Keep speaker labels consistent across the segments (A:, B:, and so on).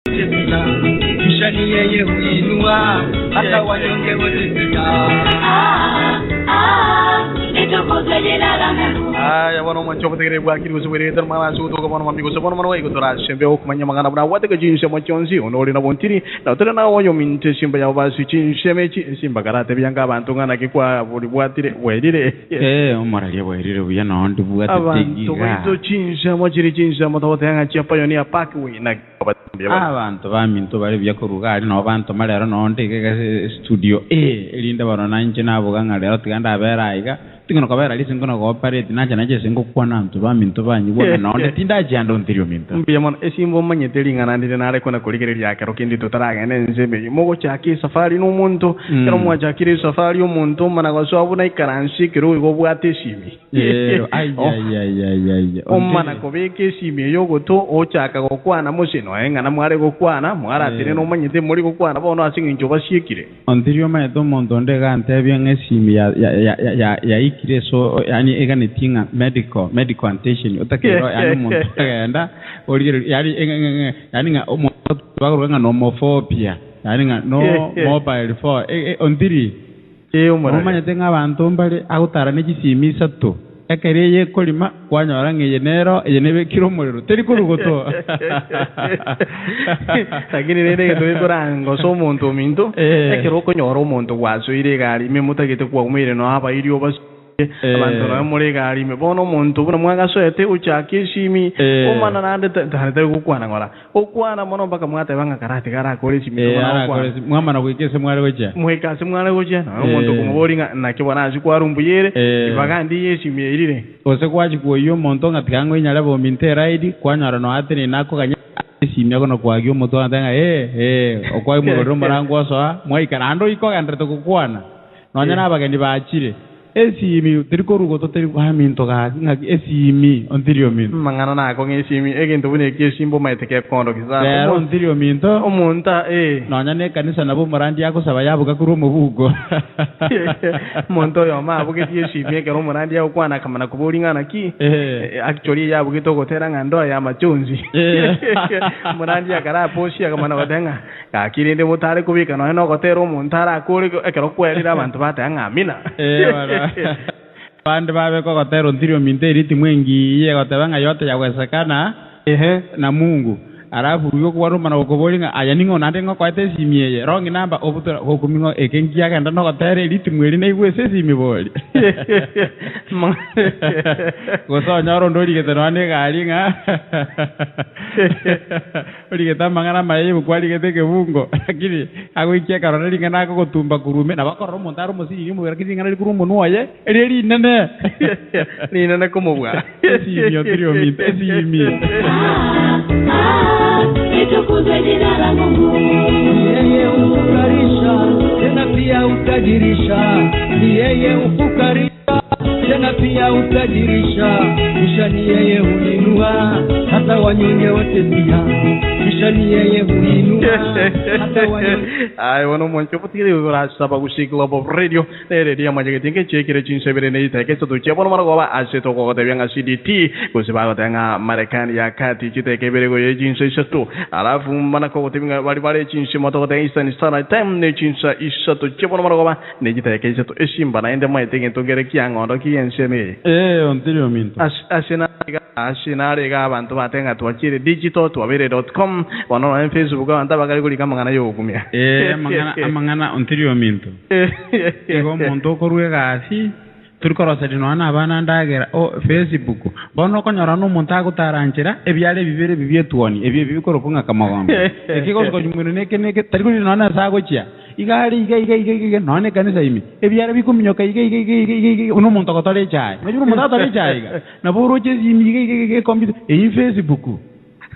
A: kisha ni yeye huinua hata wanyonge wote pia. Nitukuze jina la Mungu. Haya wana mwancho tegere bwa kiri usubiri dar mala su to ko wana mamigo sabona mwana waigo tora shembe ok manya magana bna wate ka jinse machonzi onori na bontiri na tora na woyo minte simba ya basi chinseme simba karate byanga abantu ngana kikwa buli bwatire werire
B: omara ya werire buya no ndi bwate
A: tigi abantu baito chinse machiri chinse matote yanga chiapa yoni apaki we na
B: abantu baminto bari byakorugari no bantu malero no ndike studio elinda barona nje nabo gangale tiganda aberayiga tingono kabera lisingono ko parade naje naje singo kwana mtu baminto banyibona no tinda jando ntirio minto
A: mbiyamon esimbo manyetelinga nandire nare kona kuligere lyake rokindi tutaraga nenzebe mogo chaki safari no muntu kero mwa chakire safari yo muntu mana ko so abuna ikaransi kero go bwate simi
B: ay
A: mana ko beke simi yo goto o chaka go kwana musino enga na mware go kwana mwara tire no manyete muri go kwana bono asinga njoba siekire
B: ontirio ma edo mondo ndega antebye ngesimi ya so yani egane tinga medical attention utakero yani muntu agenda origero yani nga omuntu baguranga nomophobia yani nga no mobile phone ondiri omanya tenga abantu mbali agutara nekisimisa to ekereye kolima kwanyora ngeyenero yenebe kilomolero teri kurugoto
A: lakini nende que torango so muntu minto ekero konyora omuntu waso ire gali memutagete kwa umire no aba irio bas abantu no muri gali me bono muntu buna mwanga soete uchake shimi omana nande tare kukwana ngora okwana mono baka mwate banga karate gara kore shimi
B: mwama na kwikese mwale wecha
A: mwekase mwale wecha no muntu kumuboringa nakibona azikwarumbuyere ibagandi yeshimi irire
B: ose kwachi kuyo muntu ngatikango inyala bo mintera idi kwanyara no atene nako kanya simya kono kwagyo muntu andanga okwai mugoro marango so mwaikana iko gandre kukwana nonyana abagendi baachire esimi terikorugo to teri kwaminto ga esimi ontirio minto
A: mangana na ko ngesimi egento bune kesimbo maiteke kondo
B: kizana ontirio minto
A: omunta
B: nonyane kanisa nabo marandi yako saba yabuga kuri umubugo
A: monto yo mabuge yesimi ke romorandi yako kwana kamana kuburingana ki actually yabuge to gotera ngando ya machunzi morandi yakara poshi yakamana wadenga kakirinde mutare kubika no gotera omuntara kuri ekero kwerira abantu batanga amina
B: pande babe ko gotero ntirio minteri timwengi ye gotebanga yote yawezekana na Mungu arafu yo kwa roma na okobolinga aya ningo nande ngo kwate simie rongi namba obutura okumingo ekengia kanda no gotere litimweri na igwese simiboli goso nyaro ndori getero ane galinga oli getamangana maye bukwali geteke bungo lakini agoikia karona linga nako gotumba kurume na bakoro montaro musiri mu rakiti ngana kurumo nuaye eli nene
A: ni nene komobwa
B: simio trio mi simio
C: nitukuze jina la Mungu.
A: Yeye ufukarisha tena pia utajirisha, yeye ufukarisha tena pia utajirisha, kisha ni yeye huinua hata wanyonge wote pia, kisha ni yeye huinua hata wanyonge. Ai wono moncho potire ora saba gusi Global Radio nere dia maje tinge chekire chinsebere nei take to chepo no maroba aseto ko de byanga CDT kusiba tanga Marekani ya kati chiteke bere go yejinse seto alafu mana ko tebinga bali bali chinse moto de Eastern Standard Time ne chinsa isato chepo no maroba ne chiteke seto esimba na ende mai tinge to gere kiango ndo kienseme
B: ontirio minto
A: asinare ga abantu batenga twachire digital twabere.com wano na Facebook anda bakali kuli kama ngana yo kumia
B: mangana ontirio minto ego monto korwe gasi turikorosa dino ana abana ndagera Facebook bono konyora no muntu agutarangira ebyale bibere bibyetuoni ebye bikoropunga kamagambo ekiko ko nyumwe neke tarikuri no ana sagochia igari iga none kanisa imi ebyale bikuminyoka iga uno muntu akotale chai najuru muntu atale chai na boroche imi iga computer Facebook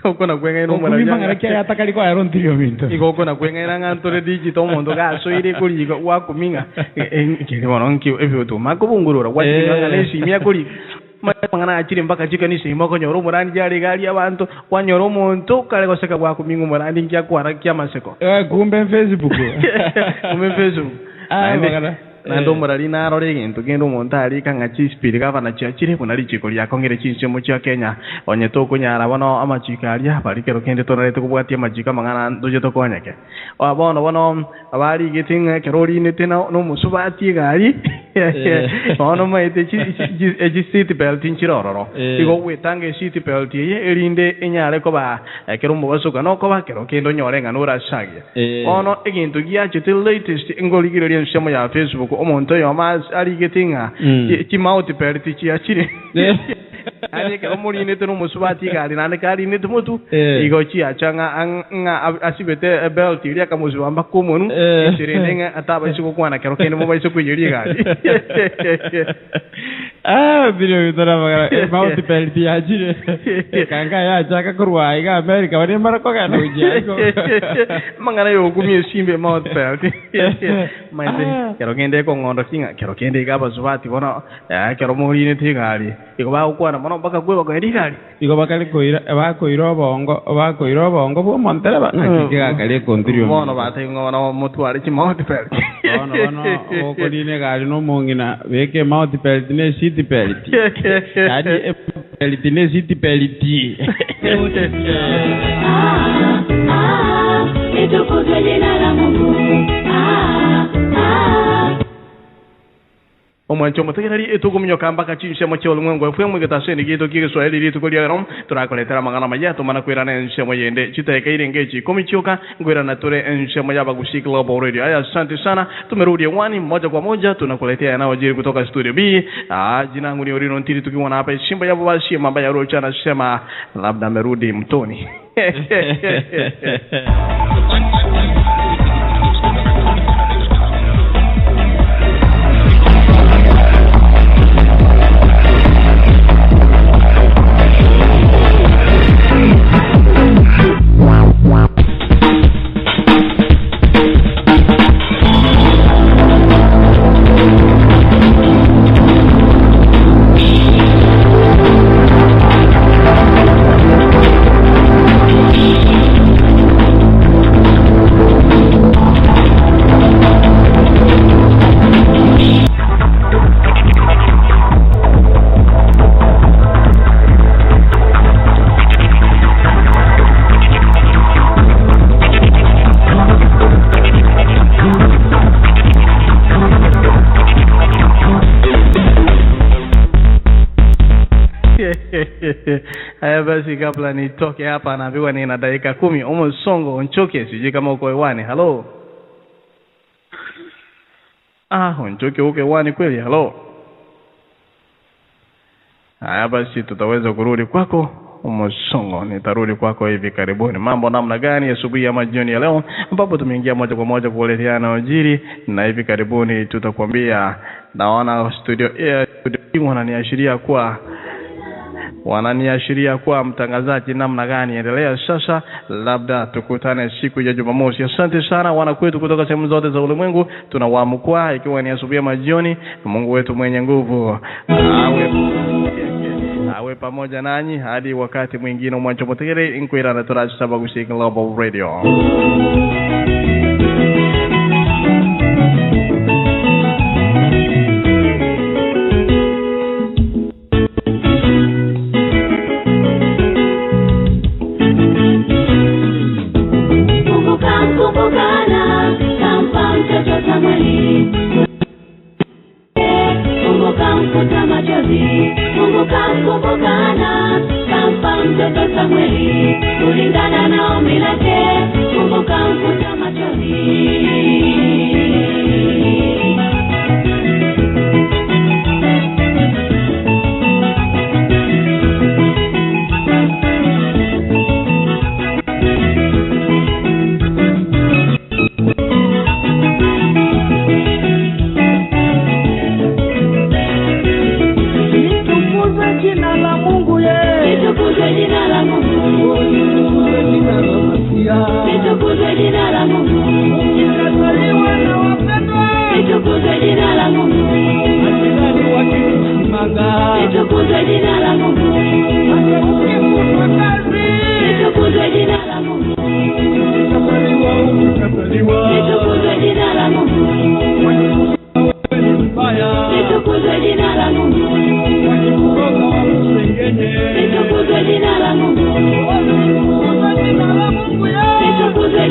A: okona kwenga ino
B: mwana ya mangara kya atakali kwa iron tirio minto
A: ikokona kwenga iranga ntore digital mondo ga so ire kuri wa kuminga kile bono nki ebyoto makubungurura kwa tinga nesi mya kuri mangana achiri mpaka chikani sima konyoro murandi jari gali abantu kwanyoro muntu kale koseka kwa kuminga murandi nkya kwara kya maseko
B: kumbe Facebook
A: kumbe Facebook
D: nando murali naro gintu gendo montari kanga chispiri gavana chachire kunali chikolia kongere chinsemo cha Kenya onye to kunyara bono amachikaria bali kero kende tonale to kubwatia majika mangana ndoje to konyake bono abali gitinga keroli ne tena no musubati gari ono maite chi city belt inchiroro igo wetange city belt ye erinde enyare ko ba kero mubasoka no ko ba kero kendo nyorenga no rashagia ono egintu giache the latest ingoli giro nsemo ya Facebook omonto yo mas ali gitinga chi mouth belt chi achire ani kero muri ne teno musubati gari nane kari ne tumutu igo chi achanga anga asibete belt iria kamusubamba komonu sirenga ataba isuko kwana kero kendo moba isuko yiri gari
B: video bitara magara mouth belt achire kanga ya chaka kurwa iga America wani marako kana ujiaiko
D: mangana yo kumie simbe mouth belt maite kero kende ko ngondo kinga kero kende gaba subati bona kero muri ne tigari iko ba ukwana mono baka gwe baka tigari
B: iko bakali koira bakoira bongo bo montere ba ngakika kale kontirio
D: mono bate ngono mutwari chi mouth belt
B: ono ko dine gari no mongina weke mouth belt ne city belt adi belt ne city belt
C: litukuzwe jina la Mungu.
D: Omwancho mutegereri etukumyo kambaka chinsemo cyolumwengo efwe gataseni gito kigiswahili litukolia rom turakoletera magana mayato manakwirana ensemo yende chiteka irenge chikomicyoka ngwirana ture ensemo yabagushi Global Radio. Aya, asante sana, tumerudi hewani moja kwa moja tunakuletea yanayojiri kutoka studio B. Jina langu ni Orino Ntiri tukiwa hapa Shimba ya Babashi mambo ya Rocha anasema labda amerudi mtoni. Haya basi, kabla nitoke hapa naambiwa nina dakika 10 Omosongo onchoke, sije kama uko hewani. Hello. Onchoke uko hewani kweli? Hello. Haya basi, tutaweza kurudi kwako Omosongo, nitarudi kwako hivi karibuni. Mambo namna gani asubuhi ama jioni ya leo, ambapo tumeingia moja kwa moja kuleteana ujiri, na hivi karibuni tutakwambia. Naona studio wananiashiria kuwa mtangazaji namna gani endelea sasa, labda tukutane siku ya Jumamosi. Asante sana wanakwetu kutoka sehemu zote za ulimwengu, tunawaamkua ikiwa ni asubuhi ama jioni. Mungu wetu mwenye nguvu awe pamoja nanyi hadi wakati mwingine. Mwancho mutegere inkwira na turaji Sabagushi Global Radio.
C: Kumbukana kampa mtoto Samueli, kulingana na ombi lake, kumbuka mfuta machozi.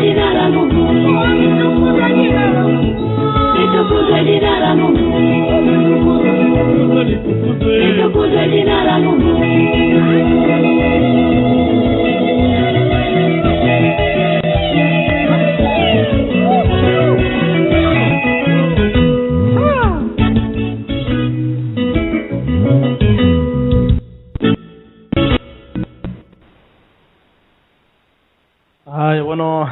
C: jina la Mungu. Litukuzwe jina la Mungu. Litukuzwe jina la Mungu.
D: Ay, bueno,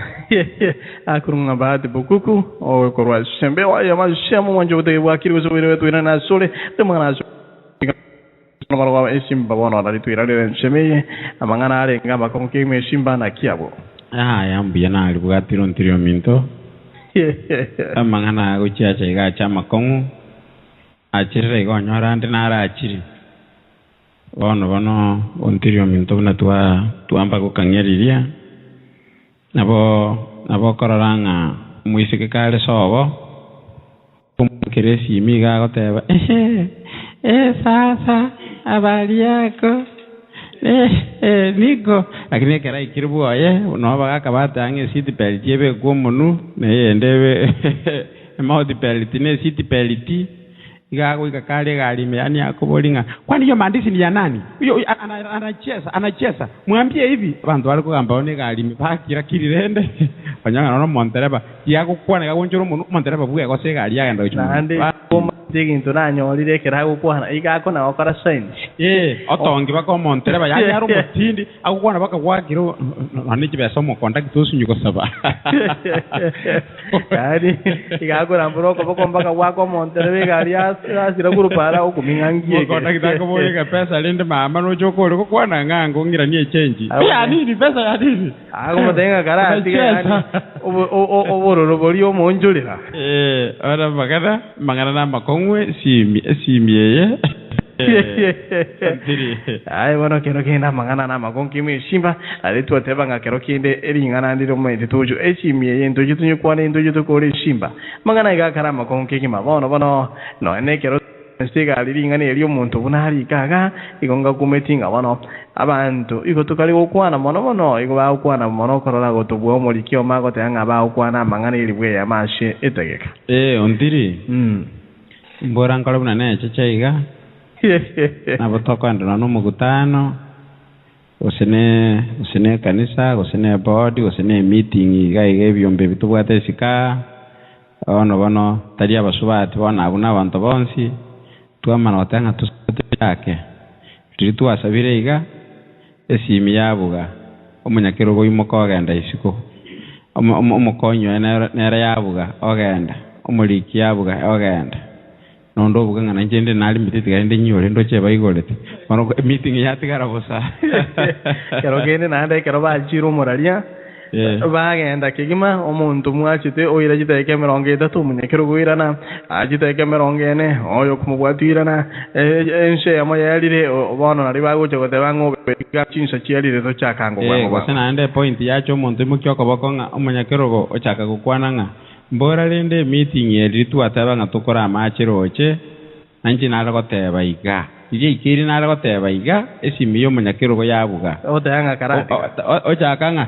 D: akurunga bahati bukuku, o korwa sembe wa ya mashamu manjo de wa kiri so wire tu na sole, de mangana so. Nomaro wa esimba wono na tu irale semeye, amangana ale ngamba konke me simba na kiabo.
B: Yambu yana alibugati rontirio minto. Amangana go chia ga chama kongu. Achire go nyora ande na ara achiri. Wono ontirio minto na tuamba go kangeriria. Nabo kororanga muisike kale sobo kumkiresi miga goteba sasa habari yako niko lakini kera ikiribu oye no baga kabata ange city peliti ebe gomunu ne ndebe mouth peliti ne city peliti igago ikakale gali meani akobolinga kwani hiyo maandishi ni ya nani huyo anacheza mwambie hivi bantu wale kugamba one gali mipakira kirirende banyanga no montereba yako kwana gagonjoro montereba buye gose gali yagenda
D: ande koma diginto nanyo lirekera gukwana igako na okara sign
B: otongi bako montereba yaro mutindi akukwana baka gwakiro aniki besomo contact tusunyuko saba
D: yani igako ramburoko bako mbaka wako montereba gali asira kurupara ukumingangie
B: kona kitako boyega pesa linde mama no chokole kokwana ngango ngira nie change ya nini pesa ya nini
D: mutenga karati yani obororo bolio monjulira
B: ora magana na makongwe simie
D: ai bueno kero kenda mangana na makonki mi simba aletu atebanga kero kende eringana ndiro mwende tuju esimie yendo jitunyu kwane ndo jito kore simba mangana iga kara makonki ki mabono no ene kero stiga liringana elio muntu bunari kaga igonga kumetinga bono abantu iko tukali okwana mono iko ba okwana mono korora gotubwo molikio mago tanga ba okwana mangana ilibwe ya mashe etegeka
B: ondiri mbora ngalo buna ne chechaiga na botoko ndo no mugutano usene kanisa usene board usene meeting gaige byombe bitubwate sika bono tali abasubati bona abuna abantu bonsi tuamana watanga tusate yake turitu asabire iga esimi yabuga omunyakero go imoko agenda isiko omukonyo nera yabuga ogenda omuliki yabuga ogenda nondo buganga nanjende nali mititi gande nyore ndo cheba igolete mano meeting yatigara bosa
D: kero gende nande kero bajiro moralia bagenda kigima omuntu mwachite oyira jiteke 30 munyekero gwirana ajiteke 40 oyo kumubwatirana ense amayalire bono nari bagoche gotebango chinsa chialire to chakango
B: kwa sana ande point yacho omuntu mukyoko bokonga omunyekero go ochaka gukwananga mbora lende meeting yeritu atabanga tokora amachiroche nanji nalagoteba iga ije ikiri nalagoteba iga esimiyo munyakiro go yabuga
D: otanga karati
B: ochakanga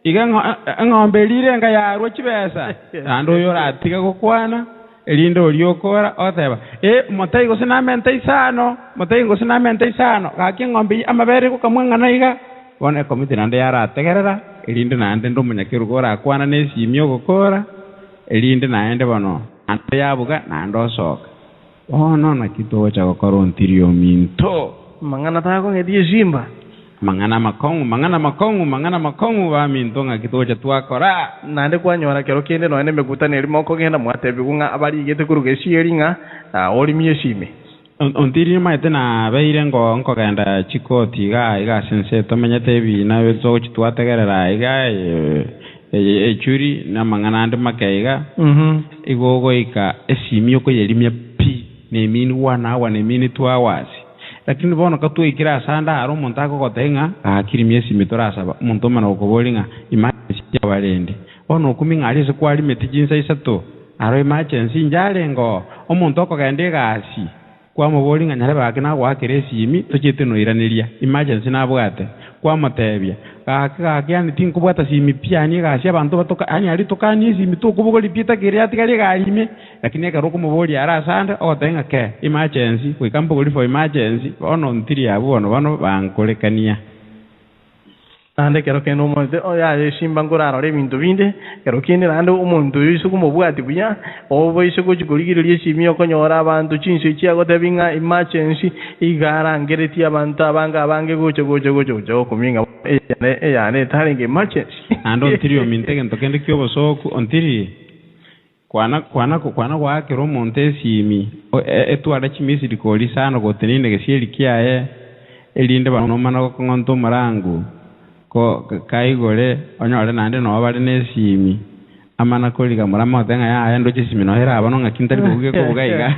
B: iga ngombe lire nga yarwo chibesa ando yo ratiga gukwana elindo lyokora oteba motai go sinamente isano gaki ngombe amabere ko kamwangana iga bona komite nande yarategerera elinde nande ndo munyakiro gora akwana nesimyo gukora elinde naende bono ante yabuga nando soka na kito cha gukora ontirio minto
D: mangana tako ngedie jimba
B: mangana makongu ba minto nga kito cha twakora
D: nande kwanyora kero kende no ene megutane elimo ko ngenda mwatebi kunga abali igete kuruge shieringa olimie shime
B: ontiri maite na beire ngo kagenda chikoti iga sense tomenyete bi na bezo chitwategerera iga echuri na mangana ande makaiga igogo ika esimio ko yelimia pi ne mini wana ne mini 2 hours lakini bono katu ikira sanda aro montako gotenga akirimie simitora saba muntu mana okobolinga imagine ya balende ono kuminga ali se kwali metijinsa isato aro emergency njale ngo omuntu okagende gasi kwa mubori nganyare bake na gwakire esimi tochete no iraniria emergency na bwate kwa matebia gake yani tinkubwata simi piani gashi abantu batoka ani ali tokani esimi tukubugoli pita kire atikali galime lakini akaroko mubori ara sande otenga ke emergency we kampo goli for emergency ono ntiri abo ono bano bankolekania
D: ande kero keno monte oya esimba ngoraro le bintu binde kero kine rando umuntu yusuku mubwati buya obo isuku chikuligirira esimi okonyora abantu chinse chiago tebinga emergency igara ngereti abantu abange gocho kuminga eyane taringe emergency
B: ando ntiri omintege ntokende kyobosoku ontiri kwana gwakira omuntu esimi etwara chimisiri koli sana goteninde gesieri kiaye elinde banomana gokongonto marangu ko kaigole onyore nande no bali nesimi amana koliga murama otenga ya ndo chisimi no hera abano ngakintari kubuge ko bugaiga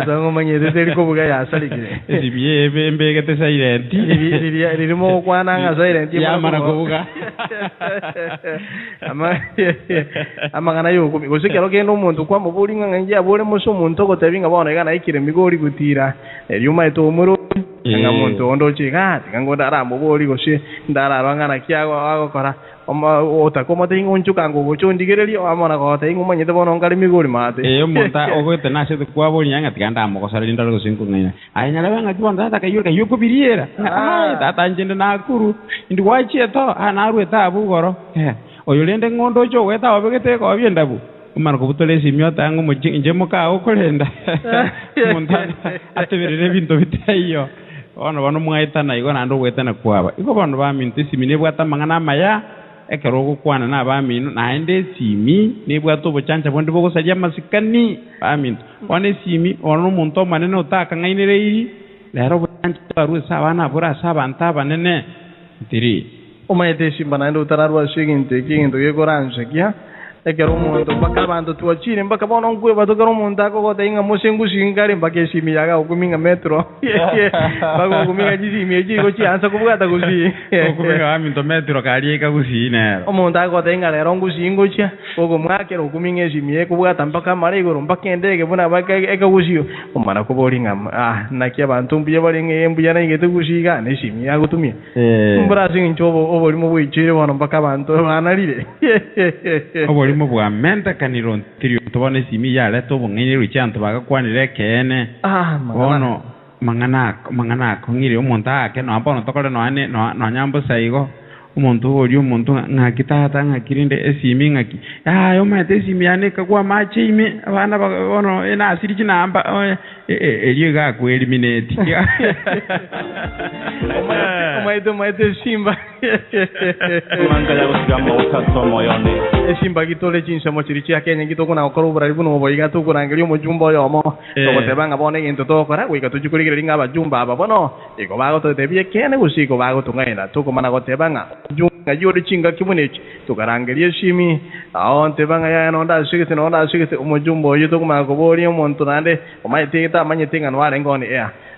D: zango manyete teri ko buga ya salikire
B: esibiye bembe gete silent
D: ririmo kwana nga silent
B: ya mara ko buga
D: amagana yo gosekero kendo umuntu kwa mubuli nganje abole muso umuntu ko tebinga bona igana ikire migori gutira eryuma etomuro nga muntu ondo chiga ngo ndara mubuli gose ndara bangana kyago agokora otakoma tengo unchuka ngo gocho ndigererio amona ko tengo manyete bono ngari migori mate
B: monta ogote na se kwa boli nyanga tikanda mo kosara linda lo sinku ngina ayanya banga tuanda ta kayuka yuko biriera tata njende na kuru ndi wachi to anaru ta bugoro oyolende ngondo cho weta obegete ko byenda bu umara ko butole simyo tango mo njemo ka okolenda monta ateberere bintu bitayo ono mwaita na igona ndo weta na kwaba iko bano ba minti simine bwata mangana maya ekerogo kwana na ba minu na ende simi ne bwato bochancha bonde bogo sajya masikani ba minu one simi ono muntu manene utaka ngainire iri lero bochancha baru sabana bura sabanta banene tiri
D: umaite simba na ndo utararwa shiginte kinto yekoranse kya ekero muntu bakabantu tuachire mbaka bona ngwe batokero muntu ako tainga mosengu singari mbake simi yaga ukuminga metro bago ukuminga jisimi eji go chianza kubugata gusi
B: ukuminga aminto metro kali eka gusi nero
D: omuntu ako tainga lero ngusingo chia ogo mwakero ukuminga simi ekubugata mbaka marego mbaka ndege bona baka eka gusi omana kubolinga nakia bantu mbiye balinga embuya na ingete gusiga ne simi yago tumia mbura sinchobo oboli mu bwichire bona mbaka bantu banalire
B: mo bwa menta kaniro tirio tobone simi ya leto bongene ruchanto bagakwanire kene ono mangana kongire umuntu ake no ampono tokole no ane no nyambo saigo umuntu ori umuntu ngakitata ngakirinde esimi ngaki yo mate simi ane kakwa machi ime abana ono ena asiri kinamba eliga ku eliminate
D: omaite simba
E: manga ya kusigamo ukasomo yone
D: esimba kitole chinsemo chiri chia Kenya kitoko na okoro bura ibuno boiga tukurangerio mujumbo yomo tokotebanga bone gintu tokora wika tuchukuligiringa abajumba aba bono iko bago totebie kene gusiko bago tungaina tukomana gotebanga junga yori chinga kimunechi tukarangerie shimi tebanga ya nonda shigite umujumbo yuto kuma kobori omuntu nande omaite ta manyetinga nware ngoni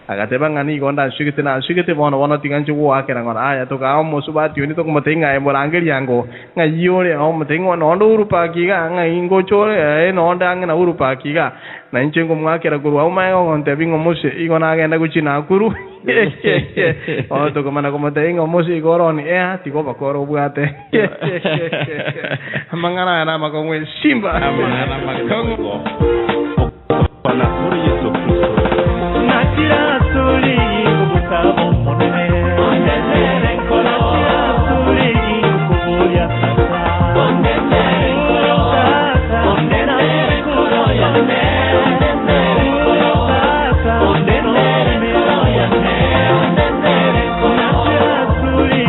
D: agatebanga ni gonda shigite bono tiganchu wakera ngona aya tuka musubati uni tokumatinga emorangeri yango ngayore omutingo nondo urupakiga ngaingo chore nonda ngana urupakiga na inchengo mwakera guru aumayo ngonte bingo muse igona agenda kuchina kuru tokomana komatinga muse igoroni tiko bakoro bwate mangana na makongwe simba
B: amana makongo
E: pana kuri Yesu Kristo
F: natira tuli kubukabo monene ondere nkolo tuli kubuya sasa ondere nkolo ondere nkolo yane ondere nkolo ondere nkolo yane ondere nkolo natira tuli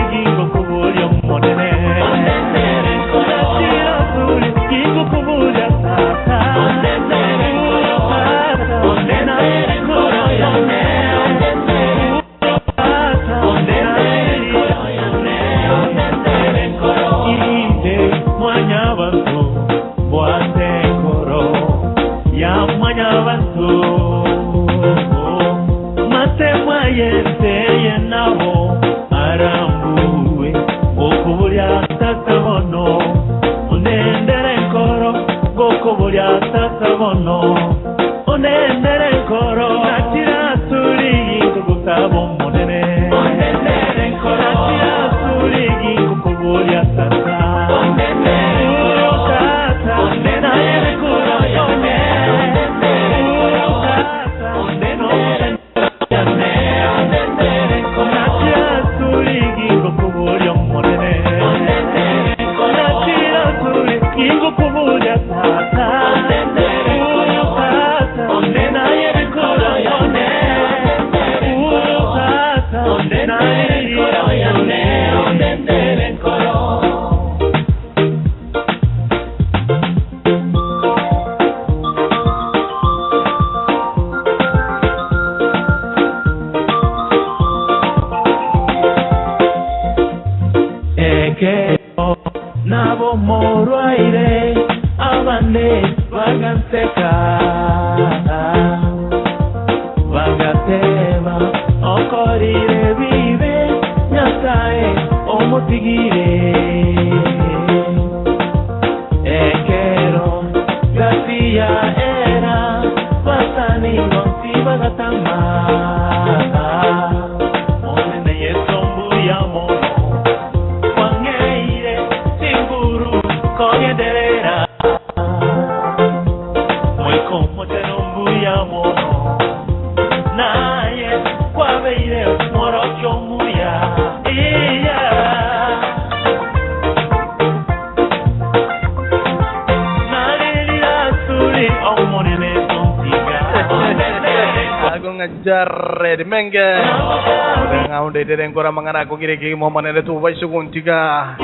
F: kubuya monene ondere nkolo natira tuli kubuya sasa ondere nkolo ondere nkolo yane Unendere koro, unendere koro, nabo morwaire abane bagaseka bagateba okorire bibe nyasaye omutigire ekero gasia era basani ngonsi bagatama onene yesombu ya mono wangeire singuru koyederera mweko terombu ya mono naye kwabeire morocho muya
D: Jarre menge ngaunde dereng kora mangana ko kire ki mo manene tu vai sugun tiga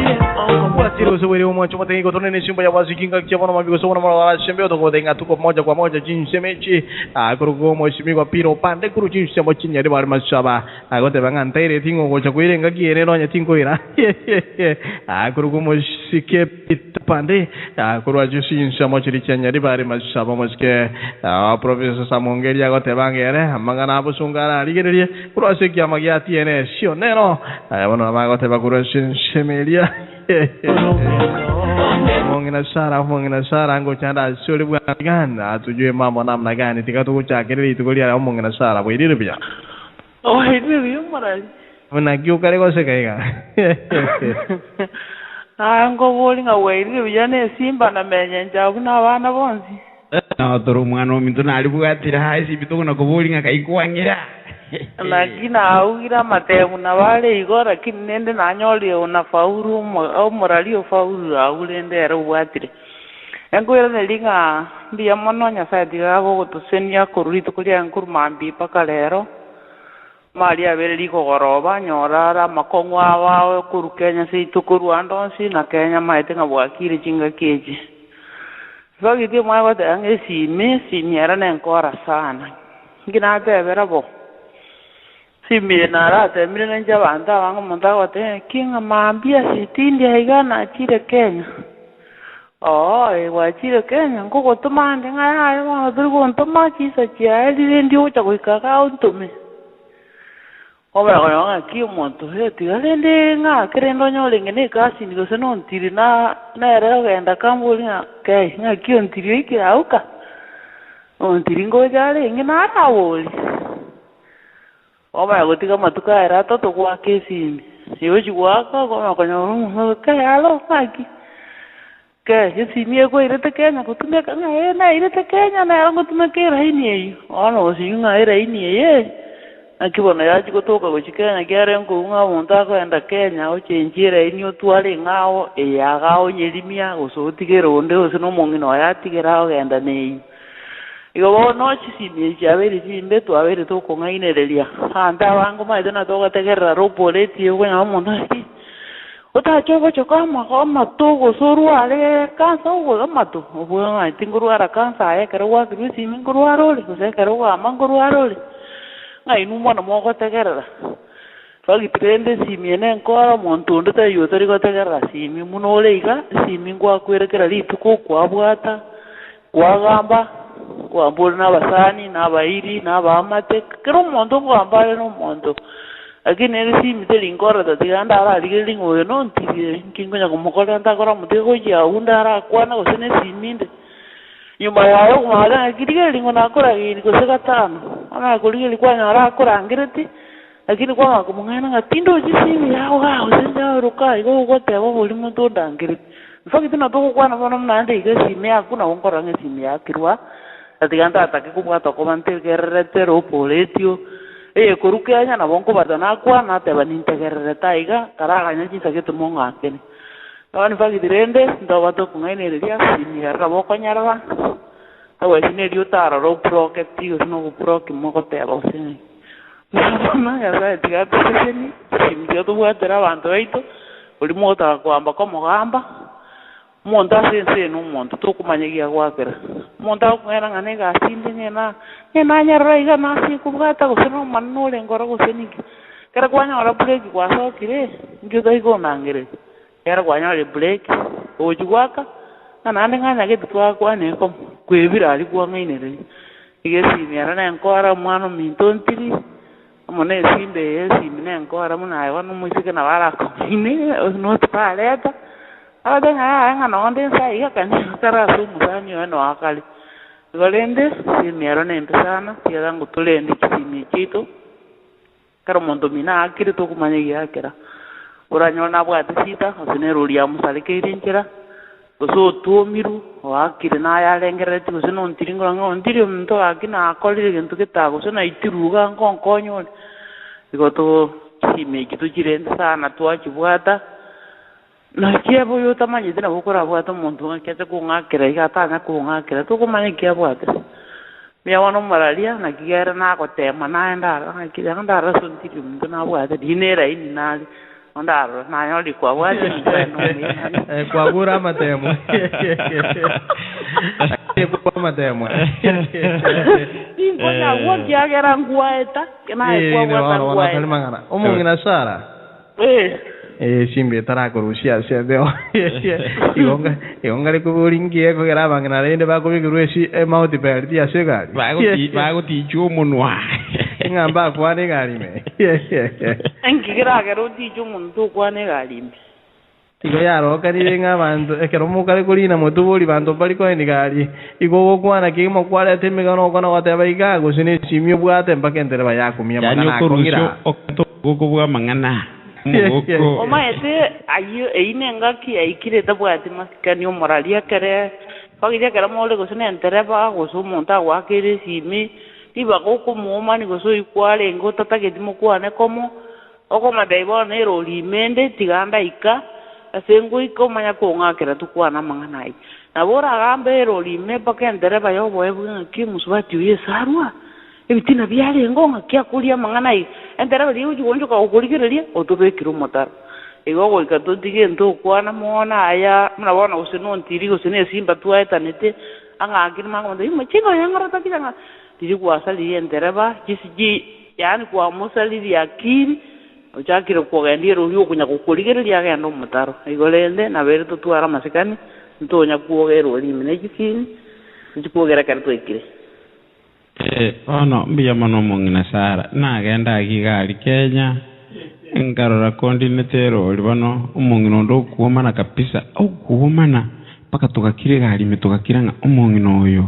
D: wasiru suwiri mo chuma tengi ko tonene simba ya wasiki ngak chama ma bigo sona ma sembe to ko denga tu ko moja kwa moja jin semechi agro go mo simi ko piro pande kuru jin semo chin ya de bar masaba ago te bangan tere tingo ko chakuire ngaki ere no nya tingo ira agro go mo sike pit pande agro aju sin semo chiri chanya de bar masaba moske professor Samongeria ko te bangere mangana abu sungara ligere kuro se kia magia tiene sione no bueno amago te va kuro sin semelia mongina sara ngo chanda suri bukan tujuh mama nam nagani tiga tu cakir itu kau lihat mongina sara boleh dia punya
F: oh ini dia marai
D: mana kau kare kau sekai kan
F: ngo boleh ngawai dia punya ni simba na menyen jauh na wana bonsi
B: no turu mwana mintu na alibuatira haisi bitoko kubulinga kaikwangira
F: lakini augira matemu na wale igora kinende na nyoli una faulu au morali faulu aulende era ubwatire engwera nelinga ndiya mono nya saidi gabo gutusenia kurito kulia nkuru mambi paka lero mali abere liko goroba nyorara makongwa wawe kuru Kenya situkuru andonsi na Kenya maite ngabwakire jinga keje Vagi dia mai wate ange si era nenkora sana. Gina bebera bo. Si mi na ra te mi na javanta wanga monta wate kinga mambia si tindi aiga na chire Kenya. Oh, wa chire Kenya ngoko tumande ngai wa durgo ntoma chisa chia ndi ndi ucha kuikaka untume. Oba nga ki monto heti alende nga kerendo nyolenge ne kasi ndiko seno ntiri na era genda kambuli nga ki ntiri iki auka ntiri ngojale ngina atawoli oba gotika matuka era toto kwa kesi yoji waka kwa konyo ka alo faki ke hisi mie ko irete Kenya kutumeka nga na irete Kenya na ngotumeka iraini ono singa iraini akibona yaji kutoka kuchikenya kiare nkunga monta ko enda Kenya ochenjire inyo twale ngao eyagao nyelimia usotigere onde osino mongino yatigera ogenda nei igo no chisimi chabere chimbe to abere to ko ngainerelia anda wangu maide na to gategera roboleti yo nya monta ota chogo chokama kama to go soru ale kansa go mato obo ngai tinguru ara kansa ya kerwa krusi minguru arole ko se kerwa manguru arole ngai numwana moko tegera fagi trende simiene nkora montondo ta yotori ko tegera simi munoleiga simi ngwa kwerekera lituko kwa bwata kwa gamba kwa mbona n'abasani n'abayiri n'abamate kero mondo ngwambale no mondo agine eri simi teli nkora ta tiganda ara ligeli ngoyo no ntibire kingonya kumukora ndakora mutego ya undara kwana ko sene siminde nyuma yayo kumala agirigeli ngona akora giri ko sekatano ana kuligeli kwa nyara akora ngireti lakini kwa kumungana ngatindo jisimi yao ha usenja ruka igo gote bo buli muntu ndangireti mfaki tuna toko kwa na bona mnande igesimi akuna onkora ngesimi yakirwa atiganda atake kubwata ko bantegerete ro poletio koruke anya na bonko badana kwa na te banintegerere taiga karaganya chisake tumonga kene Kawan fagi dirende ndo wato kungaine ria sini ra boko nyarwa awe sini diutara ro proke tio no proke moko te lo sini na ya sa tiga tseni simdio tu watera banto eito uli mota kwamba ko mogamba monta sense no monta to kumanyegia gwakera monta kwera ngane ga sinde nyena nyarwa iga na si kubata ko sino manole ngoro ko seniki kera kwanya ora breki kwa so kire ngyo dai go nangere era guanyare break ojugwaka nande nganya ke twakwa ne kom kwebira ali kwa ngainere igesi miara na nkora mwana mintontiri amone simbe yesimine nkora muna aywana musike na wala ko ine no tpaleta ada nga nonde sai ya kan kara su musani wano akali golende miara na empezana tiada ngutulende kisimi chito karo mondo mina akire to kumanya yakera uranyo na bwate sita osineruria musalike irinjira so tuomiru wakire na yalengereti usino ntiringo ngo ntiri mto akina akolire gentu kitago sona itiruga nkonkonyo igoto kime kitu kirenda sana twakibwata na kiabo yotamanye dina bukora bwata muntu akete kungakira igatanya kungakira tukumanye kiabwata mia wano malaria na kigera na kotema naenda akira ndara so ntiri mto na bwata dinera ini nali ondaro na yoli kwa wale no
D: kwa gura matemo kwa matemo
F: ingonya woki agera nguaeta kana kwa wata
D: ngana omongina sara simbe tarakurushia sedeo igonga likubulingie kugera bangana rende bakubigurwesi mauti perdi asegari
B: bagoti chumunwa
D: ngamba kwane galime
F: enkigira gero tijo muntu kwane galime
D: tigo yaro kanire ng'abantu ekero mukare kulina mutubuli bantu bali koeni gali igo kwana kimo kwale temigano kona wateba igago sine simyo bwate mpaka entere bayakumia mangana akongira
B: okubwa mangana
F: omaete ayo einenga ki aikire tabwati masikani omoralia kere pagiria kera mole gosine entere ba gosumonta wakire simi tiba koko muomani goso ikwale ngota tagetimo kwane komo okoma daibo ne roli mende tiganda ika asengo ikomanya kongakera tukwana manganai nabora gambe roli me pakendere bayo boebu ki musubati uye sarwa ebitina byale ngonga kya kulia manganai endere bali uji wonjo ka ukurikirelia otobekiro motar igogo ikatotige ndo kwana mona aya mnabona usino ntiri usine simba tuaetanete anga akiri mango ndo machingo yangara takiranga tiri kuasali endereba kisiji yani kwa musali yakiri ochakire kugendera uyu kunya kukuligerelia gendo mutaro igolende na bere tutwara masikani ntonya kuogero limine kifini ndikugera karto ikire
B: ono mbiya mano mongina sara nagenda akigali Kenya ngarora kondinetero olibano umongino ndo kuomana kabisa au kuomana paka tukakire gali mitokakiranga umongino oyo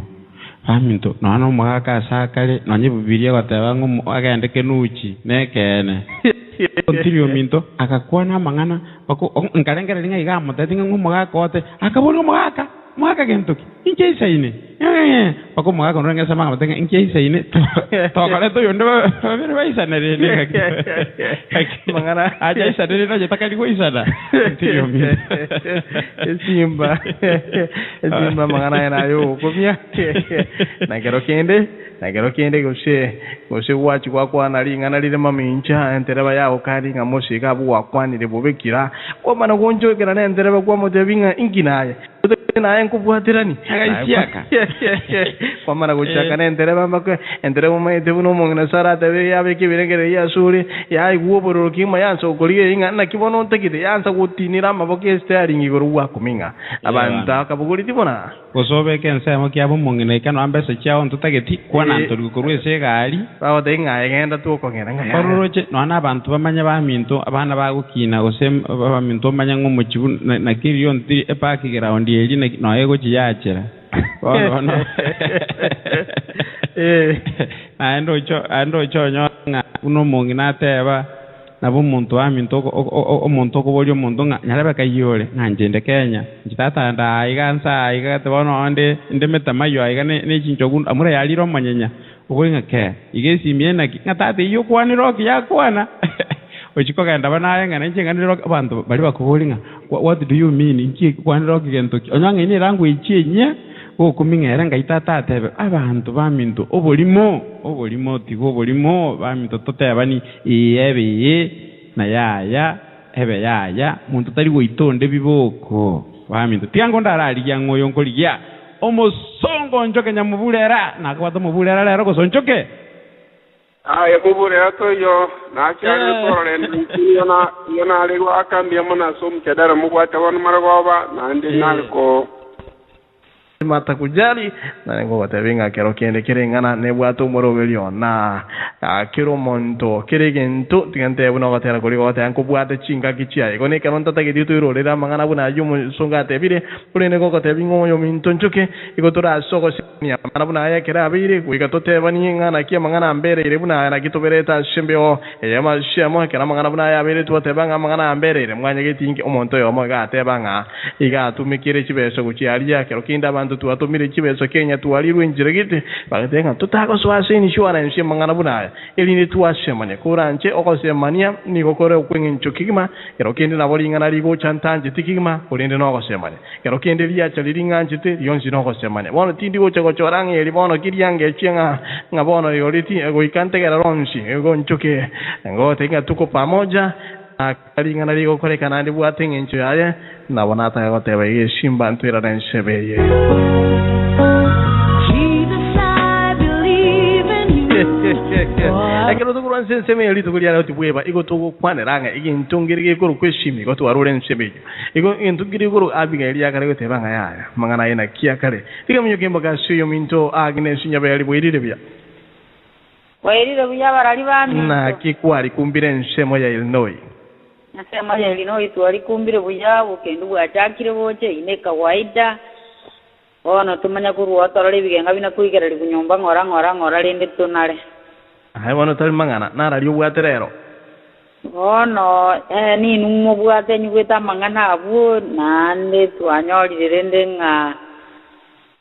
B: aminto nano mwaka sakale nanye bubiria gwatabango agende kenuchi nekene ontirio minto akakwana mangana bako ngarengera linga igamo tatinga ngumwa kote akabona mwaka gentoki inje saine bako mwaka nrenga sama matenga inje saine to kale to yonde bere baisana rene
D: mangana
B: aja isana no jeta kali goisana ontirio minto
D: simba mangana nayo komia nagero kende gose wachi kwa nalinga nalile mamincha entereba yao kali ngamosika bwa kwanire bobekira kwa mana gonjo kera na entereba kwa motebinga inginaye naye nkubwatirani
B: agaisiaka
D: kwa mana gochaka na entereba makwe entereba maite buno mongina sara tabe yabe kibirengere ya suri ya iguoboro kima yanso ukoliye inga na kibono ntekite yansa gutinira maboke steering igoro wa kuminga abanta kabuguri tibona
B: gosobe kensemo kyabo mongina ikano ambese kyao ntutageti kwana ntorikukorwe segali
D: bawo denga egenda tukongera nga
B: kororoche nona abantu bamanya baminto abana bagukina gosem baminto manya ngomuchibu na kiriyo ntiri epaki ground yeli no ego chiyachera ono ando cho nga uno mongina teba nabo muntu aminto omuntu okoboli omuntu nga nyalaba kayole nganjende Kenya njitata nda igansa igate bono ande ndemetamayo igane nechincho gun amura yaliro manyenya ukoinga ke igesi miena ngatate iyo kwaniro yakwana ochiko kanda bana nga nenje nganiro abantu bali bakubolinga what do you mean inki kwaniro kigento onyange ni rangu ichienya okuminga ngaitata tebe abantu baminto obolimo tigo obolimo baminto totebani iyebe na yaya ebe yaya muntu tari goitonde biboko baminto tiango ndarali yangoyo nkoligia omosongo njoke nyamubulera nakwato mubulera lero gosonchoke
G: Aya mubure ato yo na chari tore yana alego akambia mona som chadara mugwata wan margoba na ndi nalko
D: mata kujali na ngo tavinga kero kende kirengana ne bwato moro velio na kero monto kiregento tigante buno gatera kuri gota anko bwate chinga kichia iko ne karonta ta giditu iro le mangana buna yumu songa te bire pure ne go te bingo yo minto nchuke iko tora soko nya mana buna ya kera bire ku ika tote bani ngana kia mangana mbere ire buna na kito bereta shembeo yama shamo kera mangana buna ya bire tu te banga mangana mbere ire mwanya gitingi omonto yo mo ga te banga iga tumikire chibeso kuchialia kero kinda bantu tu atumire chibeso Kenya tu alirwe njirigite bagatenga tutako swase ni shwana nshi mangana buna ili ni tuwashe mane kuranche okose mania ni kokore ukwenye nchokigima kero kende na boli ngana ligo chantanje tikigima kulinde no okose mane kero kende liya chaliringa nchite yonsi no okose mane bono tindi go chego chorange eli bono kiriange chenga ngabono yoliti ego ikante kera ronsi ego nchoke ngo tenga tuko pamoja akalinga na ligo kore kanandi bwatenge ncho yaye na bonata go tebe shimba ntira na nshebeye akero to kuran sense me elito kulia oti bweba iko to kwane ranga igi ntungirige kuru kweshimi ko to arure nsebeje iko ntungirige kuru abiga elia kare ko tebanga yaya mangana ina kia kare diga myo kemba ka suyo minto agne sunya bali bwirire bya
F: wairire buya barali bami
D: na kikwari kumbire nsemo ya Illinois
F: nasema ya Illinois tu ali kumbire buya bukendu bwachakire boche ine kawaida ono tumanya kuru atorale bigenga bina kuigera kunyomba ngora lende tunale
D: hai wono tal mangana nara liu bwaterero
F: ono ni numo bwate nyugeta mangana abu nande twanyoli rende nga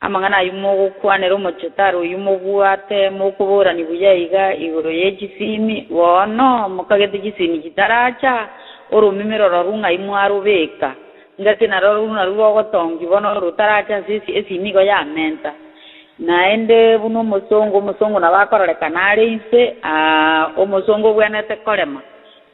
F: amangana yumo kwanero mochotaro yumo bwate mukubura ni buyayiga igoro yechisimi wono mukagete chisini kitaracha orumimiro rarunga imwaro beka ngati nararuna rugo tongi bono rutaracha sisi esimigo ya menta naende buno musongo na bakorole kanale inse omusongo bwenete kolema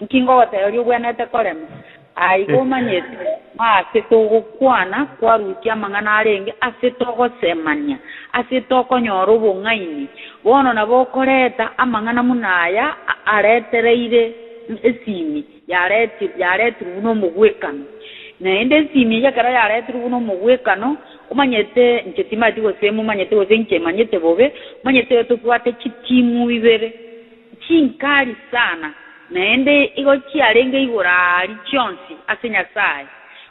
F: nkingo wateryo bwenete kolema aigomanyete asetogokwana kwarukia mangana arenge asetogosemania asetokonyora obong'aini bono nabo okoreta amang'ana munaya aretereire esimi yaretire buno omogwekano naende esimi yakera yaretire buno omogwekano umanyete nchetimati gosemu umanyete gose nchemanyete bobe umanyete tupwate chitimu bibere chinkali sana naende igo chiarenge igorari chonsi asenya sai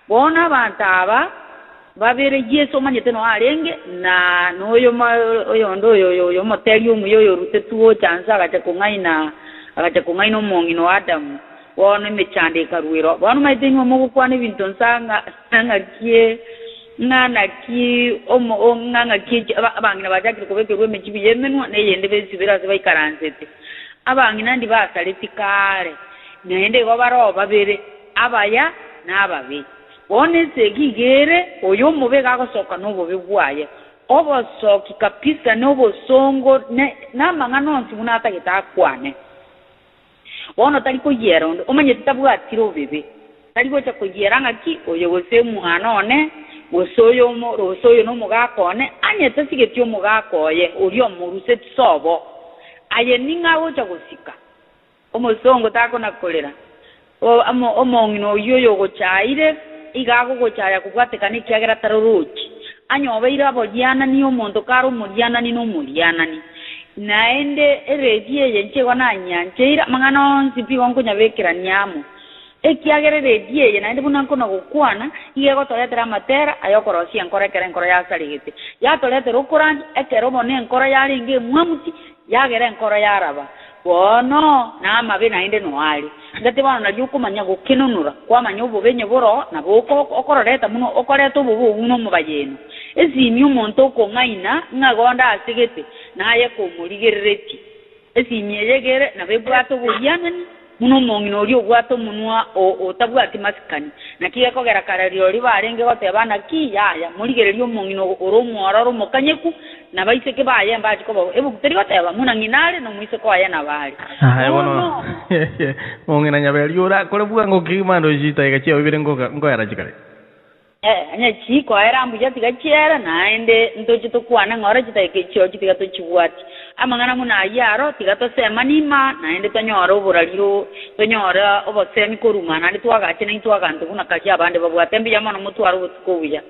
F: bona abantu aba babere Yesu umanyete no arenge na noyo oyo moteri umuyo rute tuo chanza agacha kungaina mongino Adam bona mechande karuiro bona maiteni mo kwana bintu nsanga kie ngana ki nganga ki abangina bajakire kubeke mechibi yemenwa neyende besibira sibai karansete abangina ndi basalitikare nende go baro babere abaya nababe bonese gigere oyo mubega gosoka nobo bibwaye obosoki kapisa nobo songo na mangano nti munata gitakwane bono taliko yero omanye tabwatiro bebe taliko cha kuyeranga ki oyo gose muhanone osoyo no mugakone anyete sigetyo mugakoye uri omuruse tsobo aye ninga wocha gusika omosongo tako nakolera omongino yoyo gochaire igago gochaya kubwatekane kyagera taruruchi anyobeira bolyana ni omonto karo mulyana ni no mulyana ni naende eredie yenchego nanyancheira mangano nsipi wankunya bekera nyamo ekiagere redie ye naende bunanko no gukwana igego toletera matera ayokorosia nkorekera nkoro ya saligete ya toletera okoranje ekero bone nkoro ya linge mwamuti yagere nkoro ya raba bono na mabe naende no ali ngati bana na yukumanya gukinunura kwa manyobo benye boro na boko okororeta muno okoreta obubu uno mubayeno ezimi umuntu ko ngaina ngagonda asigete naye ko muligerereti ezimi yegere na bebwato buyanani muno mongino oli obwato munwa otabwati masikani nakiye kogera karario libarenge gote bana ki yaya muligereri omongino oromwara romokanyeku na baiseke baye mbaji ko ebu kuteri gote ba muna nginale no muise ko aya na bali
D: hai bono mongina nyabeli ora kole buango kimando jita ikachi obire ngo yara chikale
F: anya chiko era mbuja tigachiera naende ndochito kwana ngora chita ikechi ochitiga tochibwati
H: amangana muna yaro tiga to sema nima na ende tonyora oboralio tonyora obosemi koruma na litwaga chene itwaga ntu kuna kachi abande babu atembi yamono mutwaro utikuya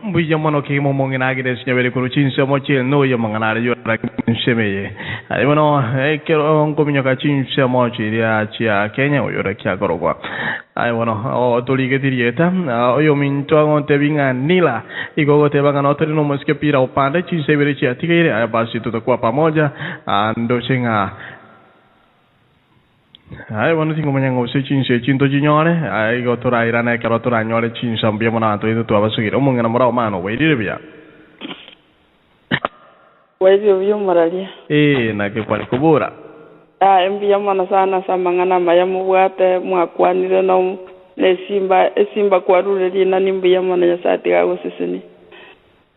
D: mbuya mono ke mo mongena gide sinyabere kuru chinse mo chil no yo mangana yo ra nsemeye ari mono kero onko minyoka chinse mo chiria chia Kenya yo ra kya korogwa ai mono o tolige tirieta yo minto ngonte binga nila igogo te banga noteri no moske pira opande chinse bere chia tigire ai basi tuto kwa pamoja ando singa ai bueno tingo manyango se chinse chinto chinyore ai go tora irana karo tora nyore chinsa mbia mona to itu abasugira omongena mora mano weirire bia
F: wewe vyo maralia
D: na ke pali kubura
F: mbia mona sana samangana maya mubwate mwakwanire no nesimba kwarure lina nimbia mona ya sati ga gusisini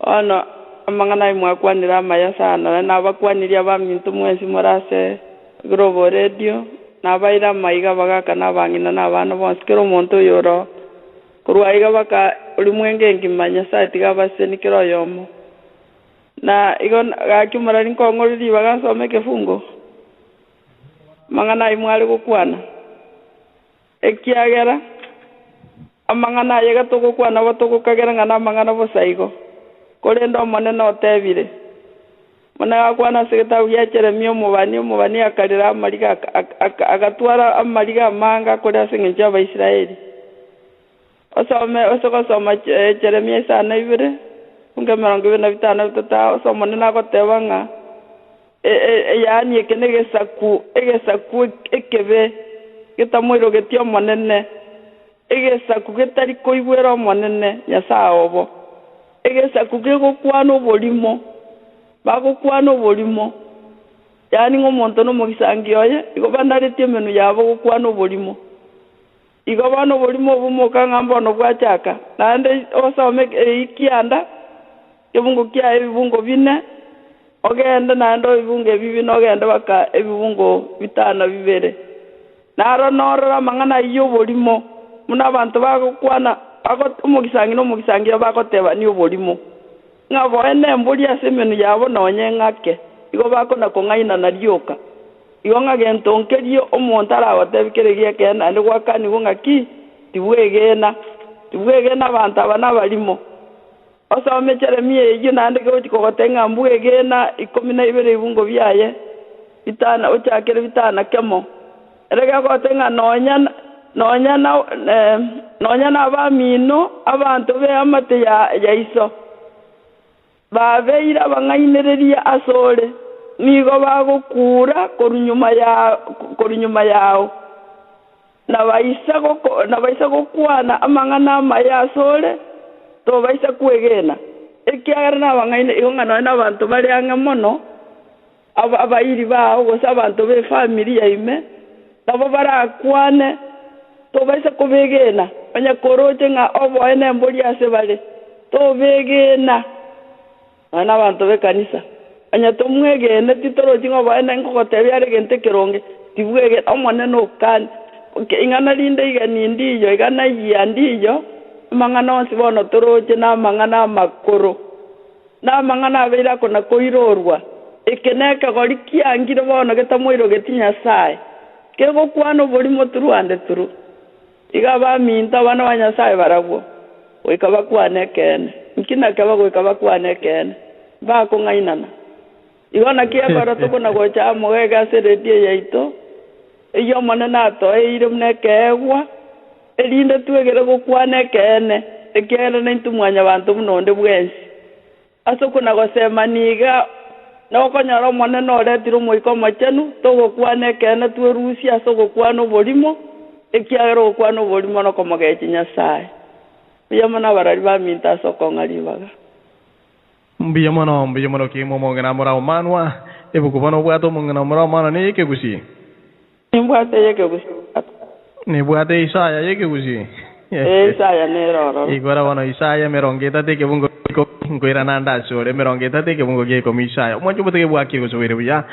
F: ono amangana mwakwanira maya sana na bakwaniria bamintu mwezi morase Global Radio nabaira maiga bagaka nabangina nabana bonsikero monto yoro kurwaiga baka ulimwenge ngimanya sati gabaseni kiro yomo na igon gakimara nkongoriri bagasome kefungo mangana imwali gukwana ekiagera amangana yega tugukwana batugukagera ngana mangana bosaigo kolendo monene otebire mwana akwana seketa uyachere myo mubani akalira amaliga agatwara amaliga manga kole singe aba Israeli osoma Jeremia sana ibire unge marango na bitana bitata osoma nena gotebanga yani egesaku ekebe getamwiro getio monene egesaku getari koibwera monene nyasa obo egesaku gegokwana obolimo bagukwana obolimo yani ngomonto no mugisangioye igo banarete menu yabo gukwana obolimo igo bana obolimo obumoka ngamba no bwachaka nande osome ikianda ebungo kya ebungo bine ogenda nando ebungo bibino ogenda baka ebungo bitana bibere naro norora mangana iyo obolimo muna abantu bagukwana umugisangira bagoteba ni obolimo ngabo ene mbuli asemenu yabo nonye ngake igo bako na kongaina na ryoka igo ngagento nkerio omontara watebikeregia kena ndi gwakani ngaki tibwegena abantu abana balimo osome Jeremia iyo nande ko tikogotenga mbwegena 12 ibungo byaye bitana ochakere bitana kemo erega gotenga nonya na abamino abantu be amate ya iso babeira bangainereria asole nigo bagukura korunyuma yao na baisa gukwana amangana amaya asole to baisa kwegena ekiagara na bangaine igongana na abantu bali angamono abairi bao gosa abantu be familia ime nabo barakwane to baisa kubegena banya koroje nga obo ene mboli asebale to begena ana abantu be kanisa anya tumwegene titoro jingo baene nkokotebe yare gente keronge tibwege omone no kan ingana linde igani ndiyo igana yandiyo mangana onsi bono toroje na mangana makoro na mangana beira kona koirorwa ekeneka gori kiangire bono getamwiro getinya sai kego kwano boli moturu ande turu iga ba minta bana banya sai baragwo oikaba kwane kene nkina kaba goikaba kwane kene ba ko ngainana igona kia bara to kuna gocha mogega seredie yaito iyo manana to eire mnekegwa elinde tuegere gukwane kene ekere nintumwanya bantu munonde bwensi aso kuna gosema niga no konyaro manana oretiro moiko machenu to gukwane kene twerusi aso gukwana bolimo ekiagero gukwana bolimo no komogechi nyasaye yamana barari ba minta so kongalibaga
D: mbiya mono ke mo ngena mora omanwa ebuku bono bwato mo ngena mora omana ne yeke gusi
F: nimbwate yeke gusi
D: ni bwate Isaya yeke gusi
F: Isaya ne roro
D: igora bono Isaya merongeta te ke bungo ngoira nanda sore merongeta te ke mungo ge komisa mo jumo te bua ki go sore buya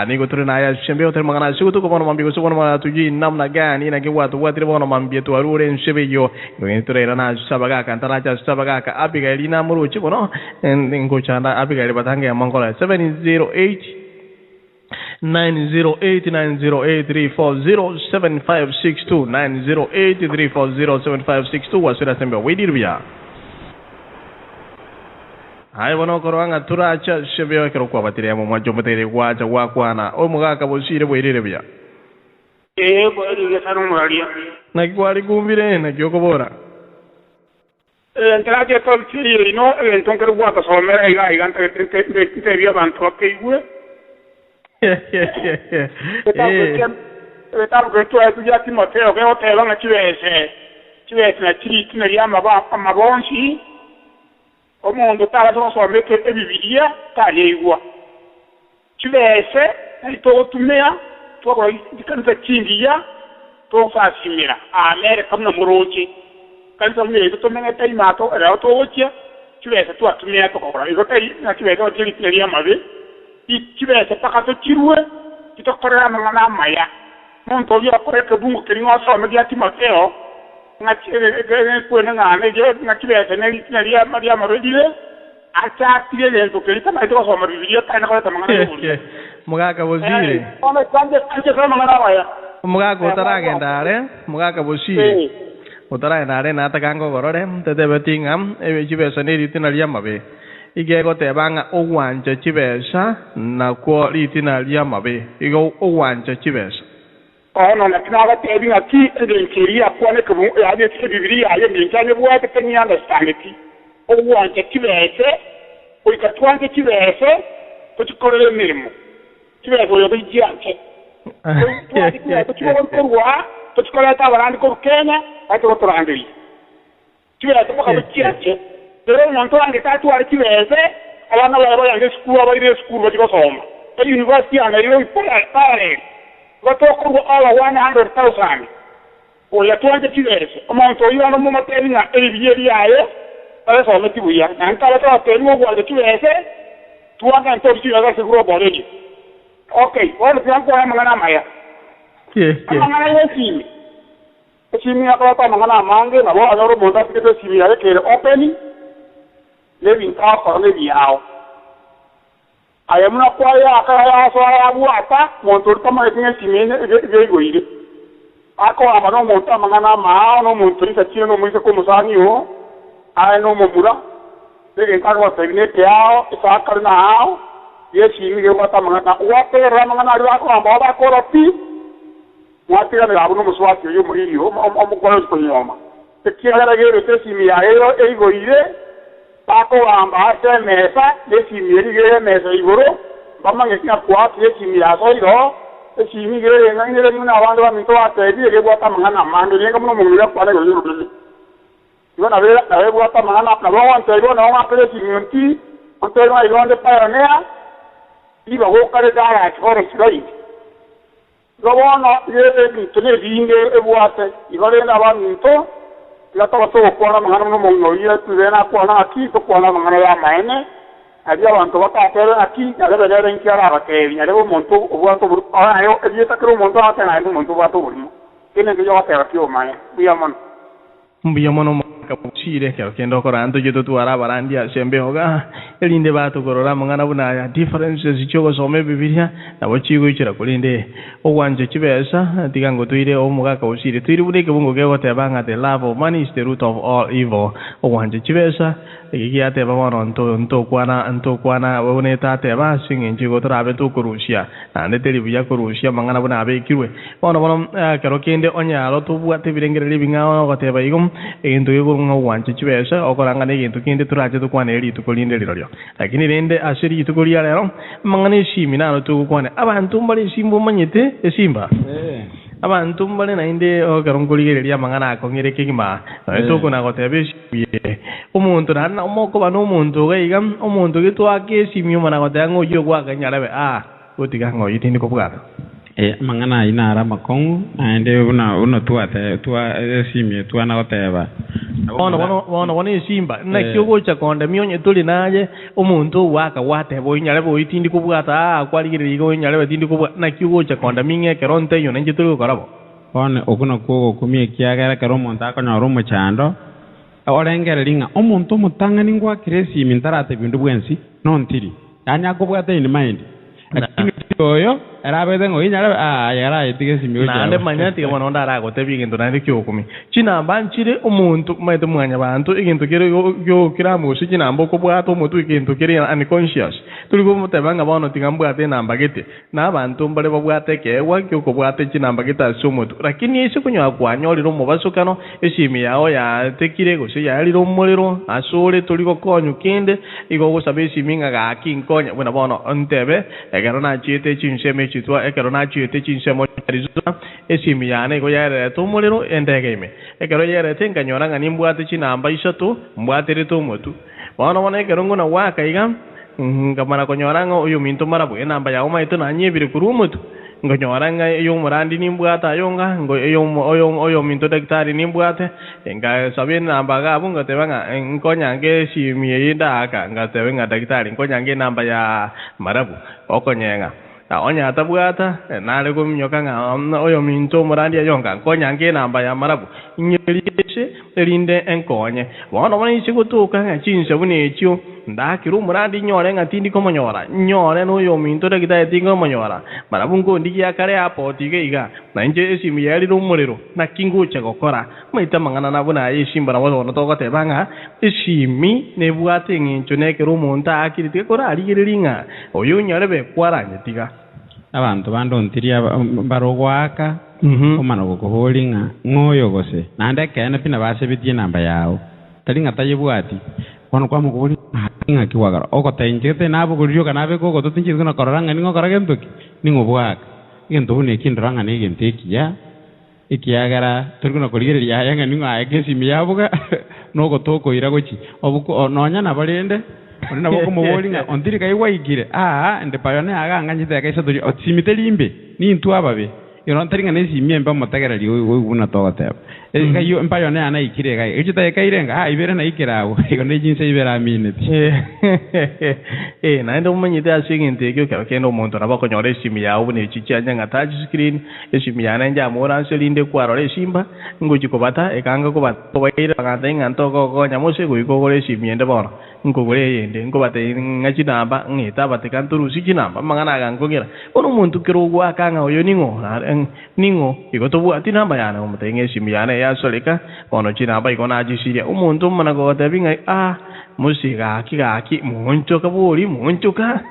D: ni go trena ya shembe hotel magana su to ko bono mambi go su bono ma tuji nam na gani na ke watu watu bono mambi to arure nshebe yo go trena na sabaga kan tara cha sabaga ka abiga lina muru chi bono ngo chanda abiga le batange mangola 708 908-908-340-7562 908-340-7562 wasira sembe widirbiya hai bono koranga turacha shebe kero kwa batire mo majo batere wacha wakwana o mugaka bosire widirbiya
G: bo ri sanu muralia
D: na kwari kumbire na kyoko bora
G: entra que todo chiri no entonces guata so mera iga iganta te via banto que igue Estamos que tu ya Timoteo que hotel na chivese na chiri na yama ba amabonchi o mundo tava so me que viviria tá igual chivese e todo tu mea tu agora de canta chindia tu faz simira a América na morochi canta me tu me tá imato era to otia chivese tu a mea to agora e hotel na chivese o chiri na yama be chivese pakato chirue kita korera mangana maya monto via koreka bungu kiringo so me dia Timoteo na chivese ko na je na chivese na ria maria marodile acha tile to kirita mai to so maria kana ko tamangana
D: mugaka bozire
G: ona kanje so mangana maya
D: mugaka utaragendare mugaka bozire utaragendare na takango gorore tete betingam e chivese ni ritina ria mabe igego te banga owanja chibesa na ko litina lia mabe igo owanja chibesa
G: no na kinaga te binga ti edenkiria ko ne ko ya de te biblia ya de tane bua te tenia na stangeti owanja chibesa o ikatwanga chibesa ko chikole mirimo chibesa yo bijanche ko chikole ta barandi ko Kenya ato to rangri chibesa ko ka bijanche pero non anche tu archivese alla lavoro anche scuola vai in scuola di Roma e l'università ne io pare va tocco alla 100,000 o la tua archivese ma io non mi materina e via di aia adesso metti via anche la tua per mo guarda archivese tu anche torci la sicuro bolegi ok ora ti ancora magana maya magana sì e mi ha fatto magana mangi ma allora monta che si via che opening living talk or living out. I am not quite a water, Montor Tamakin, very good. I call a no Montamana, no Montrisa, no Musacomusani, I know Momura. They can talk about the Nekiao, Saka now. Yes, you know what Tamana, what they Ramana, Baba Corapi. What they are Abumuswati, you, Omokoyoma. The Kira gave it to me, I go here. Paco ambassador mesa de simiri mesa igoro bama ngesina kwa tie simira so iro e simiri ngani le muna wando wa mito ate di ke bota mangana mando ni kamu mungula kwa le yo yo yo na vela na bota mangana na wa ante yo na wa pele simiri ante no iro ande para nea iba go kare dara chore siroi go no ye ni tune vinge e buate igore na wa mito la tava todo kwa mangana no mongo ia tu vena kwa na aki to kwa mangana ya maene abia wanto wata pero aki ya debe debe nkiara bake vinya debo monto wanto ayo ebia ta kro monto ata na monto wato buri kene ke yo ata ki o mai biya mono kapusire ke kendo korando jeto tu ara barandia sembe hoga elinde bato korora mangana buna ya differences ichogo some bibiria na bochigo ichira kulinde ogwanje chibesa tigango tuire o muga kapusire tuire bude ke bungo ke wote banga the love of money is the root of all evil ogwanje chibesa ikia te ba wono nto kwana wone ta te ba singe chigo trabe to kurusia na ne teri buya kurusia mangana buna abe kirwe wono kero kende onya ro to buate birengere libinga o te ba igum ento yugo ngwanche chibesa okoranga ne ento kende turaje to kwana eri to kolinde liryo lakini rende asiri to kolia lero mangane shimina no to kwana abantu mbali simbo manyete esimba abantu mbali na inde o karongoli lya mangana akongere kigima to kona ko tebe shiye umuntu na umoko bano umuntu gaiga umuntu gitu ake simyo mana ko tango yo kwa kanyarabe otiga ngo yitini ko bugata
B: mangana ina ara makong ande una tua simye tua na oteba
D: bono esimba nakio gocha konda mionye tuli naye omuntu waka wate boinyale boitindi kubwata kwaligira igo nyale batindi kubwata nakio gocha konda minge keronte yo nanje tuli gukorabo
B: one okuno kugo kumie kiagera kero omonto akonyora omochando orengereria omonto omotang'ani ngwakire esimi ntarate bindu bwensi nontiri yanyakobwata in mind lakini oyo erabete ngoinyare yaraetiga esimi
D: nande manyati bono ndaragotebi egento nande kiokumi chinamba nchire omuntu maete mwanya bantu egento kero kiramusi chinamba okobwata omotu egento kere unconscious tuli kumutebanga bono tigambwate namba gete n'abantu mbale babwate kewa kyokobwate chinamba gete ase omotu lakini ese kunywa kwanyorire omobasukano esimi yao yatekire gose yarire omorero asore tuli gokonyu kende igo gosaba esimi ng'agaki nkonya buna bono ntebe egero nachiete chinseme chitwa ekero nachiete chinsemo charizuna esimi yane igo yarete omorero endege ime ekero yarete nkanyora ng'a nimbwate chinamba isatu mbwaterete omotu bono ekero ng'ona wakaiga ngamara konyoranga oyo minto marabu enamba yawo maito nanyebire kuri omotu ngonyoranga eyo murandi nimbwata ayonga ngo oyo minto daktari nimbwate nga sabe namba gabo ngatebanga nkonyange simi yinda aka ngatebe nga daktari nkonyange namba ya marabu okonyenga onya atabwata nale kumnyoka nga oyo minto murandi ayonga nkonyange namba ya marabu nyelise elinde enkonye bono bani chikutuka nga chinse bune ekyo ndakiro murandi nyore nga tindi komonyora nyore no yo minto daktari tingo monyora marabu ngo ndiya kare apo tigeiga nanje esimi yali rumuriro nakingucha gokora maita mangana nabuna yeshimba nabo no togate banga esimi nebwate ngincho nekero munta akirite kora aligiringa oyo nyarebe kwaranye tiga
B: abantu bandontiria barogwaka omana gokoholinga ngoyo gose nande kene pina base bitie namba yao talinga tayebwati kono kwa muguri nga kiwagara okotenjete nabo kurio kanabe koko tutinji kuna koranga ningo karagentoki ningo bwaka gento bune kindoranga ne genteki ya ikiagara turikuna koligereria yanga ningo ayekesi miyabuga no gotoko iragochi obuko nonya na balende ona boko mubolinga ondiri kai waigire ende payone aganga nyite kaisa turi otsimite limbe ni ntu ababe iron taringa nesi miemba motegera liwo una togoteba kayo empayone ana ikire kai echita kairenga ibere na ikirawo igone jinse ibera minute
D: na ndo manyite asinginte kyo kendo omuntu nabako nyore simi yawo ne chichanya nga touch screen esimi yana nja mora selinde kwarore simba ngujiko bata ekanga ko batwaira ngata ngantoko ko nyamose kuikogore simi ende bona ngogore yende ngobate ngachinamba ngita batekanturu sichinamba mangana gangogera ono muntu kero gwa kanga oyo ningo igotobu ati namba yana omutenge simi yana ya soleka ono chinamba igona ajisiria umuntu mana go tabinga musiga kigaki muncho kaburi muncho ka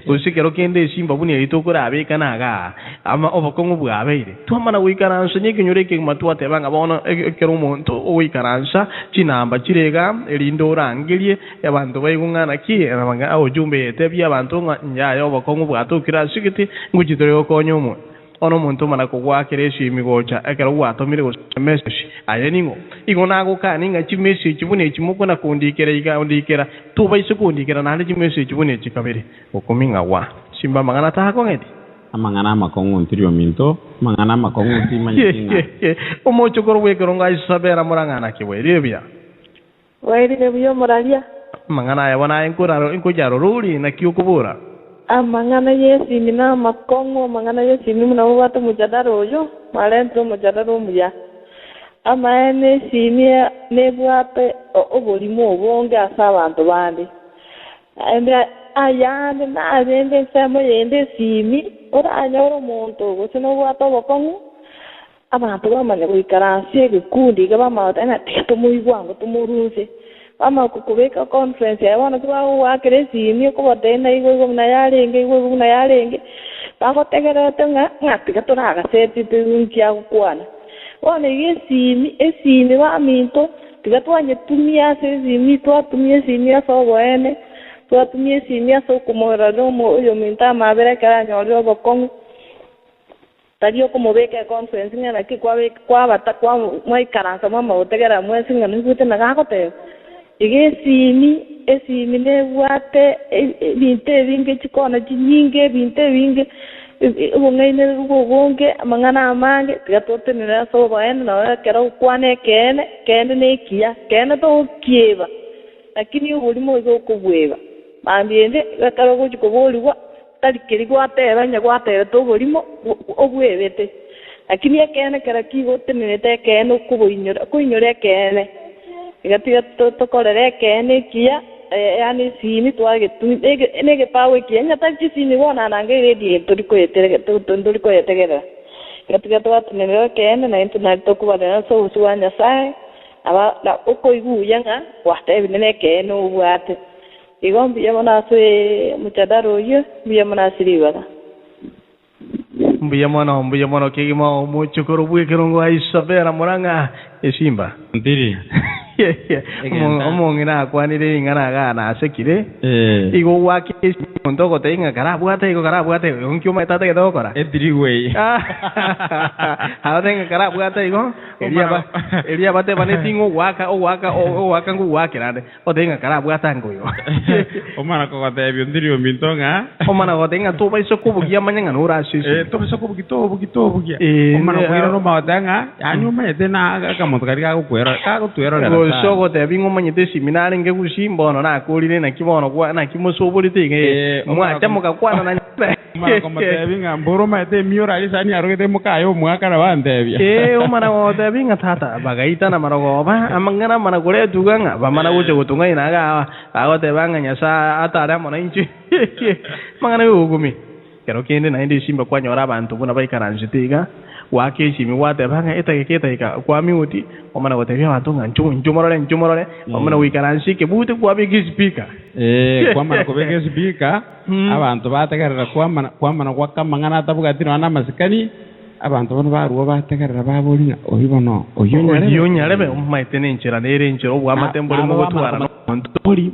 D: usikero kende simba buni itokora abeka naga ama obakongo bwabeire twamana wikaransa nyekinyure ke matwa tebanga bono ekero umuntu owikaransa chinamba chirega elindo rangilie abantu bayungana ki abanga awujumbe tebya abantu nyayo obakongo bwatukira sigiti ngujitore okonyomo ono muntu mana kugwakire esimi gocha ekero gwatomire message ayeningo igona gukani nga chi message bune chimuko na kundikira tuba isikundikira nande chi message bune chikabere okuminga wa simba mangana tako ngeti
B: amangana makongo ntirio minto mangana makongo ntimanyikinga
D: omocho korwekero nga isabera murangana kiwerire bya
F: wairire byo muralia
D: mangana yabona enkujaro ruli na kiukubura
F: amangana yesi mina makongo mangana yesi muna watu mujadaro oyo malentro mujadaro muya amane simia nebwape obolimo obonge asabantu bandi ende ayande na azende samo yende simi ora anyoro monto gosino bwato bokongo abantu bamane kuikaransie gikundi gabamata na teto muigwango tumurunse ama kukubeka conference yabona kuba wakire simi ko batena igo na yarenge bako tegera tenga ngati gatoraga seti tunkia kwana wana esimi wa minto tigatwanye tumia simi tumia simi aso boene tumia simi aso kumora domo yo minta mabere kara nyorio bokongo tadio como beka conference ngana ki kwa bata kwa moi karansa mama otegera mwesi ngana ngute na gakote esimi ne wate binte vinge chikona chinyinge binte vinge ubungaine ubunge amangana amange tigatotenera so baen na kero kwane kene ne kia kene to kieva lakini ubulimo igo kubweba mambiende gakaro guko boliwa talikiri gwatera nya gwatera to bulimo obwebete lakini ekene kera kigo tenete kene kuinyore kene igatiga tokorere kene kia yani sini twagetu nege pawe kienya takisini wona nange ready turiko yetegera igatiga twatenere kene na internet tokubana so uswanya sai aba la uko iguyanga wate binene kene ubwate igombi yabona se muchadaro yo biyamana siriwa
D: mbuya mwana kigimo muchukuru bwekero aisabera muranga esimba
B: ndiri
D: omongina kwanire ingana gana asekire igo wake ndoko tenga karabwate igo karabwate onkyo matate ke dokora
B: ediri we
D: ha tenga karabwate igo elia bate bane tingo waka ngu wake nade o tenga karabwata ngoyo
B: omana ko gate ndiri mintonga
D: omana ko tenga to baiso kubugia manyanga nura sisi
B: to baiso kubugia omana ko ira no matanga anyu mete na akamoto kari ka kutuero
D: soko te bingo manyete seminari nge kushimbono na kulire na kibono kwa na kimosobolite nge mwate mukakwana na
B: mara ko mate binga mboro mate miora isani arogete mukayo mwaka na bandebia
D: omana ko te binga tata bagaita na marogo ba amangana mana kore tuganga ba mana goche gotunga inaga ago te banga nyasa atara mona inchi mangana ugumi kero kende na indi simba kwa nyora bantu buna baikaranjitiga wake chimi wate banga eta kwa miuti omana gotebia bantu njumorore omana wikaransi ke bute kwa big speaker
B: kwa mana ko big speaker abantu bategerera kwa mana kwa kamangana tabugatino ana masikani abantu bano baruwa bategerera babolinga oyibono
D: oyonyarebe omaitene nchira nere nchiro bwa matembole mu gutwara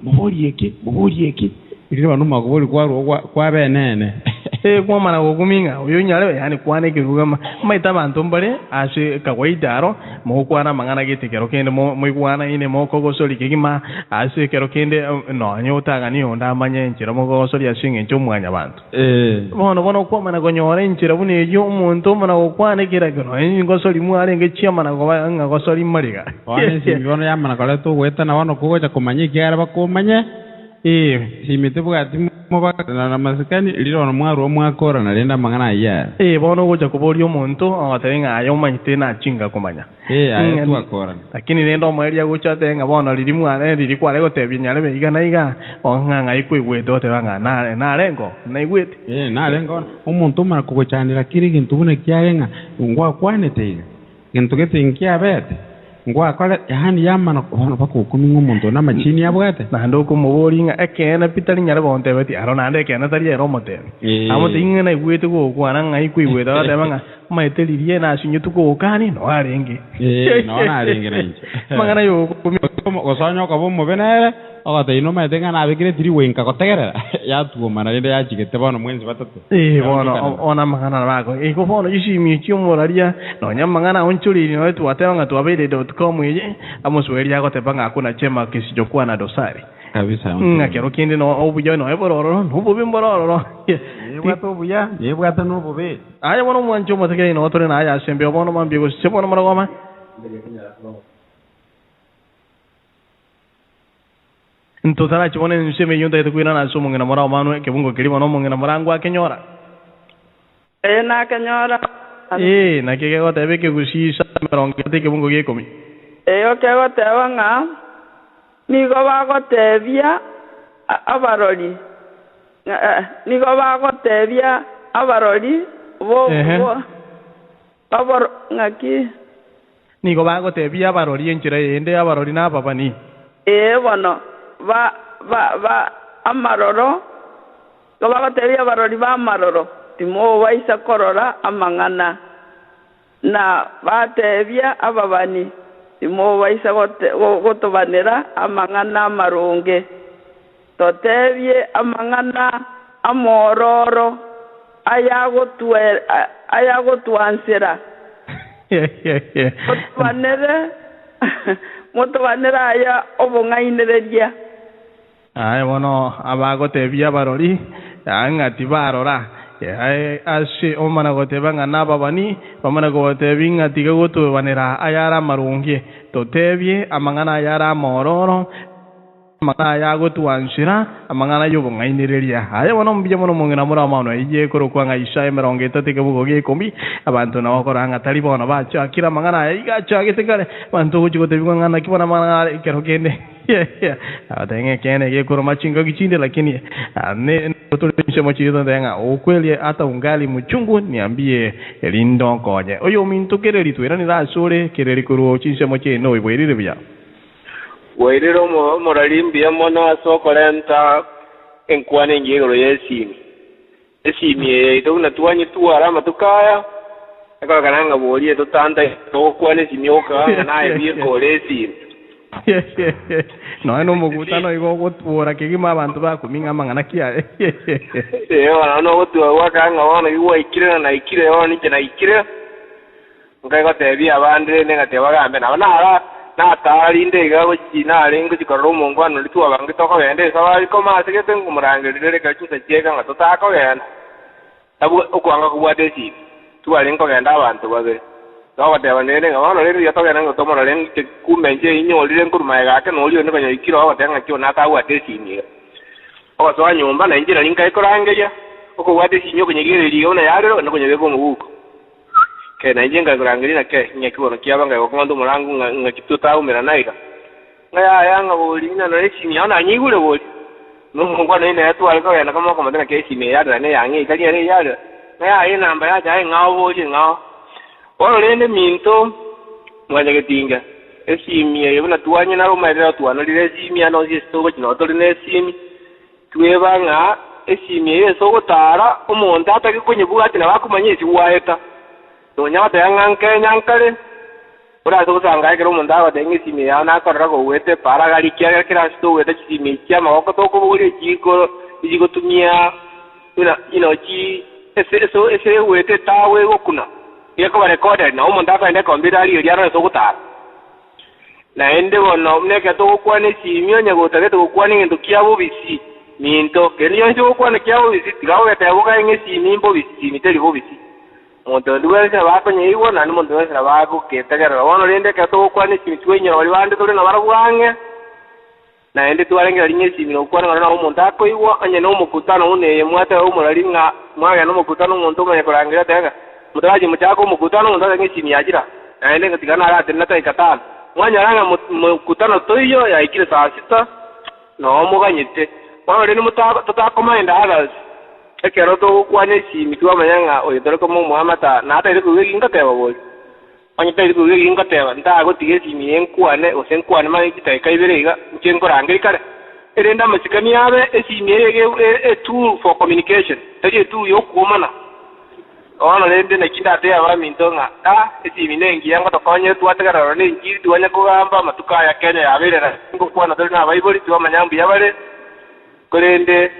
D: mubori eke
B: iri bano magoboli kwa benene
D: kwa mana gokuminga oyonyarebe yani kwane kirugama maita bantu mbale ase kawaidaro mo kwana mangana gitekero kende mo ikwana ine mo kogosoli kigima ase kero kende no nyota gani onda manye nchira mo kogosoli asinge nchomwanya bantu bono kwa mana gonyore nchira bune yo muntu mana gokwane kiragano ngosoli mwale ngechia mana goba ngosoli mariga
B: wani simbono ya mana kale to weta na wano kugoja kumanye kiara bakumanye simite bugati na masikani liro no mwaru mwakora na lenda mangana ya
D: bono goja kubori omuntu atenga ayo manyite na chinga kumanya
B: ayo twakora
D: lakini lendo mweria gocha tenga bono liri mwana liri kwale gotebi nyale beiga na iga onganga ikwigwete te banga na lengo na igwete
B: na lengo omuntu mara kugochanira kiri kintu bune kyagenga ngwa kwane teiga kintu getinkia bete ngwa kale yani yamana kono bakukuminga omuntu na machini yabwate
D: nando kumubolinga ekena pitali nyale bonte beti arona ande ekena tali ero mote amo tinga na igwete go kwana ngai kuigwete ate banga maitelirie na sinyo tuko kani no arenge
B: no na arenge na inche
D: mangana yo
B: gosonyo ko bomo benere ogate ino maitenga na bikire tiri wenka kotegerera ya tuo mana rende ya chigete bono mwenzi batatu
D: bono ona mangana bako ko bono yishimi chiomoraria no nyamangana onchuri no wetu atewanga tuabede.com ye amosweri yako tepanga hakuna chema kisichokuwa na dosari
B: kabisa
D: ngakero kindi no obuyo no ebororo no bubimbororo
B: yebwato buya yebwato no bube
D: aya bono mwancho motekere no otore na aya sembe bono mambio sebono maragoma ntotara chibone nseme yonda itakwira na somo ngena mora manu ke bungo kiri bono ngena morango akenyora
F: na kenyora
D: na ke go tebe ke gusisa meronge te ke bungo ge komi
F: oke go tewanga ni go ba go tebia abaroli ni go ba go tebia abaroli bo abor ngaki
D: ni go ba go tebia abaroli enchira ende abaroli na papa ni
F: bono va amaroro go ba go tebia abaroli ba amaroro timo waisa korora amangana na batebia ababani timo waisa gotobanera amangana marunge totebie amangana amororo ayagotwansira motobanera aya obong'ainereria
D: bono abagotebia barori ang'ati barora ashe omana goteba ng'ana babani bamana gotebi ng'atiga gotubanera ayara marungie totebie amang'ana ayara mororo amang'ana ayagotuanshira amang'ana yobong'ainireria aya bono mbia mono mong'ina muramano ije korokwa ng'aisha emerongo etatu kebugo gekombi abantu nabo koranga tari bono bachakira amang'ana aya igachagete kare bantu gochigotebigwa ng'ana kibona amang'ana ikero kende atenge kene gekoro machingo gichinde lakini ne tulishe mochizo ndenga ukweli hata ungali mchungu niambie elindo konye oyo mintu kereri twera ni rasore kereri kuru chinse mochi no ibwerire bya
I: wairiro moralimbia mono asokolenta enkwane ngiro yesimi esimi ito na tuanye tuara matukaya akala kananga bolie to tanda to kwane simioka na ebie kolesi no mukutano igo gutwora kigima abantu bakuminga mangana kia no gutwa wakanga wana iwa ikire na ikire yoni kina ikire ngai gotebia abandire negate bagambe na tari ndega gukina arengo gikorro mungwano litwa bangi toko bende sabari ko masegete ngumurangirire kachusa cheka ngato tako genda abu ukwanga kubwate si tuarengo genda abantu babe bateba nene ngabano rero yatogera ngo tomora renge kumenje inyolire nkuruma yake no liyo nibanyo ikiro abatenga kyo natawa desini oso anyumba na injira linka ikorangeya uko wade sinyo kunyegere ona yaro no kunyegeko nguko ke na injenga kurangerina ke nyakibono kyabanga yokondo murangu ngakituta umera naika ngaya yanga bolina no resini ona nyigule boli no mungwa nene yatwala ko yana kama kama tena kesi me yada ne yangi kali yare yada ngaya ina namba ya jai ngao boli ngao ono lende minto mwanya getinga esimia yebona tuanye naro maira tuano lile simia no sisto kino to lene simi tuebanga esimia yeso gotara omonta atake konyebuga ati nabakumanyisi waeta to nyata yanganke nyankale ora to sanga kero monda abatengi simia na korra go wete para gali kya kira sto wete simia kya mako to ko buri jiko tumia ina chi ese wete tawe gokuna yako recorded na umuntu afande computer ali yari so gutara na ende bono mneke to kwane simyo nyago tage to kwane ndo kyabo bisi minto keniyo njo kwane kyabo bisi tigawe tabo ka nge simimbo bisi miteli bo bisi muntu duwe se bako nyiwo na muntu duwe se bako ketagara wono lende ka to kwane simitwenyo wali bande to na barabwange na ende tuarenge linye simino kwane na umuntu akoiwo anye no mukutano une mwata umulalinga mwaga no mukutano umuntu manye kurangira tega mutaji mchako mkutano ndio ngisi yagira aende katikana ala tena taikatana mwanya ranga mkutano toyo ya ikire saa 6 no muganyite wao rene mutako tutakomenda others ekero to kwane simi tuwa manyanga oyedoro ko muhamata na ata ile kuwegi ngateba boli onye tayi kuwegi ngateba nda gotige simi enkwane osenkwane mali kitaika ibirega mchenko rangirikare erenda masikani yabe esimi ege tool for communication ege tool yokumana ono lende na kindate aba mintonga esi minengi yanga tokonye tuategara ne njiri tuanya kugamba matuka ya Kenya yabirera ngo kwana dole na baiboli tuwa manyambu yabale kolende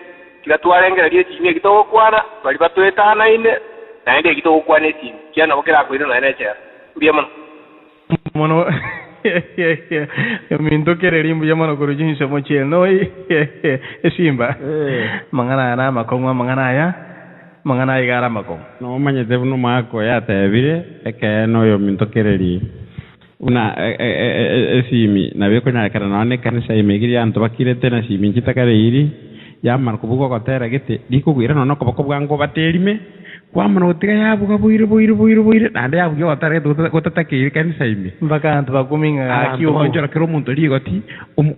I: kila tuarengera lie chimye kitoko kwana bali batwetana ine na ende kitoko kwana esi kiana bokera kwiro na ene cha mbia mono minto kererimbu yamano korujinse mochel no esimba mangana na makongwa mangana ya mangana igara makong
B: no manye devuno mako ya tebire eke no yo mintokereri una esimi na beko na kana nane kanisa imegiri anto bakire tena simi nchitakare iri ya marko bugo kotera gete diko gwira no ko bwango baterime kwamana utiga yabuga buire nande yabuga otare gotatakire kanisa imi
D: mbaka anto bakuminga
B: akiyo konjora kero muntu ligoti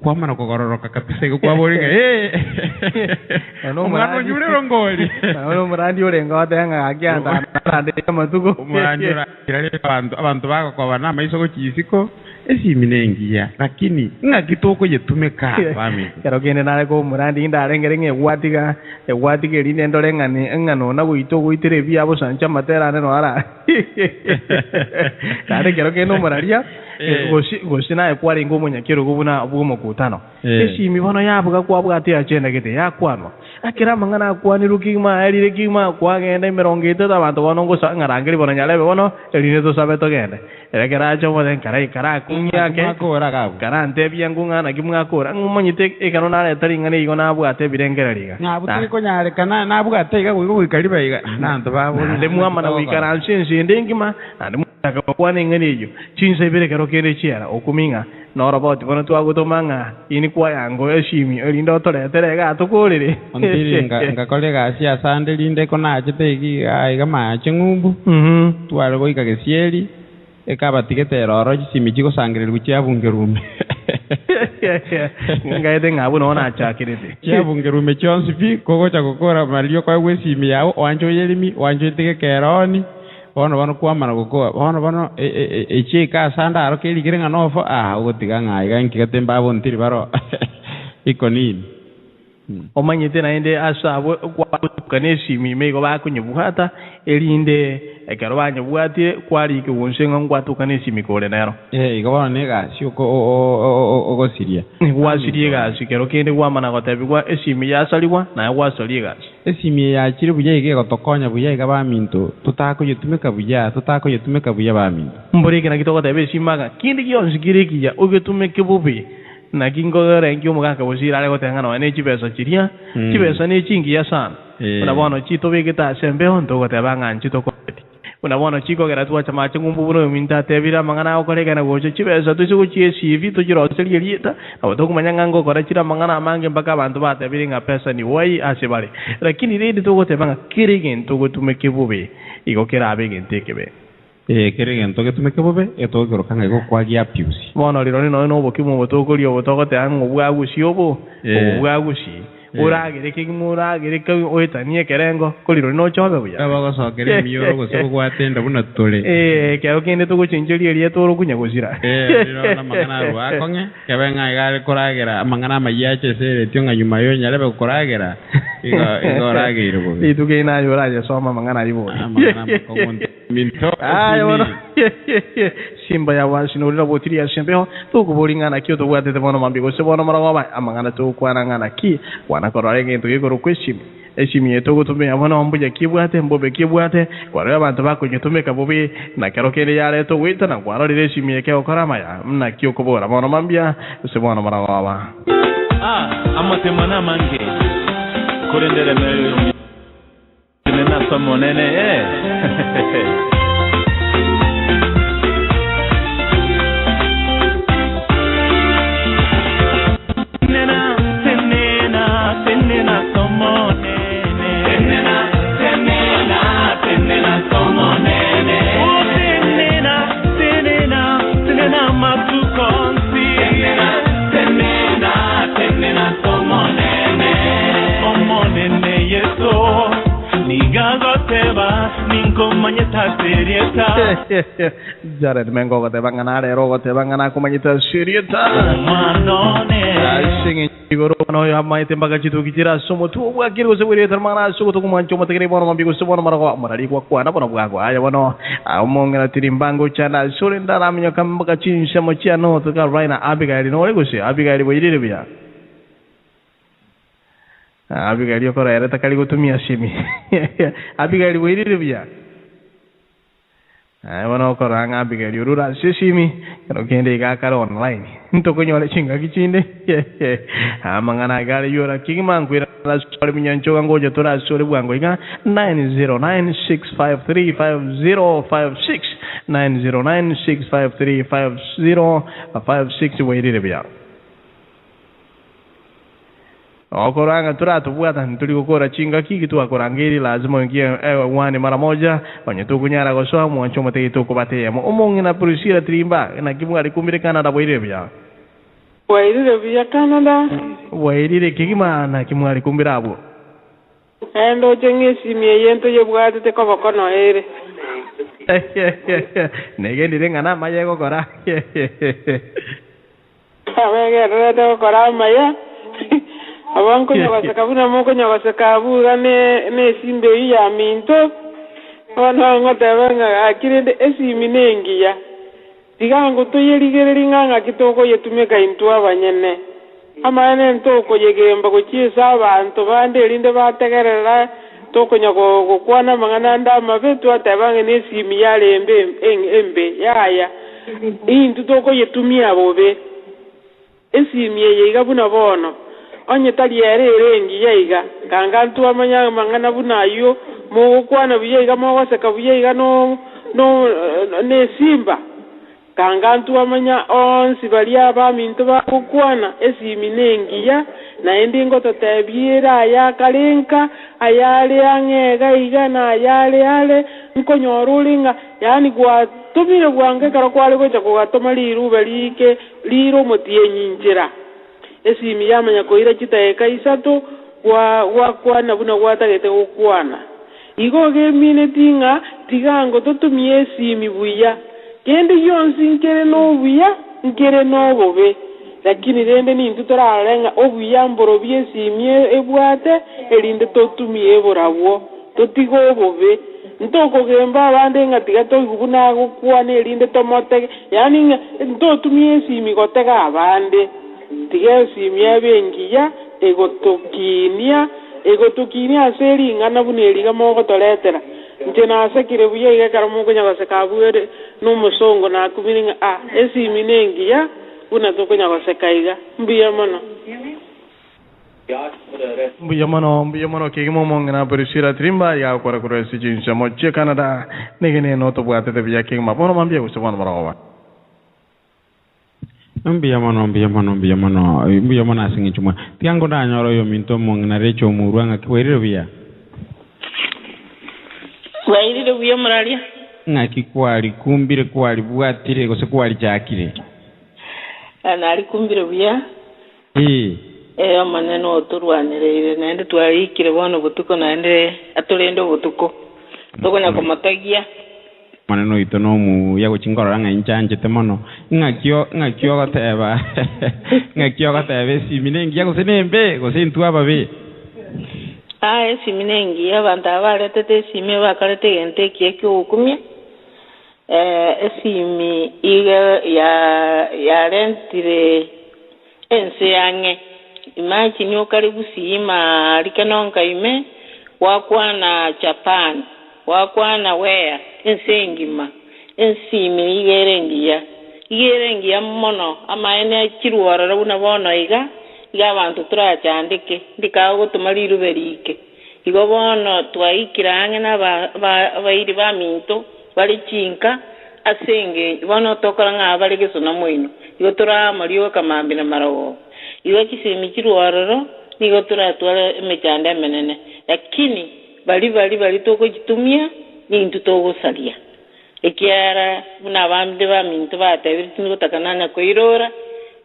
B: kwamana kogororoka kapise kwa boringa umwana nyure rongori
D: ono murandi orenga watenga agianda ande matugo
B: umwanjura kirale abantu bako kwa bana maiso go kisiko esiminengia lakini ngakitoko yetumeka bami
D: kero kene nale ko murandi indarengere watiga linde ndorengani ngano na buito buitere bia bo sancha matera no ara tare kero kene muraria gosi na kwa ringo munya kero gubuna bugo mukutano esimi bono yabuga kwa bwati agenda gete yakwanwa akira mangana kwani rukima erire kima kwagenda mirongite abantu bono ngo sangarangiri bono nyalebe bono erine to sabeto gende erekera chomo den kara kunyake kara ntebia ngungana kimwakora ngumanyite ekano nare taringane igo nabwate birengereriga
B: nabuti ko nyare kana nabwate iga gwikariba iga nanto babo
D: de muamana wikara nshinshi ndingima ande akakwane ngeniyo chinse birekero kende chiara okuminga noroboti bono twagutumanga ini kwa yango eshimi erindo toreterega tukurire
B: ondiringa ngakolega cia sande linde kona chitegi aiga mache ngumbu twale goika gesieri ekabatigete roro chimi chiko sangirira kuchiabungerume
D: ngaete ngabo nona achakirite
B: chiabungerume chonsi pi kogocha gukora malio kwa gwesimi yao wanjo yerimi wanjo itike keroni bono kwamana gukoa bono echika sanda aro keligirenga nofo ugotiga ngaiga nkikatemba bontiri baro ikonini
D: omanyite naende asabo kwakanesi mimego bakunyibuhata elinde ekero banyabwatire kwali ke wonsenga ngwatukanesi mikole nero
B: igabona nega siuko ogosiria
D: wasirie gasi kero kende gwamana gotebigwa esimi yasaliwa na wasalie gasi
B: esimi ya chiri buya ige gotokonya buya iga baminto tutakoyetumeka buya baminto
D: mburi kina kitoko tebe simaga kindi kyonsikire kiya ogetumeke bubi na kingogere ngyo mugaka bosira ale gotengana wane chibesa chiria chibesa ne chingiya sana unabona chito begeta sembe onto gotebanga nchito ko unabona chiko gera tuwa chama chungumbu buno minta tebira mangana okorega na gocho chibesa tusigo chie CV to jiro selie lieta abato kumanyanga ngo kora chira mangana amange mpaka abantu batebiringa pesa ni wai asebale lakini redi to gotebanga kiregen to gotumeke bube igokera abegenteke
B: keregen toke tumeke bobe etogero kanga iko kwagia piusi
D: bono liro no bokimu botokori obotogote ango bwagusi obo bwagusi uragire kigimuragire ka oetanie kerengo koliro no chobe buya
B: abagosokere miyoro gosoko gwatenda buna tole
D: kero kende tuguchinjiri rie toro kunya gusira
B: liro na mangana rwakonge kebenga igale koragera mangana mayache sere tionga nyuma yo nyalebe koragera igoragire bobe
D: itugena yoraje soma mangana ibo
B: mangana makongo minto
D: bueno simba ya wasi no rira botiri ya sembeho tukubolingana kyo to bwate bono mambigo se bono marawa amangana to kwanangana ki wana korarenge to yego kweshim eshimi yeto gutumya bono mbuja kibwate mbobe kibwate kwaro abantu bakunyetumeka bobe na kero kene yale to wita na kwaro rire shimi yake okorama ya mna kyo kobora bono mambia se bono marawa
E: amatema na mange kurendere meyo nena somonene
D: Jared mengo gote bangana ero gote bangana kumanyita serieta singing igoro no ya mai tembaga chitu kichira somo tu wakiro se wiri termana suko to kumancho mategere bono mambigo se bono marago marari kwa na bono bwago aya bono amonga tirimbango chana solenda ramyo kambaga chinsha mochia no to ka raina abigaili no lego se abigaili boyire bia abigaili ko era takali gutumia simi abigaili boyire bia bueno koranga abigaili urura sisimi kero kende ga online ntoko nyole chinga kichinde amangana gari yora kigimangwira sori minyancho ngoje tora sori bwango inga 9096535056 9096535056 wayire bya okoranga turatubwata ntuli gukora chinga kiki twakorangiri lazima ingie wane mara moja onye tukunyara gosoa mwancho mate tukubateyemo omongi na pulisira trimba na kimwali kumbire Canada boire bya
F: Canada
D: wairire kigima na kimwali kumbira abo
F: endo jengesi mie yento yebwate te kobokono ere
D: negendire ngana mayego kora
F: awege redo kora maya abanko nyabasaka buna moko nyabasaka bura ne simbe ya minto ona ngotebanga akirinde esiminengiya digango to yerigereri nganga kitoko yetumeka intu abanyene
J: amane ntoko yegemba kuchisa abantu bande linde bategerera toko nyako kwana mangana ndama betu atabange nesimi yale embe yaya intu toko yetumia bobe esimi yega buna bono onye tali erengi yega kanga ntu amanya mangana buna yo mo kwana buyega mo waseka buyega no ne simba kanga ntu amanya onsi bali abamintu bakukwana esimi nengiya na endingo totebiera ya kalenka ayale angega igana ayale nkonyorulinga yani kwa tumire gwange karo kwale kwecha kugatoma liru belike liro motie nyinjira esimi yamanya koira chitaeka isato kwa na buna gwatagete gukwana igo gemine tinga tigango totumie esimi buya kende yonsi nkere no buya nkere no bobe lakini rende ni ntutararenga obuyamboro byesimye ebwate elinde totumie borabo totigo bobe ntoko gemba abande ngatiga toigubuna gukwana elinde tomote yani ntotumie simi gotega abande tiga simye bengiya egotokinia seri ngana buneliga mogo toletera nje nasekire buye igekara mugo nyabasekabuere n'umusongo nakumiringa esimi nengiya una tokonya basekaiga mbiya
D: mono kigimo mongana perishira trimba ya kwara kura sijinja moche Canada negene no to bwate te biya kigma mono mambia kusabana marawa
B: mbiya mono asingi chuma tiango da nyoro yo minto mongana recho muruanga kwere biya
J: wairire buya muralia
B: ngaki kwali kumbire kwali bwatire gose kwali jakire
J: anali kumbire buya maneno oturwanire nende twarikire bono butuko nende atulendo butuko tokonya komatagia
B: maneno itono mu yago chingorora nganchanje temono ngakyo gateba siminengi yago senembe gose ntu ababe
J: siminengi abantu abaletete simi bakalete gente kiekyo ukumye esimi ya rentire ense yange imagine okaribu sima likanonka ime wakwana Japan wakwana wea ensengima ensimi igerengiya mono amaene kiruorara buna bono iga abantu turachandike ndikago tumaliru berike igo bono twaikirange na bairi baminto bali chinka asenge bono tokora nga bali gesona moino igo turamaliyo kamambi na marawo igo kisimi kiruororo nigo turatwala emechanda menene lakini bali toko gitumia nintu togo salia ekiara buna bamde baminto batebiriti nigo takanana koirora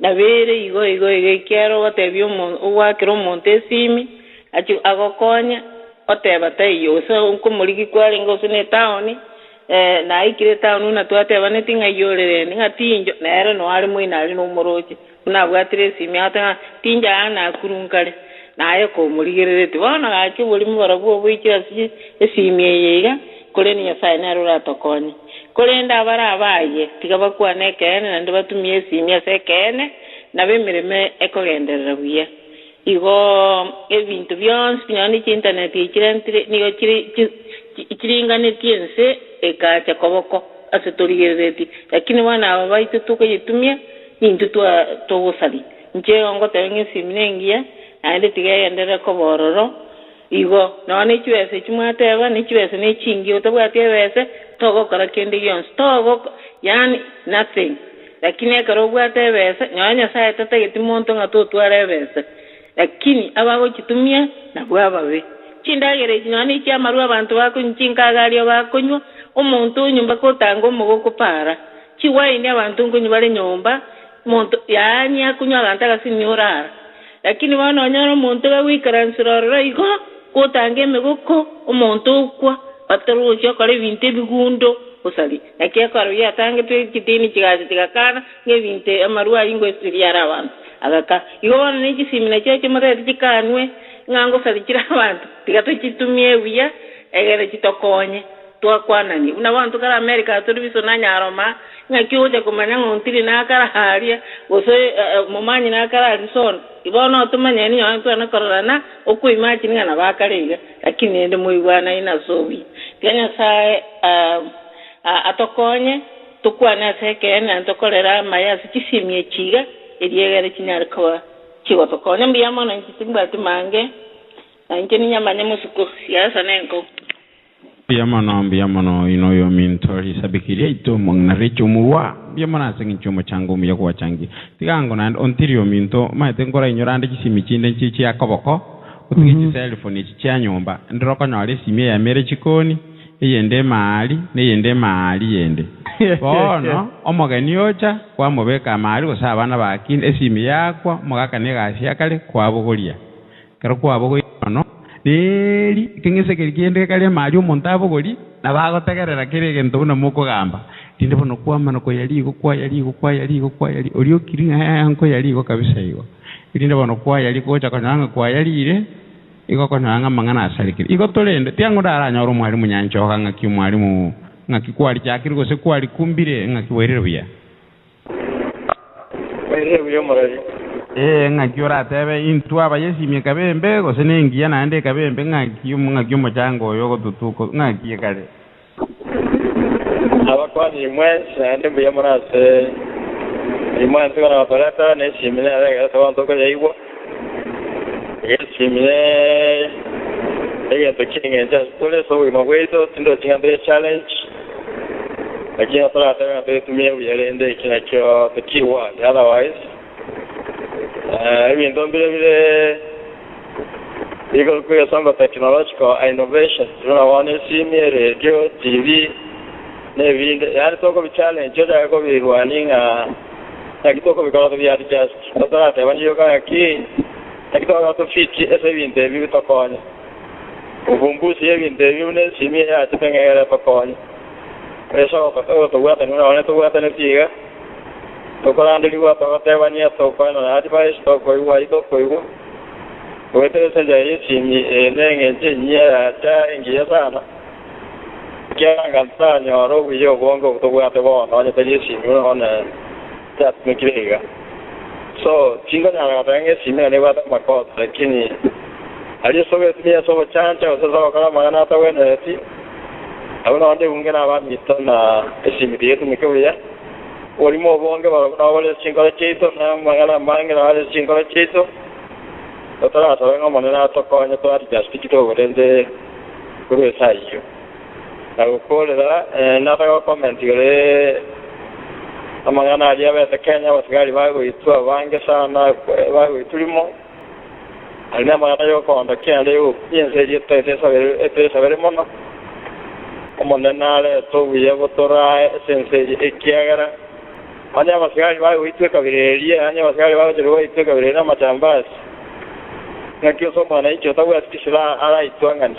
J: na bere igo ekiara batebyo owakiro montesimi achi agokonya oteba tayo so nkomuliki kwali ngose ne town na ikire town na twateba netinga yorere ninga tinjo nere no ali mwina ali no moroche kuna bwatire simi ata tinja ana kurunkale naye ko muligere tibona gake buli mubarabu obwikira si esimi yega koleni ya final ratokoni kolenda barabaye tigabakwane kene nande batumie simi asekene na bemireme ekogenderera buya igo ebintu byonse byani internet ikirentire nigo kiringane tiense ekacha koboko asetorigereti lakini wana abaitu tukoyitumia nintu togosali nje ongo tenge siminengia ande tigagendera kobororo igo none chiwese chimwateba ni chiwese ne chingi otabwate wese togo kara kende yons togo yani nothing lakini karo bwate wese nyanya sa tatageti monto ngatotware wese lakini abago kitumia na bwabawe chindagere nyani kya maru abantu bako nchinka galio bakonyo omuntu nyumba ko tango mugo para chiwaini abantu ngonyo bale nyumba muntu yani akunywa gantaka sinyora lakini bano nyoro muntu ga wikaransiroro igo ko tange megoko omuntu kwa ataro cyo kare binte bigundo osali nakia karo ya tange pe kitini chigazi tigakana ngebinte amaru ayingo esiriara abantu agaka igo ni kisimina cyo kimare tikanwe ngango salikira abantu tigato kitumie wiya egere kitokonye twakwanani una bantu kala America turi biso na nyaroma ngakyoja kumanya ngontiri na kala haria gose mumanyi na kala alison ibono tumanya ni yantu na korana oku imagine ngana bakaliga lakini ende muibwana ina sobi kenya sae atokonye tukwana sekene antokolera maya sikisimye chiga eliegere chinyarikwa chiwa tokonye mbiyamo na nchitingba timange na nchini nyamanya musuku siasa nenko
B: Biamano inoyo mintori sabikiria ito mong naricho muwa biamana singin chumo changu miya kuwa changi tigango na ontirio minto maitengora inyorande chisimichinde chichi yakoboko utiki cellphone chichi anyomba ndiroko nyore simie ya mere chikoni yende mahali yende bono omogeni ocha kwa mobeka mahali gosa abana bakinde esimi yakwa mogaka negasi yakale kwabogoria kero kwabogoria no Deli kengese kiriende kale mali omonto abogori nabagotegerera kirege ntuna muko gamba tinde bono kwa mano ko yali orio kiringa anko yali go kabisa igo tinde bono kwa yali ko cha kananga kwa yali ile igo kananga mangana asalikire igo tolende tiango dara nyoro mwali munyancho kanga ki mwali mu ngaki kwali chakiri go se kwali kumbire ngaki werero bia
I: morali
B: ngakiora tebe intu abayesi miekabembe gose nengia nande kabembe ngaki mochango yogo tutuko ngaki kale
I: abakwani mwese ande mbiya morase imwe ntugana batorata nesimile arega tawantoko yaigwa yesimile ege tokinge just tole so imagweito tindo chingande challenge lakini atorata tumie uyelende kinakyo tokiwa otherwise ebintu bile iko kwa samba technological innovation tunaona simu radio TV nebinde yani toko bi challenge joda ko bi ruaninga takitoko bi kala bi adjust totara te wanyo ka ki takitoko to fit ese binde bi tokonya uvumbuzi ebinde bine simu ya tengera tokonya eso ko to wata nuna to wata ne tiga tokolando liwa pakatevania tokwana na advice tokoiwa itokoiwa wete senja yesimi nenge nyiya ta ingia sana kyanga ntanya ro wiyo bongo tokwate bona nya yesimi ona tat mikirega so chinga na range simi ne wata makot lakini ali sobe tumia sobo chancha sasa kala magana ta wena ti abona onde ungena ba mitona simi yetu mikoya Olimo bonge wale chingala chito na magana mangala wale chingala chito totara tawenga manena tokonya to adjust kito wende kuru saiyo na ukolela na tawo comment gele amagana ya beta Kenya wasgari bago itwa wange sana bago itulimo alina magana yo konda Kenya leo piense jeta ese saber mono omonena le to wiye botora sense ekiagara anya masigari bago itwe kabireria anya masigari bago jero itwe kabirena matambasi ngakio soma na hicho tabu asikishira ala itwangani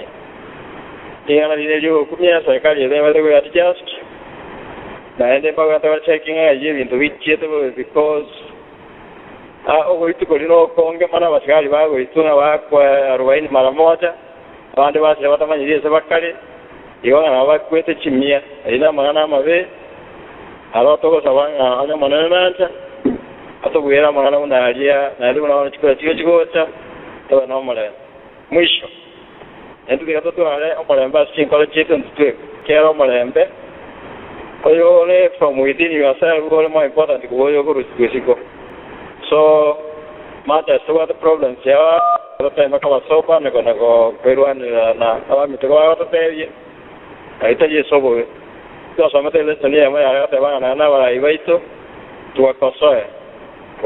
I: ingana lileo kumia serikali ile wale adjust na ende bago tawa checking aje bintu bicheto because ogo lino konge mana masigari bago ituna wakwa 40 mara moja abandi base batamanyiriye bakali igona nabakwete chimia ina magana mabe alotoko sabanga anya manana nanta atobwera magana unalia na ndio unaona chikocha tawa nomale mwisho ndio katoto ale omalemba sinkola chetu ntwe kero omalembe oyo le from within yourself all more important kuoyo kurusiko so mata so what the problems ya tema kama sopa na ko peruani na awa mitoko wa toteje aitaje sobo kwa sababu ile tania maya hata bana na wala ibaito tuwakosoe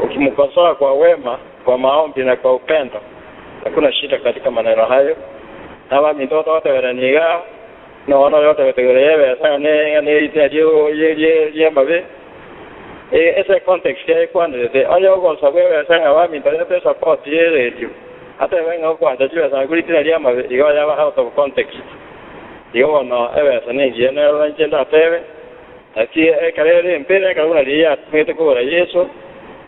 I: ukimkosoa kwa wema kwa maombi na kwa upendo hakuna shida katika maneno hayo na mitoto wote wananiga na wana wote wategerewe sana ne itaje ye mabe ese context ya kwanda de ayo kwa sababu sana wa mitoto support ye radio hata wenga kwa ndio sana kulitira ya mabe iwa ya out of context iwa no ewe sana general agenda teve ati kalele mpere kaluna dia tumete kwa Yesu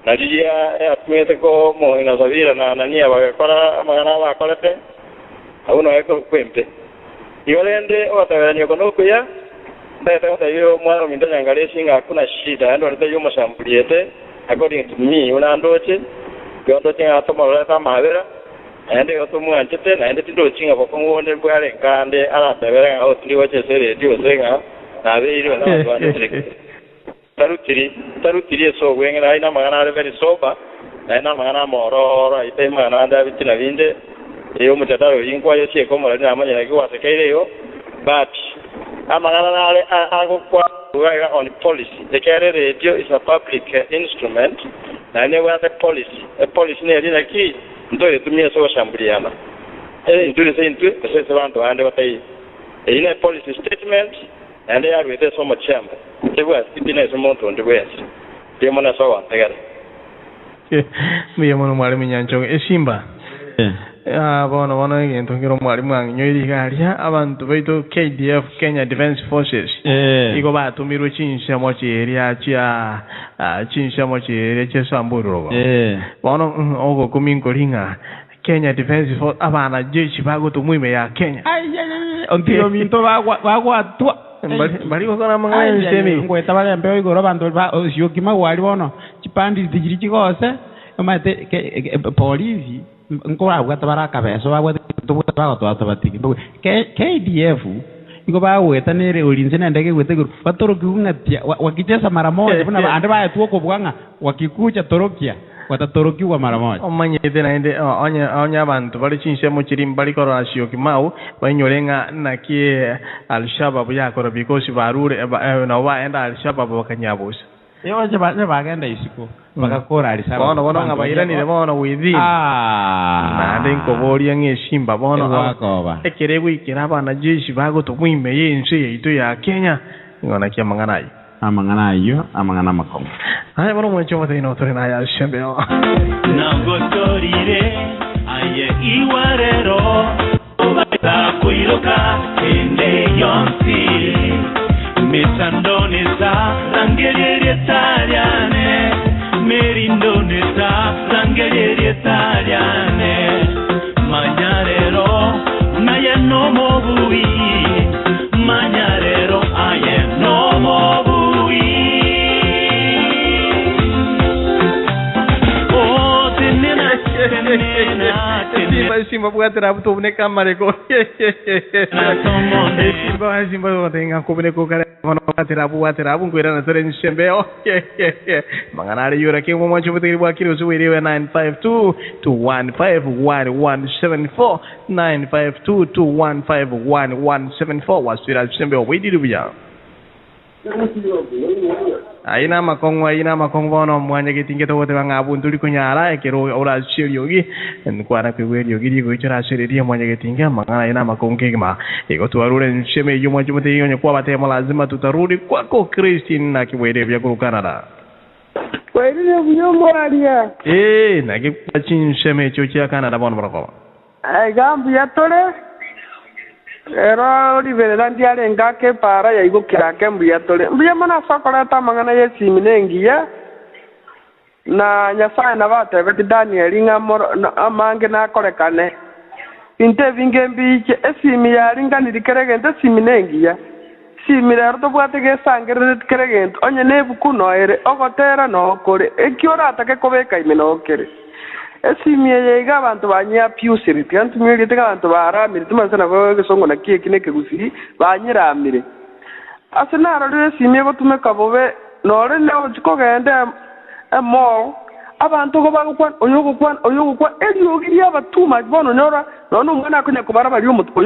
I: na dia tumete kwa mo ina sabira na nania bakora magana bakolete auno eko kwempe
K: Yolende wataweranyo kono kuya ndeta watayo mwana minda nyangale singa hakuna shida ndo ndeta yumo sambuliete according to me unandoche yondo tinga tomola ta mavera ende otomu anchete na ende tindo chinga bokongo onde bwale kande ala tawera au ndiwo chesere dio senga na beiro na wande tarutiri so wenga aina magana very sober aina magana mororo ite magana nda bitina vinde iyo mutataro yinkwa yose ko mara na manya ki wasekeire yo but amagana nale akokwa on policy the carrier radio is a public instrument na ne wa a policy ne ina ki ndo yetumia so shambuliana ndio sasa bantu ande watai ina policy statement and they are with so much chamber the west business monto on the west ndio mwana sawa tegara
D: mwe mwalimu nyancho esimba bono ngentongero mwalimu anyoiri galia abantu baito KDF Kenya Defence Forces iko batumirwe chinsha mochi area chia chinsha mochi area chia samburo bono ogo kuminkoringa Kenya Defence Force abana jeshi bago tumwime ya Kenya
B: ontiro minto bagwa twa
D: bali kokona mangana semi
B: ngweta bale mbeo igoro bantu ba yokima wali bono chipandi digiri chigose amate polisi nkora bwata kabeso babwa tubuta bago batiki KDF iko baweta nere ulinze na ndege gwete batoroki ungatia wakicheza mara moja kuna ande baya tuko bwanga wakikucha torokia watatorokiwa mara moja
D: omanye tena ende onya abantu bali chinshe mu chirim bali korona shio kimau banyolenga nakie al-Shabaab yakora because barure na waenda al-Shabaab bakanyabusa
B: yoje bagenda isiko bakakora al-Shabaab
D: bono ngabayiranire bono within na ndenko boria ngeshimba bono
B: wakoba
D: ekerewe ikirabana jeshi bago tumwime yense yaitu ya Kenya ngona kia manganayi amangana makongo haya bono mwecho mate ino tore na ya shembeo
L: na gotorire aye iwarero obata kuiroka ende yonsi mesandonesa rangerie taliane merindonesa rangerie taliane mañarero naye no mobui mañarero aye no mobui
D: Simba buatera buto ne kamare ko simba tenga ko ne ko kare mono buatera bu ngwera na tore nshembeo manganale yura ke mo mwacho butiri bwa kiri usuwiriwe 952215174 952215174 wasira nshembeo widiru bya aina makongo bono mwanya gitinge to wote banga abunduri kunyara ekero ora shiryogi nkwana kweri yogi digo ichara shiriri mwanya gitinge mangana aina makongo kema ego tuarure nsheme yo mwacho mte yonye kwa batemo lazima tutarudi kwako Christine na kiwere vya ku Canada
M: kweri byo moralia
D: na kipwa chinsheme cho cha Canada bono barako
M: gambi yatore ero liberera ndiare ngake para ya igo kirake mbuya tole mbuya mana sakora ta mangana yesiminengiya na nyasaye na bate beti Daniel ngamoro amange na korekane inte vinge mbiche esimi ya ringaniri keregente siminengiya simira to bwate ge sangere keregente onye nebuku noere ogotera no kore ekiora atake kobeka imeno kere esimie yega abantu banya piusiri tantu mwiri tega abantu baramire tumansana ko songo na kiye kineke gusi banyiramire asenaro le simie ko tumeka bobe nore ne ochiko gende emo abantu ko bagukwan oyogukwan eliogiri abatuma bono nyora nono mwana akunya kubara bali omutuko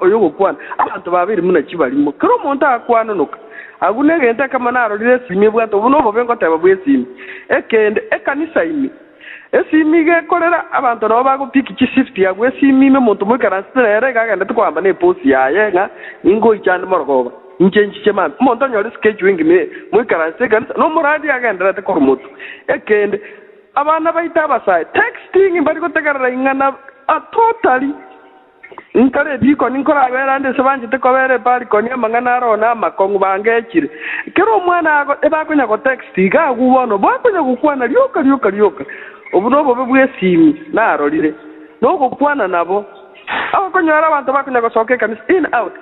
M: oyogukwan abantu babiri muna kibalimo kero monta akwano noka agune gende kama naro le simie bwato buno bobengo taba bwesimi ekende ekanisa imi esimige kolera abantu no bagupiki shift ya gwesimime muntu mwikaransitere gagenda tukwamba ne post yaye nga ingo ichande morogoba inchenchi chema muntu nyori scheduling me mwikaransitere no muradi agenda te kormutu ekende abana baita basai texting bari kotegarara ingana totally nkare biko ninkora bera ande sebanje te kobere bari konya mangana rona makongu bangechire kero mwana ago ebakonya ko text ga gubono bakonya gukwana lyoka obunobo bwesimi narolire noko kwana nabo aho konyora abantu bakunya gosoke kanisa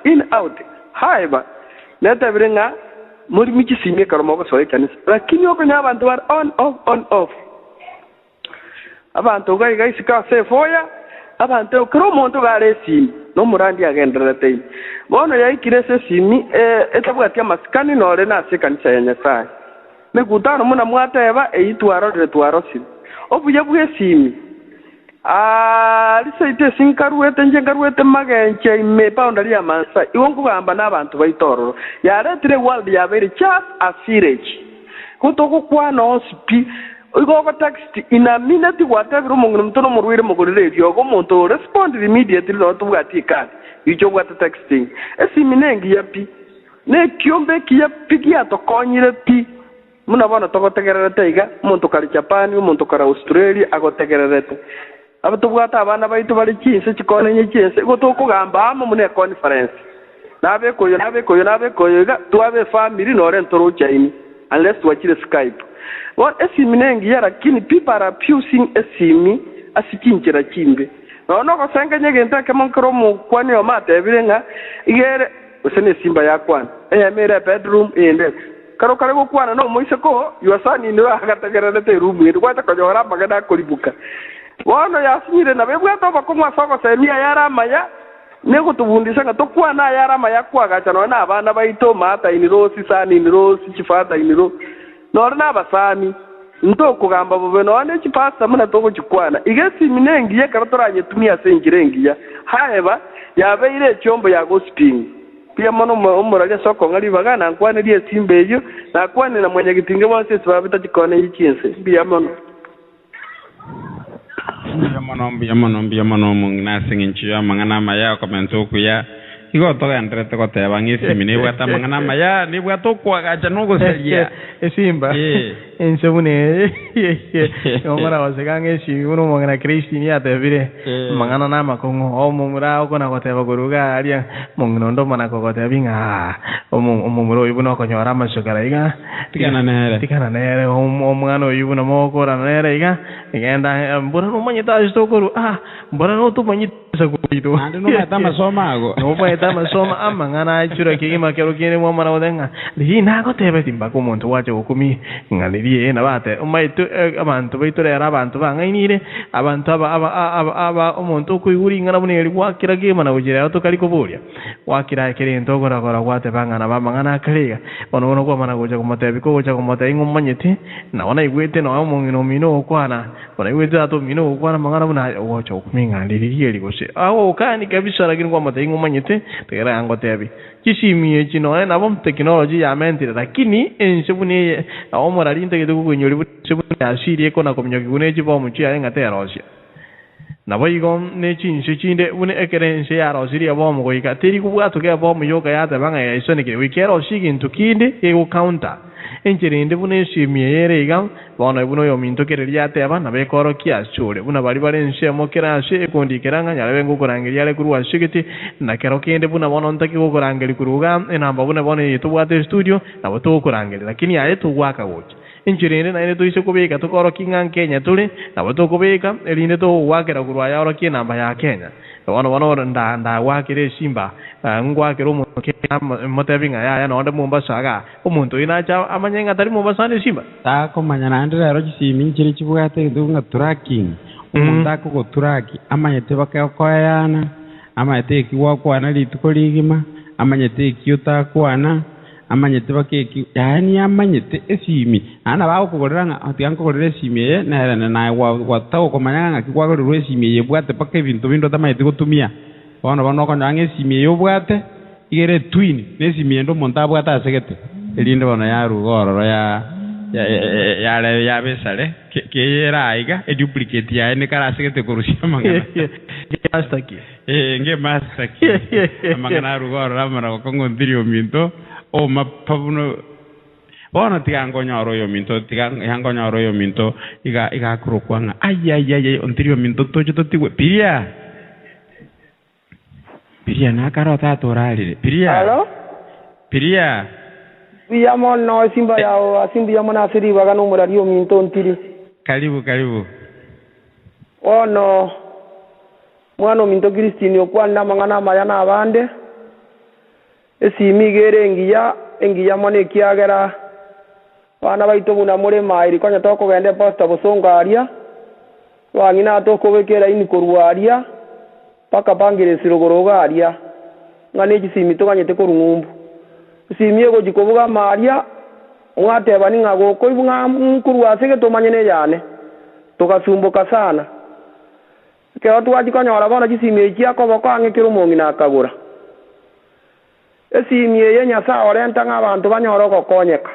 M: in out haiba neta birenga muri mikisimye karomo gosoke kanisa lakini okonya abantu bar on off abantu gaisika sefoya abantu kro muntu garesi no murandi agendera tei bono yaikirese simi etabwatia maskani nore na sekanisa ya Nyasaye megutano muna mwateba eitwaro si obuye bwesimi lisaite sinkaruete njengaruete magenche ime boundary ya Mansa iwonku gamba n'abantu baitororo yaretire world ya very just a village kutoko kwana osipi igoko text in a minute whatever umuntu mtono murwire mugurire yogo muntu respond immediately no tubwatika ijo bwata texting esiminengi yapi ne kyombe kiyapi kyatokonyire pi munabona togotegererete iga muntu kali Japan muntu kara Australia agotegererete abatubwata abana baitu bali kinse kikone nyekinse gotoko gamba ama mune conference nabe koyo iga tuabe family no rentoro chaini unless tuachire Skype what esiminengi yara lakini people are abusing esimi asikinjira kimbe no ko senganye genta kemonkro mu kwani o mate birenga igere usene simba yakwana mere bedroom ende karo go kwana no moise ko yosani ni hagategerere te room ni kwata ko jora magana kolibuka wono yasinyire na bebwa to bakomwa soko semia yara maya nego tubundisa nga tokwana yara maya kwaga chano na abana baito mata inirosi sani inirosi chifata iniro norna abasani ntoko gamba bobe no ane chipasta muna toko chikwana igesi minengi ye karatoranye tumia sengirengi ya haeba yabeire chombo ya gosping pia mono omorale soko ngali bagana nkwane die simbeyo na kwane na mwenye gitinge bose sibabita chikone yikinse pia mono
B: ya mono mungna singinchi ya mangana maya komento kuya igo to gandrete ko te bangisi mine bwata mangana maya ni bwato kwa gacha no go seria
D: esimba ensebune omara wasegange si uno mangana Kristi ya te vire mangana na makongo o mumura ko na ko te baguruga aria mungnondo mana ko te binga o mumuro ibuno ko nyora masukara iga tikana nere o mungano ibuno mo ko ra nere iga igenda mbona no manyita stokoro mbona no tu manyita sakuito
B: ande no mata masoma ago
D: no mata masoma amangana chura kigima kero kine mo mara odenga li na ko te betimba ko muntu wache okumi ngaliri na bate umaitu abantu baiture abantu bangainire abantu aba omuntu kuiguri ngana buneri wakira gema na ujira to kaliko buria wakira kire ntoko rakora kwate bangana bamangana kaliga ono kwa mana goja kumate biko goja kumate ingumanyete na wana igwete na omongino mino kwana wana igwete ato mino kwana mangana buna wacho okuminga liriri ligose awo kani kabisa lakini kwa mate ingumanyete tegera angotebi kishimie chino na bom technology ya mentira lakini ensebuni omorali ntegete kunyori sebuni asiri ko na komnyo kigune chipo muchi ya ngate rosia na boigo ne chinse chinde une ekerense ya rosiri ya bomo go ikateri kubwato ke bomo yoga ya tabanga ya isone ke wikero shigintu kinde ego counter encherinde bune shimie yere iga bono ibuno yo minto kereria teba na bekoro kia chore buna bari bari nse mokera she ekondi keranga nyale bengo korangeria le kuruwa shigiti na kero kende buna bono ntaki go korangeli kuruga enamba buna bono yitubwate studio na boto korangeli lakini aye tuwaka wote encherinde na ine tuise kubika tukoro kinga Kenya tuli na boto kubika elinde to wakera kuruwa ya oro kia namba ya Kenya bono nda wakire simba ngwa kero mo motebinga ya no ndo Mombasa ga umuntu inacha amanyenga tari Mombasa ne simba
B: ta ko manyana ndira ro kisimi chiri chibugate dunga tracking umuntu ko tracking amanyete bakakoyana amanyete kiwa kwana lituko ligima amanyete kiyuta kwana amanyete bakeki yani amanyete esimi ana bawo kugoranga atianko gorere esimi na watawo komanyanga kikwa gorere esimi yebwate pake bintu bindo tamayete gutumia bono ko nyange esimi yobwate igere twin nesimi ndo monta bwata asegete elinde bono ya rugororo ya besale ke yera aiga duplicate ya ne kara asegete kurusia mangana
D: astaki
B: nge mastaki mangana rugororo amara ko ngondirio minto o mapabuno bona tigango nyoro yo minto tigango nyoro yo minto iga kurukwanga ay ontirio minto tojo totigwe piria na karota torali piria
N: halo
B: piria
N: Viyamo no simba yao asimbi yamo na siri bagano murario minto ontiri
B: karibu
N: ono mwana ominto Kristini okwanda mang'ana maya n'abande esimi igere engiya mono ekiagera bana baito buna muri mairi konya tokogende posta busongaria wang'ina tokobekera ini korwaria paka pangire sirogorogaria ng'ane ekisimi toganyete korung'umbu esimi ego jikobuga maria ong'ateba ning'ago koibung'a nkurwase getomanyene yane togasumbuka sana kero twajikonyora bono chisimi eki akoboko ang'ekera omongi nakagora esimi eye nyasaye orenta ng'abanto banyora ogokonyeka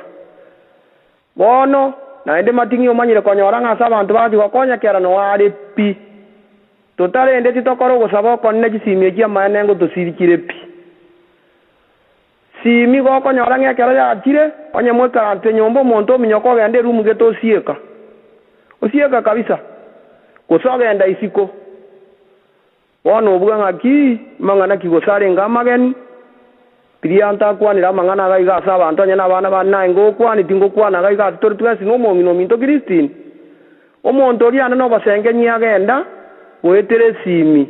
N: bono naende mating'i omanyire konyora ng'ase abanto bagokonyekera noware pi totarende titokora ogosaba okonene chisimi eki amaene ngotosirikire pi simi gokonyora ng'ekero yatire onye mwekarante nyomba omonto ominyoka ogende erumu gete osieka kabisa gose ogenda isiko bono obuga ng'aki mang'ana kigosarenga amageni piria ntakwanira amang'ana agaiga ase abanto onye nabana banae ngokwaniti ngokwana agaiga ase tori twesi n'omongi nominto Kristini omonto oria ande nobosengenya agenda goetera esimi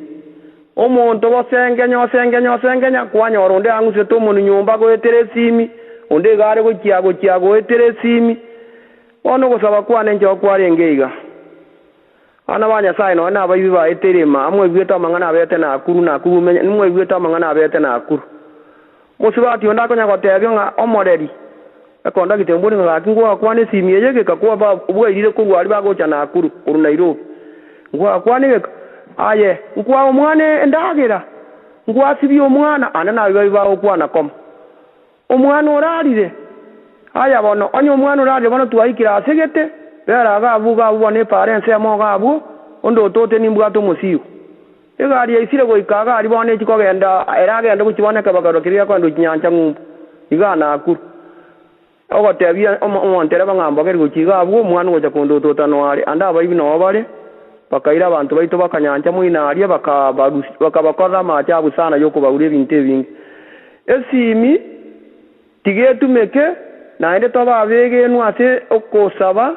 N: omonto bosengenya kwanyora onde ang'usete omonu nyomba goetera esimi onde igare gokia goetera esimi bono ogosaba kwane encheo kwarenge iga ana ba nyasaye no na baibi baeterema amwebwete amang'ana abete nakuru nimwebwete amang'ana abete nakuru musibati onda konya gotebio ng'a omoreri ekonda gitemboni ng'aki ngwa kwane esimi eye gekakwa bwairire korwari bagocha nakuru koru Nairobi ngwa kwane geka aye nkwa omwana endagera ngwasibia omwana ane nabibai bagokwana koma omwana orarire aya bono onye omwana orarire bono twaikira asegete bera gabu bono parents emo gabu ondo tote nimbwato musiu egari yaisire goika gari bono ekikogenda eragenda gukiboneka bagarokiria kwando kinyanja ng'umbu igana akuru ogotebia omontere bang'amba geri gokiga abu omwana gocha kondo totano ari anda abaibi no bare bakaira abantu baito bakanyanja muinaria bakabakorra machabu sana yoko baure binte bingi esimi tigetumeke naende toba abegenu ase okosaba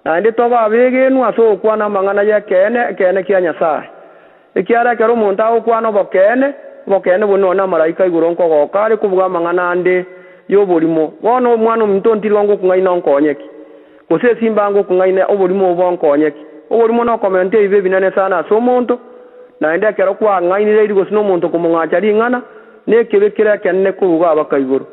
N: naende toba abegenu ase okwana amang'ana ya kene kia nyasaye ekiara kero omonto agokwana bokene bonona amaraika igoro nkogoka are kubuga amang'ana ande yoborimo bono omwana ominto ntirwa ngokung'aina onkonyeki gose esimba ngokung'aina oborimo obo onkonyeki oborimo nokomente eibe binene sana ase omonto naende ekero kwang'ainire iri gose n'omonto komong'acha ring'ana nekebekera ekenene kubuga abaka igoro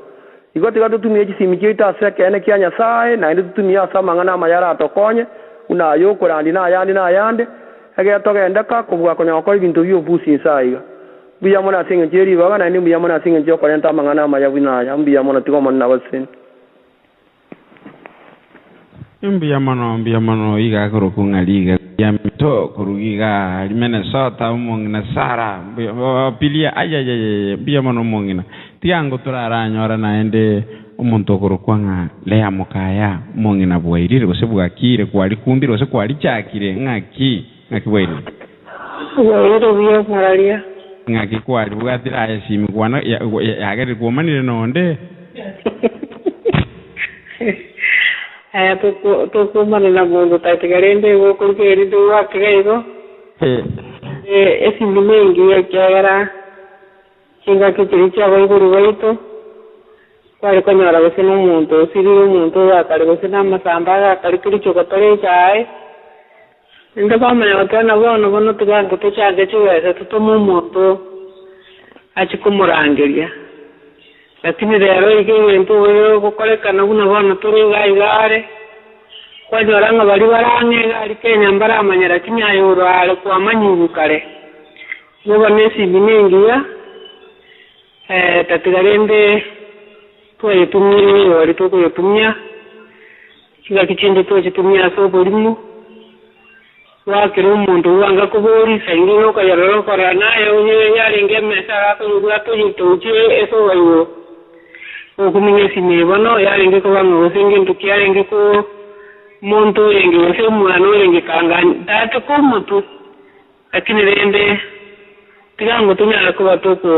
N: igo tiga tutumie ekisimi kiaito ase ekene kia nyasaye naende tutumie ase amang'ana amayara atokonye buna aye okorandi nayande egetogendeka kubuga konyokora ebinto biobusi nsa iga mbuya mono ase eng'encho eribaga naende mbuya mono ase eng'encho okorenta amang'ana amaya buna mbuya mono tiga omono nabaseni
B: mbuya mono iga korokung'aliga yamito korugiga Minnesota omong'ina Sara pilia ayayaya mbuya mono omong'ina tigango turaranyora naende omonto okorokwang'a Lea Mukaya omong'ina bwairire gose bwakire kwari kumbire gose kwari chakire ng'aki bwairire
J: bwairire buya mararia
B: ng'aki kwari bwatira esimi kwana yagere kuomanire nonde
J: aya tokumana na mundu tatigarende gokorgerinde wakigaigo esimi mengi yakiagera chingaki kiri ky'abaiguru baito kwari konyora gose n'omuntu osirire omuntu akari gose n'amasamba akari kiri kyogotore kyae inde bamanya batana bono tugange tuchange kiweze tutuma omuntu akikumurangeria lakini rero iki bintu wewe gukorekana buna bono turi gaigare kwanyora nga bari barang'ega ari Kenya mbaramanyira kinyayuro ale kwamanyibukare nibo nesi biningiya tatigarende twayetumire wari tukuyetumya kiga kichinde twayetumya so bolimu wakira omuntu wanga kuborisa ingino kayaroro kora naye unye yarenge mesa akuyugwa tuyituche eso wayo okuminye simebono yarenge ko bamwe osinge ntukyarenge ko muntu yenge ose mwana yenge kanga data ko mutu lakini rende tigango tunyala ko batoko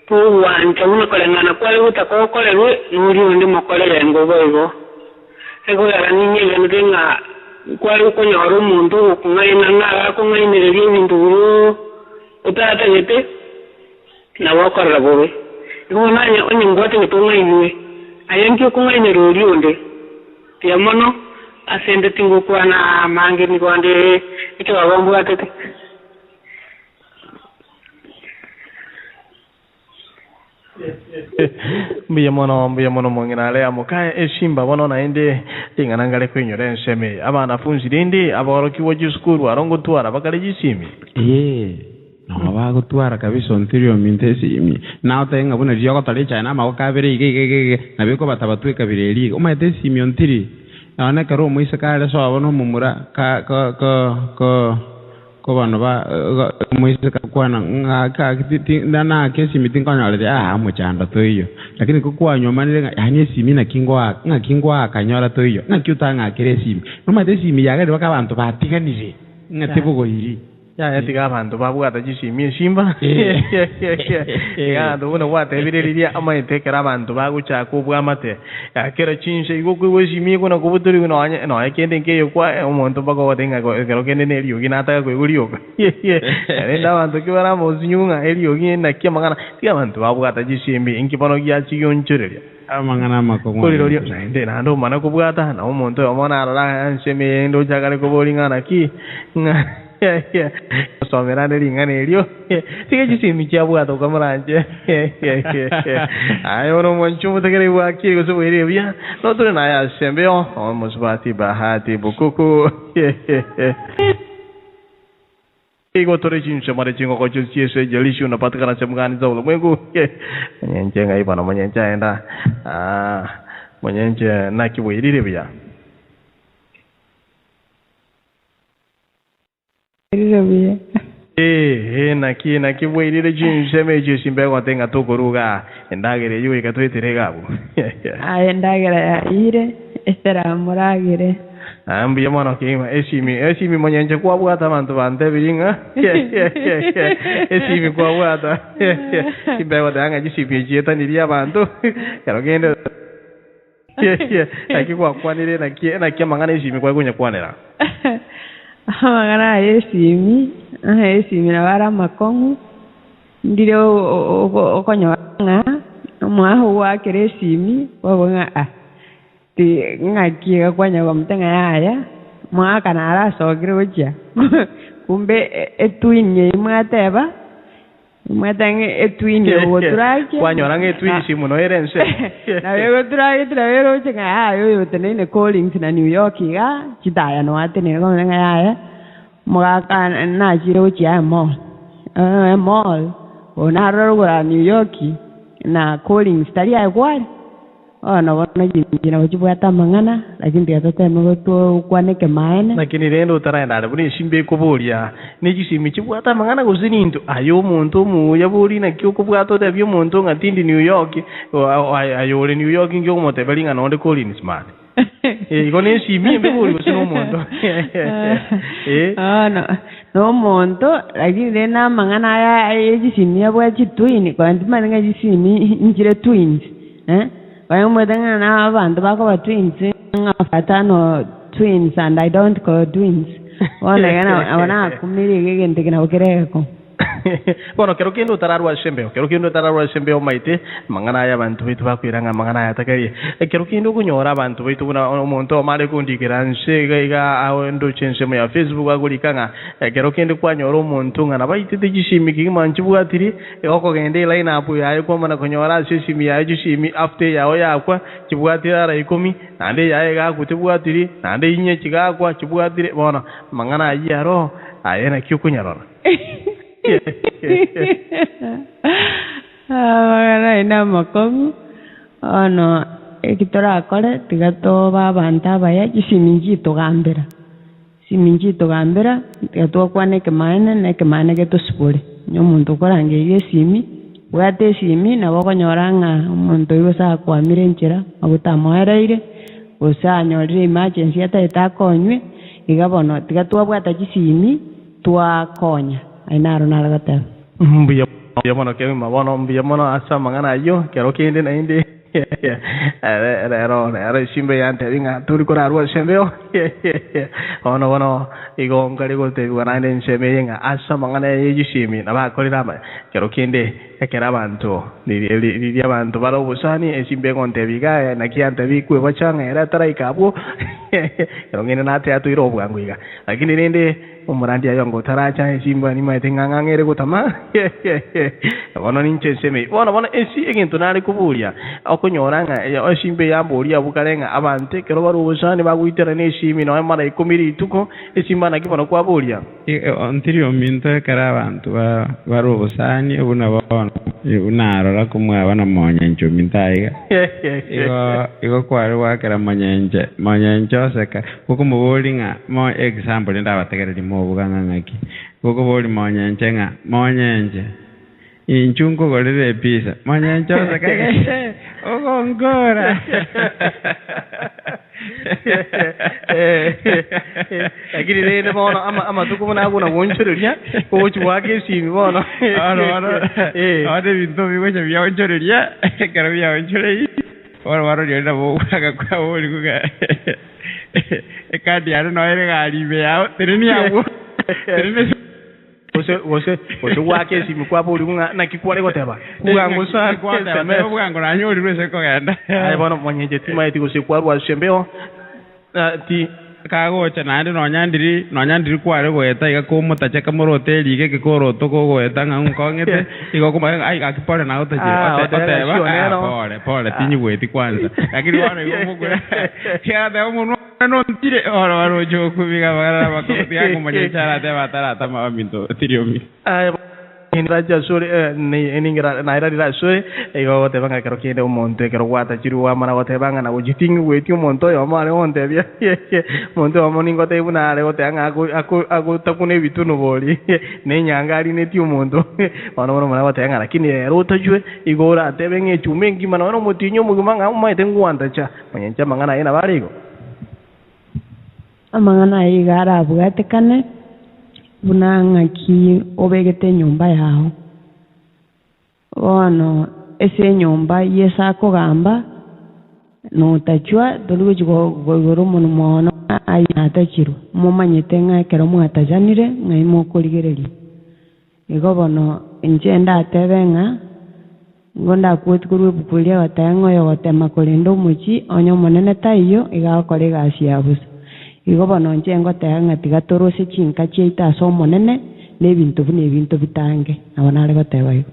J: tuwanja unakolengana kwale utakokolerwe nuri undi mokolere ngo boigo ego yaraninye ndenga kwari kunyora omuntu kungaina naga kungainireria ebintu biro utategete nabo okorera bobe igo nanye onye ngwate gutung'ainwe ayenkio kung'ainera oria onde tia mono asende tingukwana mange nigonde eke babambwatete
D: mbuya mono mong'inale amukae eshimba bono naende ing'anangale kwinyora enseme abanafunzi rindi aborokiwa gisukuru arongotwara bakare gisimi
B: no bagutwara kabisa ontirio mintesimi nao tenga buna ryogo tali chana mago kabere ige nabiko batabatweka bireri umaite simi ontiri none karo muisa kale so abono mumura ko bano ba muisa kwana ngaka ndana kesi mitinkonya le muchanda toyo lakini kukwanywa manire yani simi na kingwa akanyora toyo ngakyutanga kire simi umaite simi yagere bakabantu batiganire ngatibugo iri
D: ya tiga abantu babwata gisimi eshimba ya ndubona watebiririria amayitekera abantu baguchaka obwamate yakera chinshe igokwe shimi kuna kubuturi no ekende nkeyo kwa omuntu bagotenga kero kende neriyo ginataka kweguriyoka enda abantu kibara mozinyunga eriyo gina kiamagana tiga abantu babwata gisimi inkibono gya chiyonchereria
B: amangana makongo
D: kurirorio nde nando mana kubwata na omuntu omona arara anseme ndo chagale kubolingana ki somerane ringane elio tiga gisimi cyabwato kamaranje ayo no monchumu tegere waki go so ere bia no tore na ya sembeo musbati bahati bukuku ego tore chinse mare chingo ko chise jelishu na patkana semgani zawlo mwengu nyenje ngai bana monyenje enda monyenje na kibwirire bia naki bwirire chinse meje simbe kwatenga tokoruga endagere yuwe katwetere gabo
O: endagera ya ire estera muragire
D: ambi yamano kima esimi monyenje kwa bwata abantu bande biringa esimi kwa bwata simbe kwatanga gisimi jeta niria abantu karogende akikwa kwanire nakia mangana esimi kwa kunya kwanera
O: amagana esimi na bara makongu ndire okonyanga mwaho wakire esimi wabonga ti ngakiga kwanya kwa mtenga yaya mwaka na arasogire uja kumbe etwinye mwateba mwatange etwinye woturake
D: kwanyora ngetwisi muno erense
O: na wego turake turawero uja ayo yotenene Collins na New York ga chitaya no atene ko mtenga yaya mwaka na jiro uja mall onarora New York na Collins tali aykwali na wana jina wachibwata mangana lakini tiatote mgoto kwaneke maene
D: lakini rendo taraenda buni shimbe kubulia nijisimi chibwata mangana kuzininto ayo muntu mu yabuli na kyo kubwato de byo muntu ngatindi New York ayo le New York ngyo mote belinga no de Collins man igone shimi mbuli kusino muntu
O: no muntu lakini rena mangana ya jisimi yabwa chitwini kwa ndima nga jisimi njire twins Wayomwedanga na abantu bako ba twins ngafatano twins and I don't call twins. Wana kumiri gigente kina ukereko.
D: Bueno, quiero que no tararwa shembeo maite mangana ya bantu bitu bakwiranga mangana ya takari quiero que no kunyora bantu bitu kuna omuntu mare kundikiranse gaiga awendo chense mu ya Facebook agulikanga quiero que ndo kwanyora omuntu ngana baite tijishimi kimanchi bwatiri oko gende line up yayo kwa mana kunyora sesimi yayo jishimi after yawo yakwa kibwatira ara 10 nande yaye ga kutibwatiri nande inye kigakwa kibwatire bona mangana yaro ayena kyukunyarora
O: magana ina makongu ono ekitora kore tigato babanta baya jisiminji tugambira siminji tugambira tigato kwane kemane geto spore nyo muntu korange yesimi wate simi na bokonyoranga muntu yosa kwamire nchira abutamoereire osa nyorire emergency atakonywe igabono tigato bwata jisimi twakonya ainaro naragata
D: mbuya mono ke mabono mbuya mono asa mangana yo kero kende na inde Ero simbe yante vinga turi kora ruwa sembeo. Ono igo ngari go te wana nen seme yenga asa mangana yeji simi na ba kori rama. Kero kende ekera abantu li abantu baro busani esimbe ngonte biga na kiante bikwe bachanga era tarai kabu. Kero ngene na te atu iro bwanguiga. Lakini nende umurandi ayongo taracha esimba ni maite ngangangere gutama. Ono ninche seme. Bona esi egintu nari kubulia. Okunyoranga esimbe yambulia bukarenga abante kero baro busani bagwitera ne simi no mara ikumiri ituko esimba na kibono kwabulia.
B: Ontirio minto kara abantu baro busani ubuna bona unarora kumwe abana monyenjo mintaiga. Igo kwari wakera monyenjo seka kuko mubolinga mo example ndabategereri mo buganga ngaki kuko boli monyenje inchungo golere pizza monyenjo seka ogongora
D: Lakini nende bona ama tukumuna kuna wonchoreria kochu wake simi bona
B: ade bintu bigocha bya wonchoreria karo bya wonchorei waro yenda bo kwa woli kuga ekadi ano ere gali be yao tereni awo tereni
D: Ose wake simi kwa boli kunga na kikwale goteba kugango sa
B: kwa kugango na nyori rwese ko ganda
D: ai bona mwenyeje tima eti kose kwa rwa shembeo ti
B: kagocha nandi nonyandiri kware goeta iga kumutache kamoro hoteli ige kikoro toko goeta ngangongete igo kuma ai akipore na oteba pole tinyi gweti kwanza lakini wana igo mugura kia da umuntu no ntire oro joku biga bagara bakoti yangu manyechara te batara tama minto tiriomi
D: ai Raja sore ningira naira dira sore ego te banga kero kende umonte kero wata chiru wa mana wote banga na ujitingi weti umonto yo mare onte bia monto omoningo te buna ale wote anga aku takune bitunu boli ne nyangari ne ti umonto ono mana wote anga lakini rota jwe igora te benge chumengi mana ono motinyo mugumanga umaite ngwanda cha manyencha mangana ina barigo
O: amangana igara bugatekane bunanga ki obegete nyumba yao ono ese nyumba yesa kugamba no tachwa dolugo goro mono ai atachiru mumanyete ngakero mwatajanire ngaimo kurigereri igo bono njenda atebenga ngonda kwetkurwe bukulia watango yo watema kolendo muchi onyo monene taiyo igakore gasi yabusa igo bono njengo tanga tigatorose chinka cheita so monene nebintu bitange abana goteba igo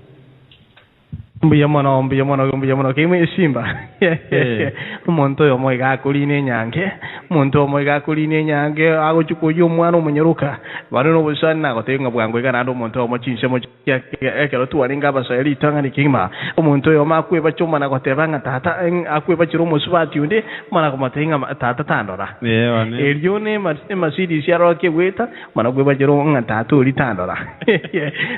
D: mbuya mono kime simba umuntu yo moiga kuline nyange ago chukuyo mwana umunyeruka bano no busana nago tenga bwango igana ndo umuntu omo chinse mo ekero tuwaringa basayeli tanga nikima umuntu yo makwe bachoma na gotebanga tata akwe bachiro musubati unde mana komatenga tata tandora elione masidi siaro ke weta mana kwe bachiro ngata uri tandora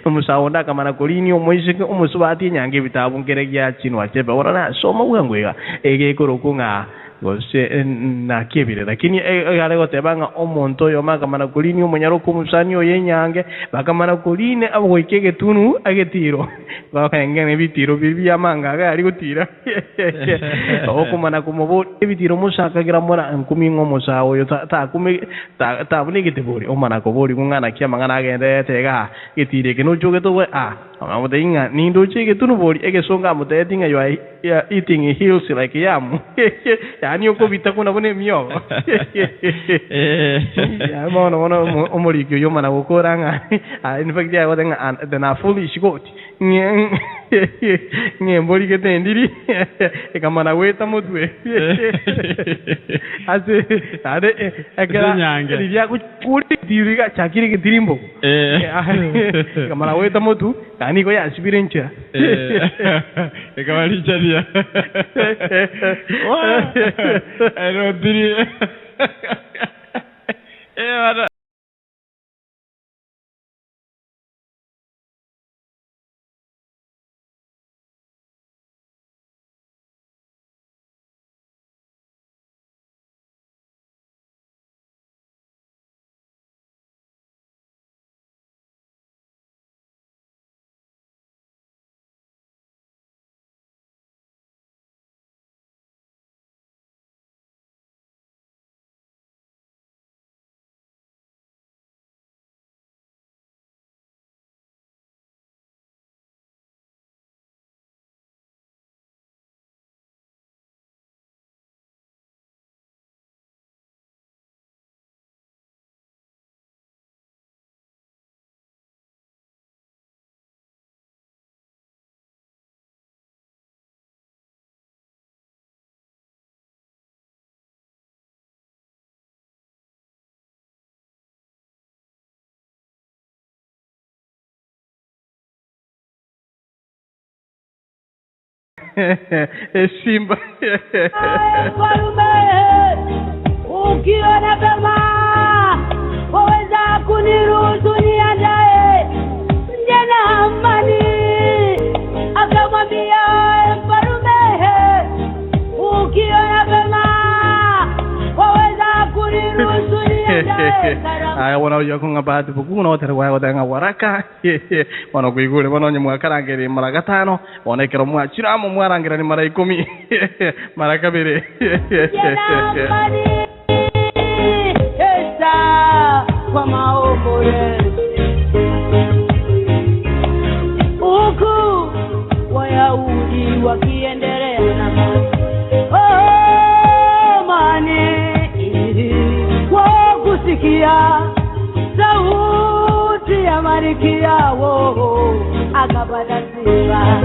D: umusawonda kamana kolini omoisike umusubati nyange bitabu ngeregia chinwa chebe orana soma bwangwega ege korokunga gose na kebire lakini gare gotebanga omonto yo makamana kulini umunyaro kumusani oyenyange bakamana kuline abo ikege tunu agetiro bakangene bitiro bibi amanga gari gutira okumana kumobo bitiro musaka gira mora nkumingo musawo yo ta kumi ta bunigite bori omana ko bori ngana kia mangana agende tega gitire kino joge to amade inga nindo chege tunu bori ege songa mute tinga yo eating hills like yamu yani uko bitakuna bone myo ya mono omorikyo yo mana gukoranga in fact ya gotenga the na foolish goat nye mbori ketendiri ekamana weta mutwe ase ade ekera ndiya kuri diriga chakiri kitirimbo ekamana weta mutu kani ko ya experience
B: ekamali chadia ero diri wala
D: Simba.
C: Ukiona kama waweza kuniruhusu niandae nje na amani, akamwambia mfalume, ukiona kama waweza kuniruhusu niandae
D: Aya wana uja kunga bahati buku na wote wa wadanga waraka wana kuigule wana nyamwa karangere mara gatano wana ikero mwa chiramo mwarangira ni mara 10 mara kabiri
C: kwa maomole huku Wayahudi wakiendelea na amani kwa kusikia sauti ya Malkia wao akapata sifa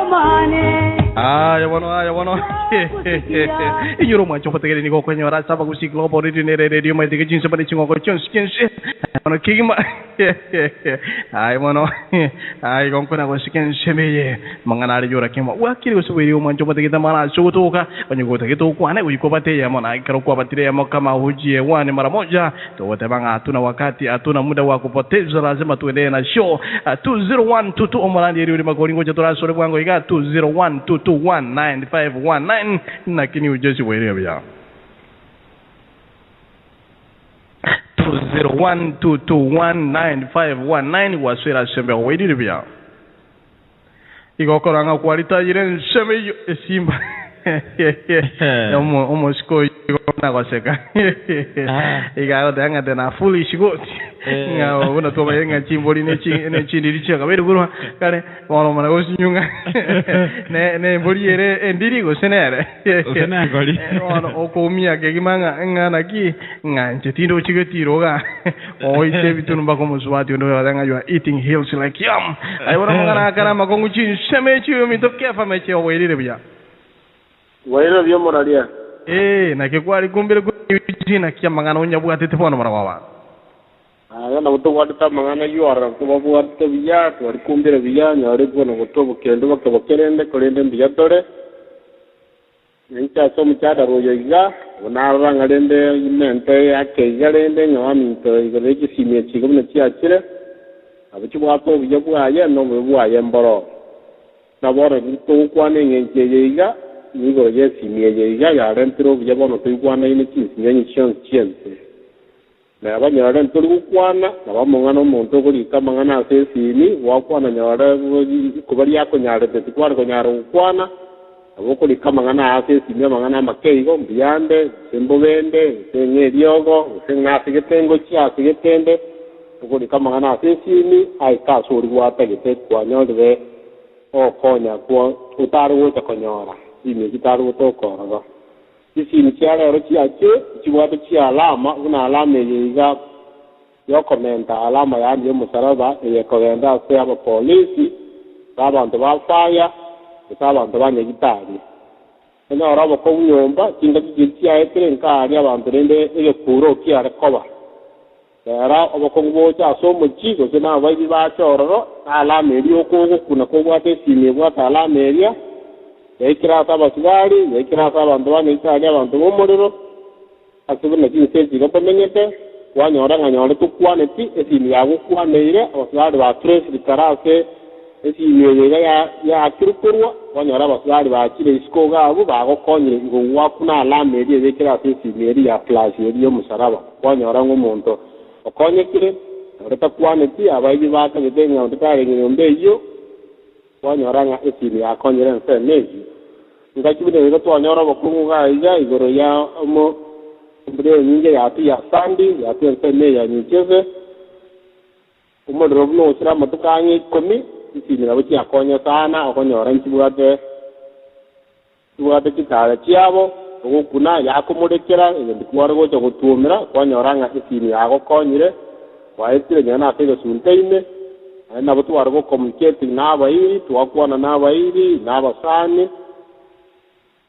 C: amani.
D: Aya wana inyuro mwa chopa tegere niko kwenye wara saba kusiklo bori dinere radio mai tige jinsa bari chingo ko chons kense wana kigima ay wana ay gonkona ko sikense meye manganari jora kema wakiri ko weri mwa chopa tegere mara sotoka kwenye ko tegere to kwane uko bate ya mwana ikaro kwa batire ya kama hujie wane mara moja to wote banga hatuna wakati hatuna muda wa kupoteza lazima tuendelee na show 20122 omorandi eri magori ngoja torasore bwango iga 201221951 lakini ujeshi wewe bia 201221951 wasira sembe wewe bia igokoranga kwalita yire sembe simba omo skoi na goseka iga odanga tena foolish goat nga una to bayenga chimboli ne chindiri chaka beru guru kale ono mana gosinyunga ne boliere endiri go senere
B: osena goli
D: ono okomia ke gimanga ngana ki nganje tindo chigetiro ga oite bitunumba como swati ndo badanga you are eating hills like yum ai wana ngana kana makongu chin semechi mi to kefa meche owerire bya
I: waira byo moralia
D: na ke kwali kumbere kujina kia mangana onyabu atete pono mara wawa
I: na uto wata mangana yuara ko babu wata biya to ari kumbere biya nyare ko no to bukendo bakabakerende kolende biya dore ncha so mchada royo iga onara ngalende imente yake galende nyami to igale kisimye chigo na chiachire abichi bwato biya bwaye no bwaye mboro na bora to kwane ngenje iga nigo yesimye iga ya rentro biya bono to kwane ni chisimye ni chance na abanyara nturu kwana abamongana omuntu okulika mangana asesini wakwana nyara kubali yako nyara tekwara konyara ukwana abokulika mangana asesini mangana makeigo mbiyande sembobende sengediogo sengasigitengo chiasigitende okulika mangana asesini aikasuri watagite kwanyolwe okonya kwa utaru utakonyora ime kitaru utokora isi ni chiara ro chiache chiwato chia alama una alama yiga yo komenta alama ya ndiyo musaraba ye kogenda se aba polisi abantu ba fire abantu ba nyegitari ena orabo ko nyomba kinga kitia etere nkari abantu rende ile kuro kia rekoba era oboko ngo cha so muchigo se na bayi ba chororo alama eri okoko kuna ko bwate sime bwata alama eria yakira saba sigari yakira saba abantu banyitari abantu bomorero asubina kinseji gapamenyete wanyora nganyora tukwane ti esini yago kwaneire abasari ba trace likarase esini yega ya akirukurwa wanyora abasari ba kire isko gabo bagokonye ngo wakuna alama eri yakira esini eri ya class eri yo musaraba wanyora ngomuntu okonye kire oreta kwane ti abayi baka bidenga ndikare ngombe yo wanyora esini yakonyere nsemeji ngakibine rero twanyora bakungu ga igoro ya mo mbere nyinge yati ya sandi yati nseme ya nyikeze umodro bno sira matukanyi komi isini nabo cyakonya sana okonyora nkibuate kitala cyabo okuna yakomurekera ndikuwara gocha gutumira kwanyora nga isini yagokonyire waitire nyana atege sunteine nabo twara go communicating n'abayiri twakwana n'abayiri n'abasani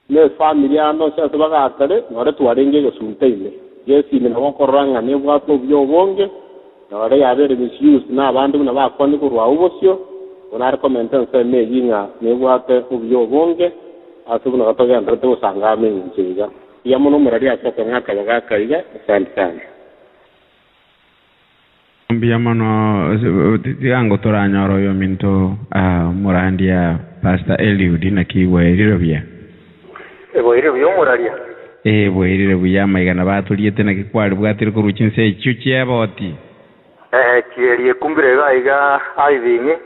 I: ne familia no se tubaga atare nore tuarenge go sunteine yesi ne nabo koranga ne bwato byo bonge nore yabere misuse na abandu na bakwandi kurwa ubosyo unari komenten se me yinga ne wate ubyo bonge asubu na toga ndro to sanga me njiga ya muno murari acha tanga kaga kaiga asante.
B: Mbia mano tiango toranyoro yo minto murandia Pastor Eliud na kiweriro bia.
P: Eweriro byo muraria.
B: Bwerire buya maigana baturiete na kikwari bwatire ko ruchinse chuchye boti.
P: Kieri kumbire gaiga aibingi.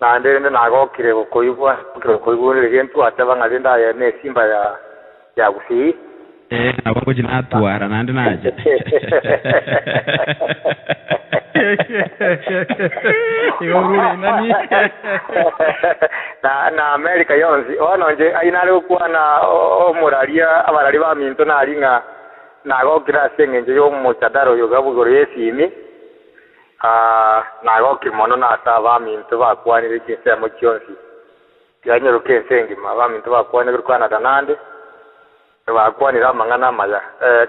P: Na ndende nagokire gukoibwa gukoibwa gentu ataba ngenda ya ne simba ya gusi.
B: Nabo jina tuara nande naje.
D: Igorure nani?
P: Na America yonzi ono nje ainare kuwa na muraria abarari ba minto naringa nagokira senge yo mutadaro yo gabugore yesimi nagokimono na saba minto bakwanire kise mu cyonsi yanyero kensengi ma minto bakwanire kwana danande bakwanira mangana maya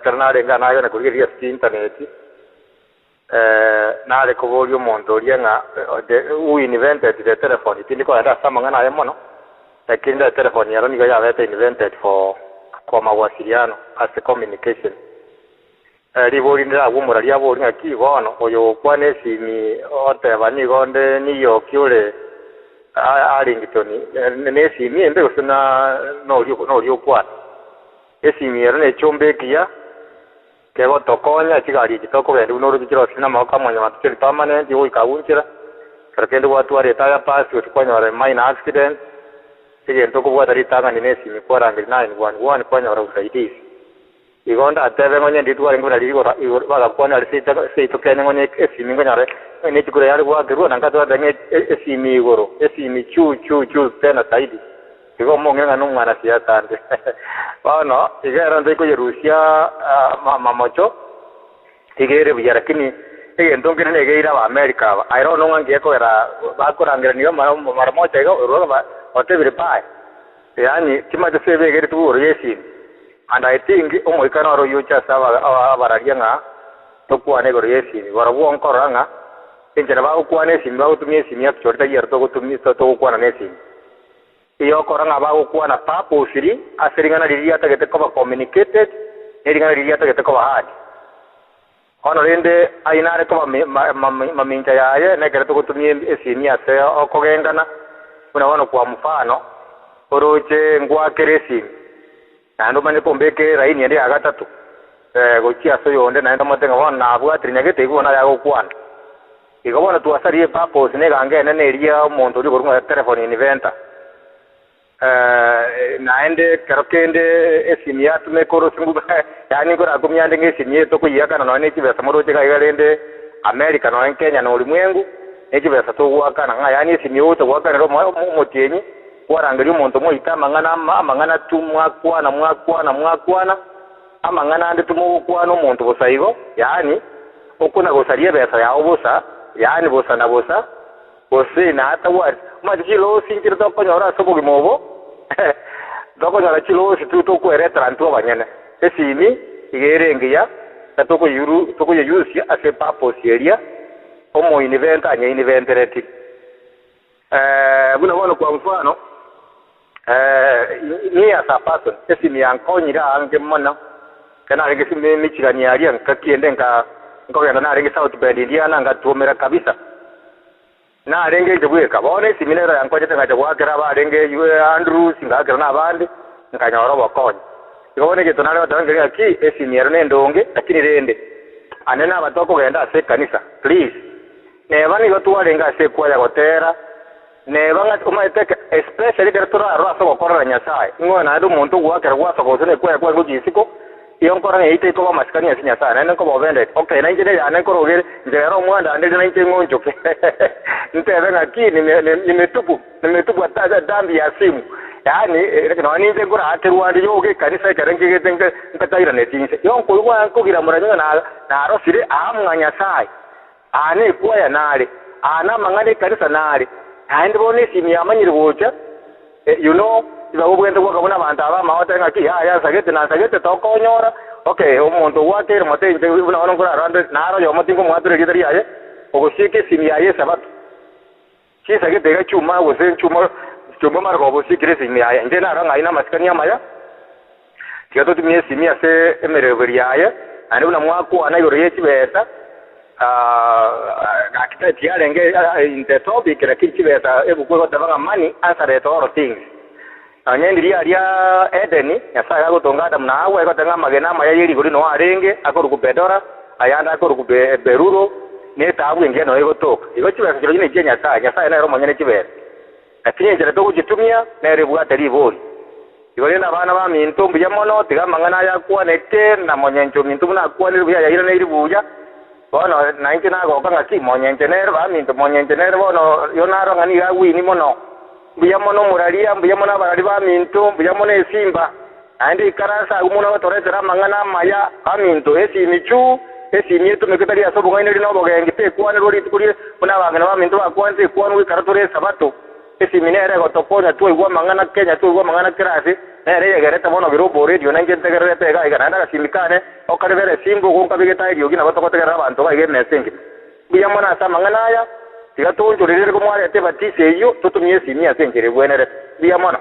P: karnare ngana yo na kugiria internet nale kubuli umuntu orienga who invented the telephone itindiko anda samangana yemono lakini the telephone yaro niga yabete invented for mawasiliano as a communication liboli ndira gumura lyabo linga kibono oyo kwane simi ote bani gonde niyo kyule Arlington ne simi embe usuna no lyo kwa esimi yaro ne chombe kia kego tokonya chigari kitoko bende unoro bikiro sina maka mwanya maturi permanent yo ikawunchira karakendo watu ari taya pass utikonya wale minor accident sige ntoko bwa dari tanga ni nesi mi 491 kwanya wala usaidizi igonda atebe ngonya nditu ari ngura ligo baga kwanya ali seito kenya ngonya esimi ngonya re ni chikure yali bwa geru nanga to dange esimi igoro esimi chu tena saidi igo mongenga numwana siasa ande bano igera ndiko Rusia mamocho igere biyara kini ndongere negeira ba America I don't know ngiye ko era bakorangira niyo maramocha igo roba otebire pai yani kimate sebe gere tu yesi and I think omoikana ro yucha saba abararianga tokwane go yesi barabu onkoranga injera ba ukwane simba utumie simia chorta yerto gutumie to ukwana nesi iyo koranga ba ukwana papo usiri asiringana liria tagete ko communicated eringana liria tagete ko hard ono rende ainare ko maminja yaye negere to gutumie simia se okogengana unaona kwa mfano oroche ngwa keresi nando mane pombeke raini ende agatatu gochia so yonde naenda matenga wana abwatri nyagete igona ya gukwana igobona tuasarie papo sine gange nene ria omuntu uri gorunga telefone inventa naende karokende esimi yatume koro singu yani gora gumyande ngesimi to kuyaka na ne kibesa moroche kaigalende America no Kenya no ulimwengu ekibesa to gwaka na yani esimi yote gwaka ro motienyi warangari umuntu moita mangana tumwa kwana amangana ande tumukwana umuntu bosaigo yani okuna gosaria besa ya obusa yani bosa na bosa bose na hata wari majilo sinkira to konyora sobo gimobo doko nyara chilo situ to kwere tranto banyene esimi igerengia toko yuru toko yusi ase papo seria omo inventa anya inventereti buna wana kwa mfano ni asa person esimi yankonyira ange mona kana rege simi michigani yari ankakiende ngogenda na rege South Bend Indiana ngatumera kabisa na renge jebwe kabone siminero yankoje tanga jabwakira ba renge Andrew singagira na bandi nkanyoro bakonye ibone ke tonale batangira aki esimiyero nendonge lakini rende anena abatoko genda ase kanisa please neba ni gotu warenga ase kwa ya gotera neba nga umaiteke especially directora raso gokora nyasaye ngona adu muntu gwakira gwaso gosene kwa ngujisiko iyo nkora ngite ko bamasikani asinya sana nene ko bovende okay na njene ya neko rogere njero mwanda ndeze na njengo njoke ntebe ngaki nimetubu ataza dambi ya simu yani no ninje ngora aterwandi yoge kanisa karenge getenge ntakaira netinse yo nko kugira muranywa na arosire amwanya sai ane kwaya nale ana mangane kanisa nale andi bone simi yamanyire bocha you know ibabugende kwa kabona abantu abamawata ngaki ya sagete tokonyora okay umuntu wake motenje ubona ngora rande naro yo motingo mwature gidari yaye ogoshike simi yaye sabato Chisa ke tega chuma wose chuma margo bosi kire simia ya ndena ranga ina maskani amaya tigato timie simia se emereveria ya ane una mwako anayo chibeta akita tiarenge in the topic la chibeta ebuko tabanga money answer to all things anyendi ya Edeni yasaka kutonga mna awe kotanga magena maya yiri kuri no arenge akoru kubedora ayanda akoru kuberuro neta abu ngeno ego to igo chibeta kiro nyine nyasa na romo nyene chibeta atinye jere to kujitumia na rebuga tari bori igo na bana ba minto mbuya mono tiga mangana ya kwa nete na monyencho minto na kwa ni buya yira na iribuya bono nainke na go kanga ki monyencho ne ba minto monyencho ne bono yonaro ngani ga wini mono buya mono muralia buya mono barari ba minto buya mono esimba andi karasa umuno batoretera mangana maya aminto esimichu esimieto meketari asobo ngene rino bogenge pe kwa ne rori tukuri kuna bangana ba minto akwanze kwa nwi karatore sabato esiminere gotoponya tu igwa mangana Kenya tu igwa mangana kirasi nere yegereta bono birubo radio nange tegerere pega igana kasimikane okarevere simbo kunkabigeta iyo gina gotokotegera abantu baige mesengi biya mona sa mangana ya tigatonjo rere ko mwari ate batise iyo tutumye simia sengere bwenere biya mona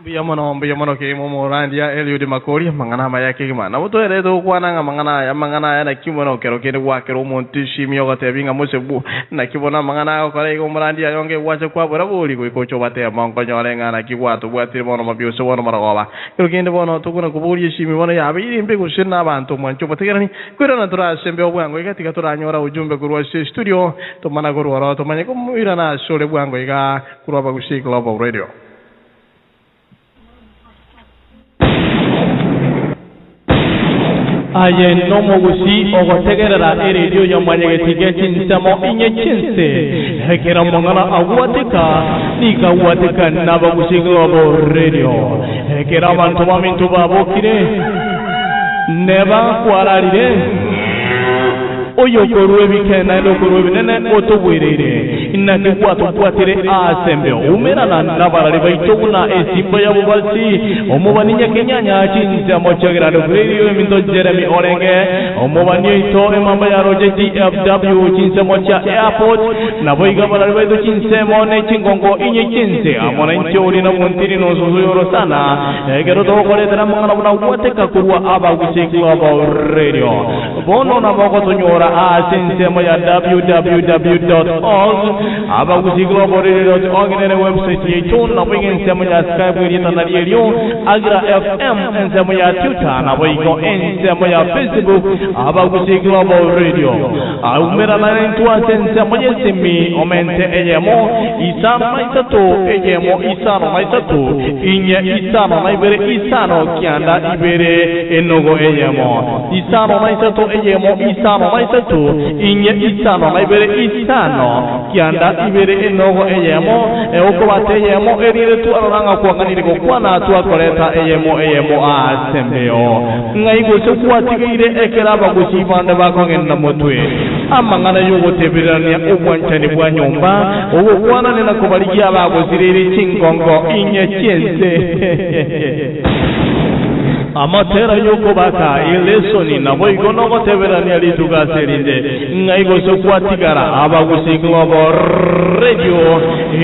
D: biya mono ke momo randia Eliud Makori mangana maya ke mana moto ere do kwana nga mangana ya na kimono kero ke wa kero monti shimio ga te binga mosebu na kibona mangana ko re ko randia yonge wacha kwa bora boli ko cho bate mango nyore nga na kiwa to bwati bono mabio so bono maragoba kero ke bono to kuna ko boli shimi bono ya bi imbe ko shina bantu mancho bategani kwira na tura sembe obwango ga tika tura nyora ujumbe kurwa studio to mana kurwa to manye ko irana shole bwango ga kurwa ba kushi Global Radio.
Q: Aye no mogusi ogotegerera radio yamanye getige chinsamo inye chinse hekera mongana agwatika nika watika nabagusi Global Radio hekera abantu bamintu babokire neba kwararire oyo korwe bikena no korwe binene otobwerere inake kwato kwatire asembe umerana nabarari baitoguna esimba yabo balsi omubaninya kenyanya chinja mochagera no radio mindo Jeremy Orenge omubani ito emamba ya Roger DFW chinja mocha airport na boiga barari baido chinse mone chingongo inye chinse amona nchori na montiri no zuzuyoro sana egero to kore tera mangana buna wateka kurwa abagusi Global Radio bono na boko tonyora asensemo ya www.org abagusi Global Radio.org nene website yetu na bwingi nsemo ya Skype wirita na lielio Agra FM nsemo ya Twitter na bwingo nsemo ya Facebook abagusi Global Radio umera na nentua nsemo yesimi omente eyemo isano maitato eyemo isano maitato inye isano maibere isano kianda ibere enogo eyemo isano maitato eyemo isano maitato inye isano maibere isano kianda ibere enogo eyemo okobate eyemo erire tu aranga kwanganire ko kwana tu akoreta eyemo asembeo ngaigo se kwatigire ekera bagusi bande bakongenda motwe amangana yugo tebirania obwanchani bwa nyumba obo kwana nena kubalikia bagusirire chingongo inye chense amatera yoko baka ilesoni na boigo no teberani ali tugaserinde ngaigo so kwatigara abagusi Global Radio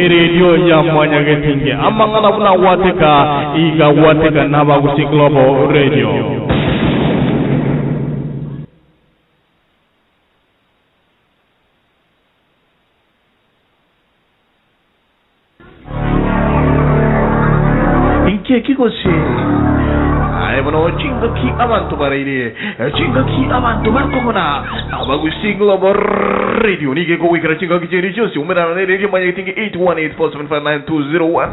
Q: radio ya mwanya getinge amangana buna wateka iga wateka na abagusi Global Radio. Inke kikosi Bono chinga ki abantu baraire chinga ki abantu bakona abagusi Global Radio nige ko wikira chinga ki jeri josi umera na radio manye tingi 81847592001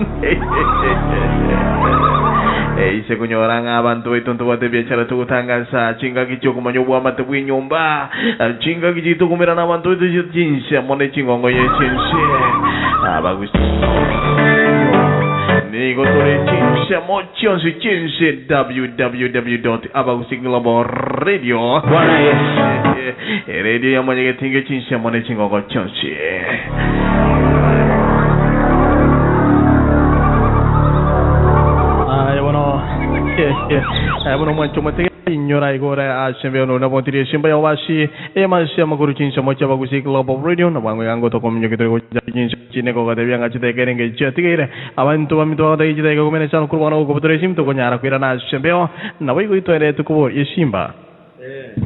Q: ise kunyoranga abantu itonto bate biachara tukutangaza chinga ki choko manyobu amate bwinyomba chinga ki jitu kumera na abantu jinse mone chingongo yeshense abagusi Nigo tore chinse mochon si chinse www.abagusiglobal radio radio ya mwenye getinge chinse mone chingongo chonsi bueno mwancho mate
D: inyora igora ashembe ono na bontiri shimba ya washi maisha makuru chinsha mocha bagusi global radio na bango yango to komunyo kitoro chinsha chine ko gade byanga chite kerenge chatigire abantu bamito da chite ko mena chano kurwana ko botore sim to konyara kwira na shembe na boi ko ere to ko yeshimba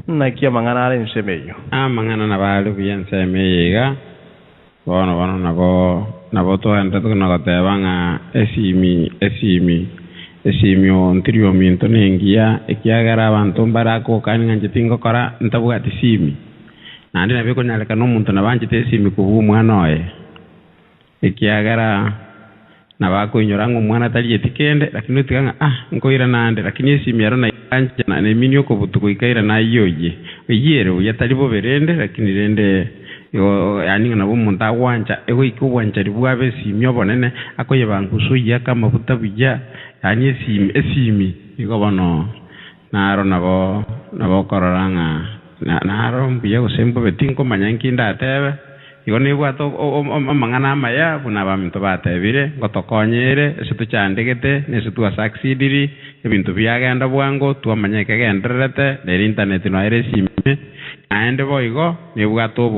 D: na kia mangana ale shembe yo
B: mangana na balu bien shembe ga bono na boto anda to na ko tebanga esimio ontirio minto nengia ekiagara abantu barako kani nganjitingo kora ntabuga tisimi nandi nabe konyala kanu muntu nabanje tesimi kubu mwana oye ekiagara nabako inyorango mwana tali etikende lakini tikanga nkoira nande lakini esimi yaro na anje na neminyo ko butuko ikaira na yoye yero yatalibo berende lakini rende yo yani na bo muntu awanja ego ikubwanja ribwabe simio bonene akoye bangusu yakama butabija yani esimi iko bono naro nabo kororanga naro mbiye usembo betinko manyanki ndatebe iko nibwa to mangana maya buna baminto batebire ngotokonyere esitu chandegete nesitu succeediri ebintu byagenda bwango tuamanyeke genderete le internet no ere simi ande boigo nibwa to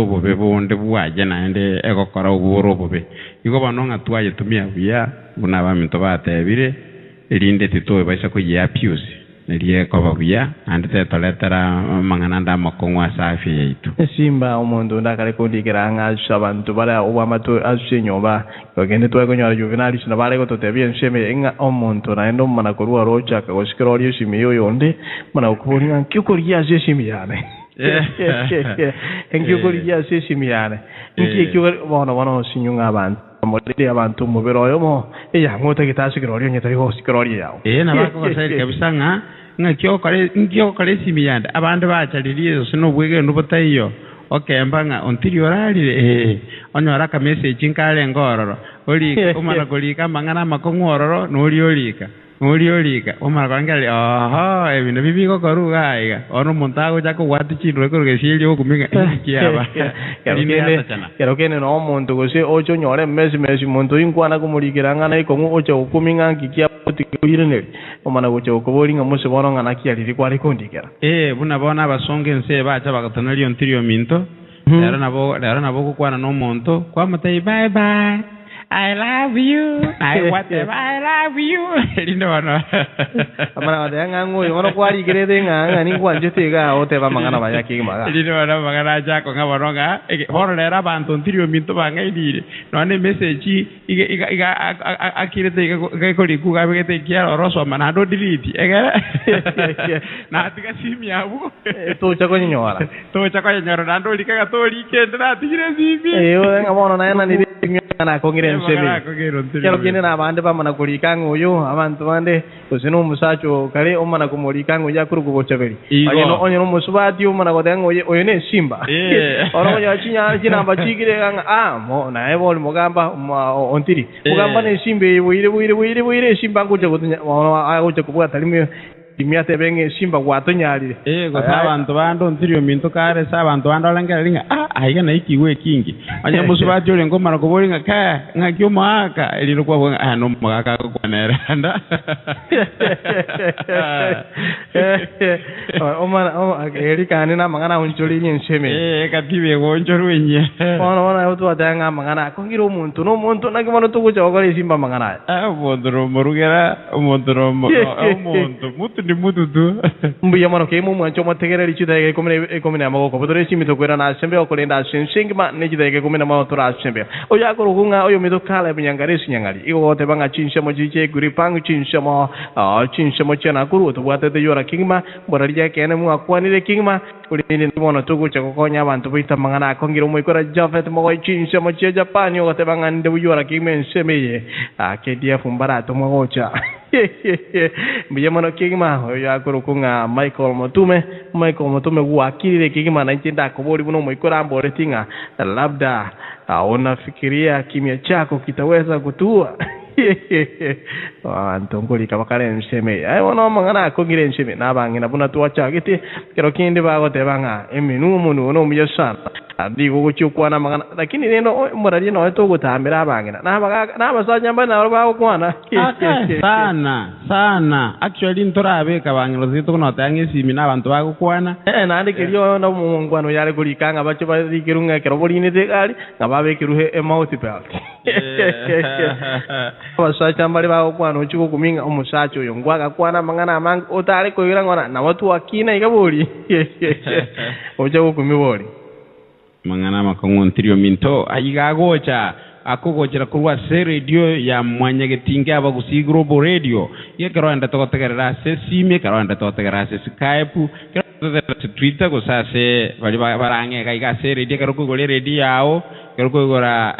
B: bobe bonde bwaje naende egokora uburo bobe iko bono ngatwaye tumia buya buna baminto batebire erinde titoe baisa ko ya pius nerie ko babuya ande tetoletera mangana nda makongwa safi yitu
D: simba omuntu ndakale kundikira anga shabantu bara obamato ashenyoba ogende twa konyara juvenali shina bare ko totebye nsheme enga omuntu na endo mana ko ruwa rocha ka shikirori shimi yoyonde mana okuboninga kyukuriya shimi yane enkyukuriya shimi yane bono sinyunga abantu modeli abantu muberoyo mo ngota kitashikirori nyetari ho sikirori yao
B: na bako sai kabisa ngakyo kare simiyanda abantu bachaririye sino bwege nubutayo okembanga ontiryoralire onyora ka message nkale ngororo oli umara golika mangana makongororo noliolika umara kwangale ebintu bibiko koruga iga ono montago jako wati chindwe koruga shilio kuminga kiaba
D: kero kene no muntu gose ocho nyore mesi muntu inkwana kumulikiranga na iko ocho kuminga ngikia tikuyirene omana gocho kubolinga mose bono ngana kiali kwali kondikera
B: buna bona abasonge nse bacha bagatonali ontirio minto lero nabo kukwana no muntu kwa mutai bye bye I love you. I love you. Lindo bana.
D: Amana wadanga ngoyo ono kwali kirete nga ni kwanje tega oteba mangana bayaki maga.
B: Lindo bana mangana jako ngaboronga. Horo lera bantu ontirio minto banga idire. No ane message iga akirete ga koli kuga begete kia oroso mana do delete. Egera. Na tika simi abu.
D: To chako nyora.
B: To chako nyora nando lika to likende na tigire simi.
D: Ngabono na ni na kongire msemi kero kine na bande bamana kulikango uyo abantu bande kusino musacho kale omana kumulikango ya kuru kubochebeli onye no musubati omana kodengo oyo ne simba oro ya chinya china bachigire kanga mo na ebol mugamba ontiri mugamba ne simbe wire simba ngoje kutunya agoje kubwa talime imiate benge simba gwatonyalire
B: abantu bando ntirio minto kare sa abantu bando langalinga aiga na ikiwe kingi anya musubati ole ngomara kubolinga ka ngakyo maka eliro kwa no maka kwanera anda
D: omana erika ni na mangana uncholi nsheme
B: katibe gonchoro wenye
D: ona utu atanga mangana kongiro muntu no muntu nakimono tukucha okole simba mangana
B: mondoro morugera mondoro muntu mutu ndi mutu tu
D: mbuya mano ke mu mwancho mategera lichida ke komene amako bodore simito kwera na sembe okolenda shinshingma nejida ke komene maotora sembe oya ko rugunga oyo mido kala binyangare sinyangali iko te banga chinsha mojiche guri pangu chinsha mo chana kuru to bwate te yora kingma boraria kene mu akwanire kingma kulini mono tukucha kokonya abantu bita mangana akongiro mu ikora jafet mo chinsha mo che Japan yo te banga nde yora kingmen semeye akedia fumbara to mo gocha Mbiyamano kigima ya kurukunga Michael Motume wakili kigima na nchenda kubori buno mwikora ambore tinga labda unafikiria kimya chako kitaweza kutua antongoli kabakare nseme ai wono mangana akongire nseme nabangina buna tuacha giti kero kindi bago tebanga eminu munu no muyasana andi go chukwana mangana lakini neno murari no to gutambira abangina nabasanya mbana bago kwana
B: sana actually ntorabe kabangiro zito kuno tange simi nabantu bago kwana
D: nandi kiriyo no mungwano yale kulikanga bacho barikirunga kero boline tekali ngababe kiruhe emouthpiece basacha mbali bago kwana uchiko kuminga omusacho yo ngwaga kwana mangana amang otale koira ngona na watu wakina ikabuli ocho kumiboli
B: mangana makongontirio minto ayigagocha akogochera kurwa se radio ya mwanyagetinge abagusi global radio ye karwanda tokotegerera se sime karwanda tokotegerera se Skype karwanda Twitter go sase bali barange kaiga se radio karukugole radio yao karukugora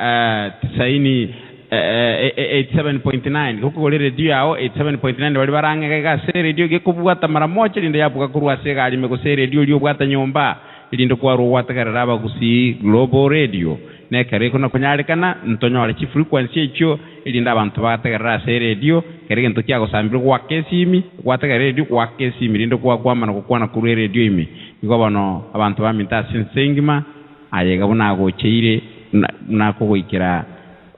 B: tisaini 87.9 kukugole radio yao 87.9 bali barange kaiga se radio gekubwata mara moja linda yapuka kurwa se gali meko se radio lyo bwata nyomba ilindo kwa ruwa tegerera abagusi global radio ne kare kuna kunyalikana ntonyore chi frequency echo ilinda abantu bategerera se radio kare nto kya gusambira kwa kesimi kwategerera radio kwa kesimi lindo kwa kwamana kukwana kuri radio imi iko bano abantu baminta sinsengima ayega buna gocheire nako goikira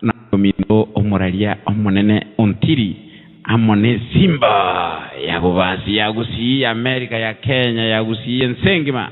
B: na mindo omuralia omonene ontiri amone simba ya bubasi ya gusi America ya Kenya ya gusi ensengima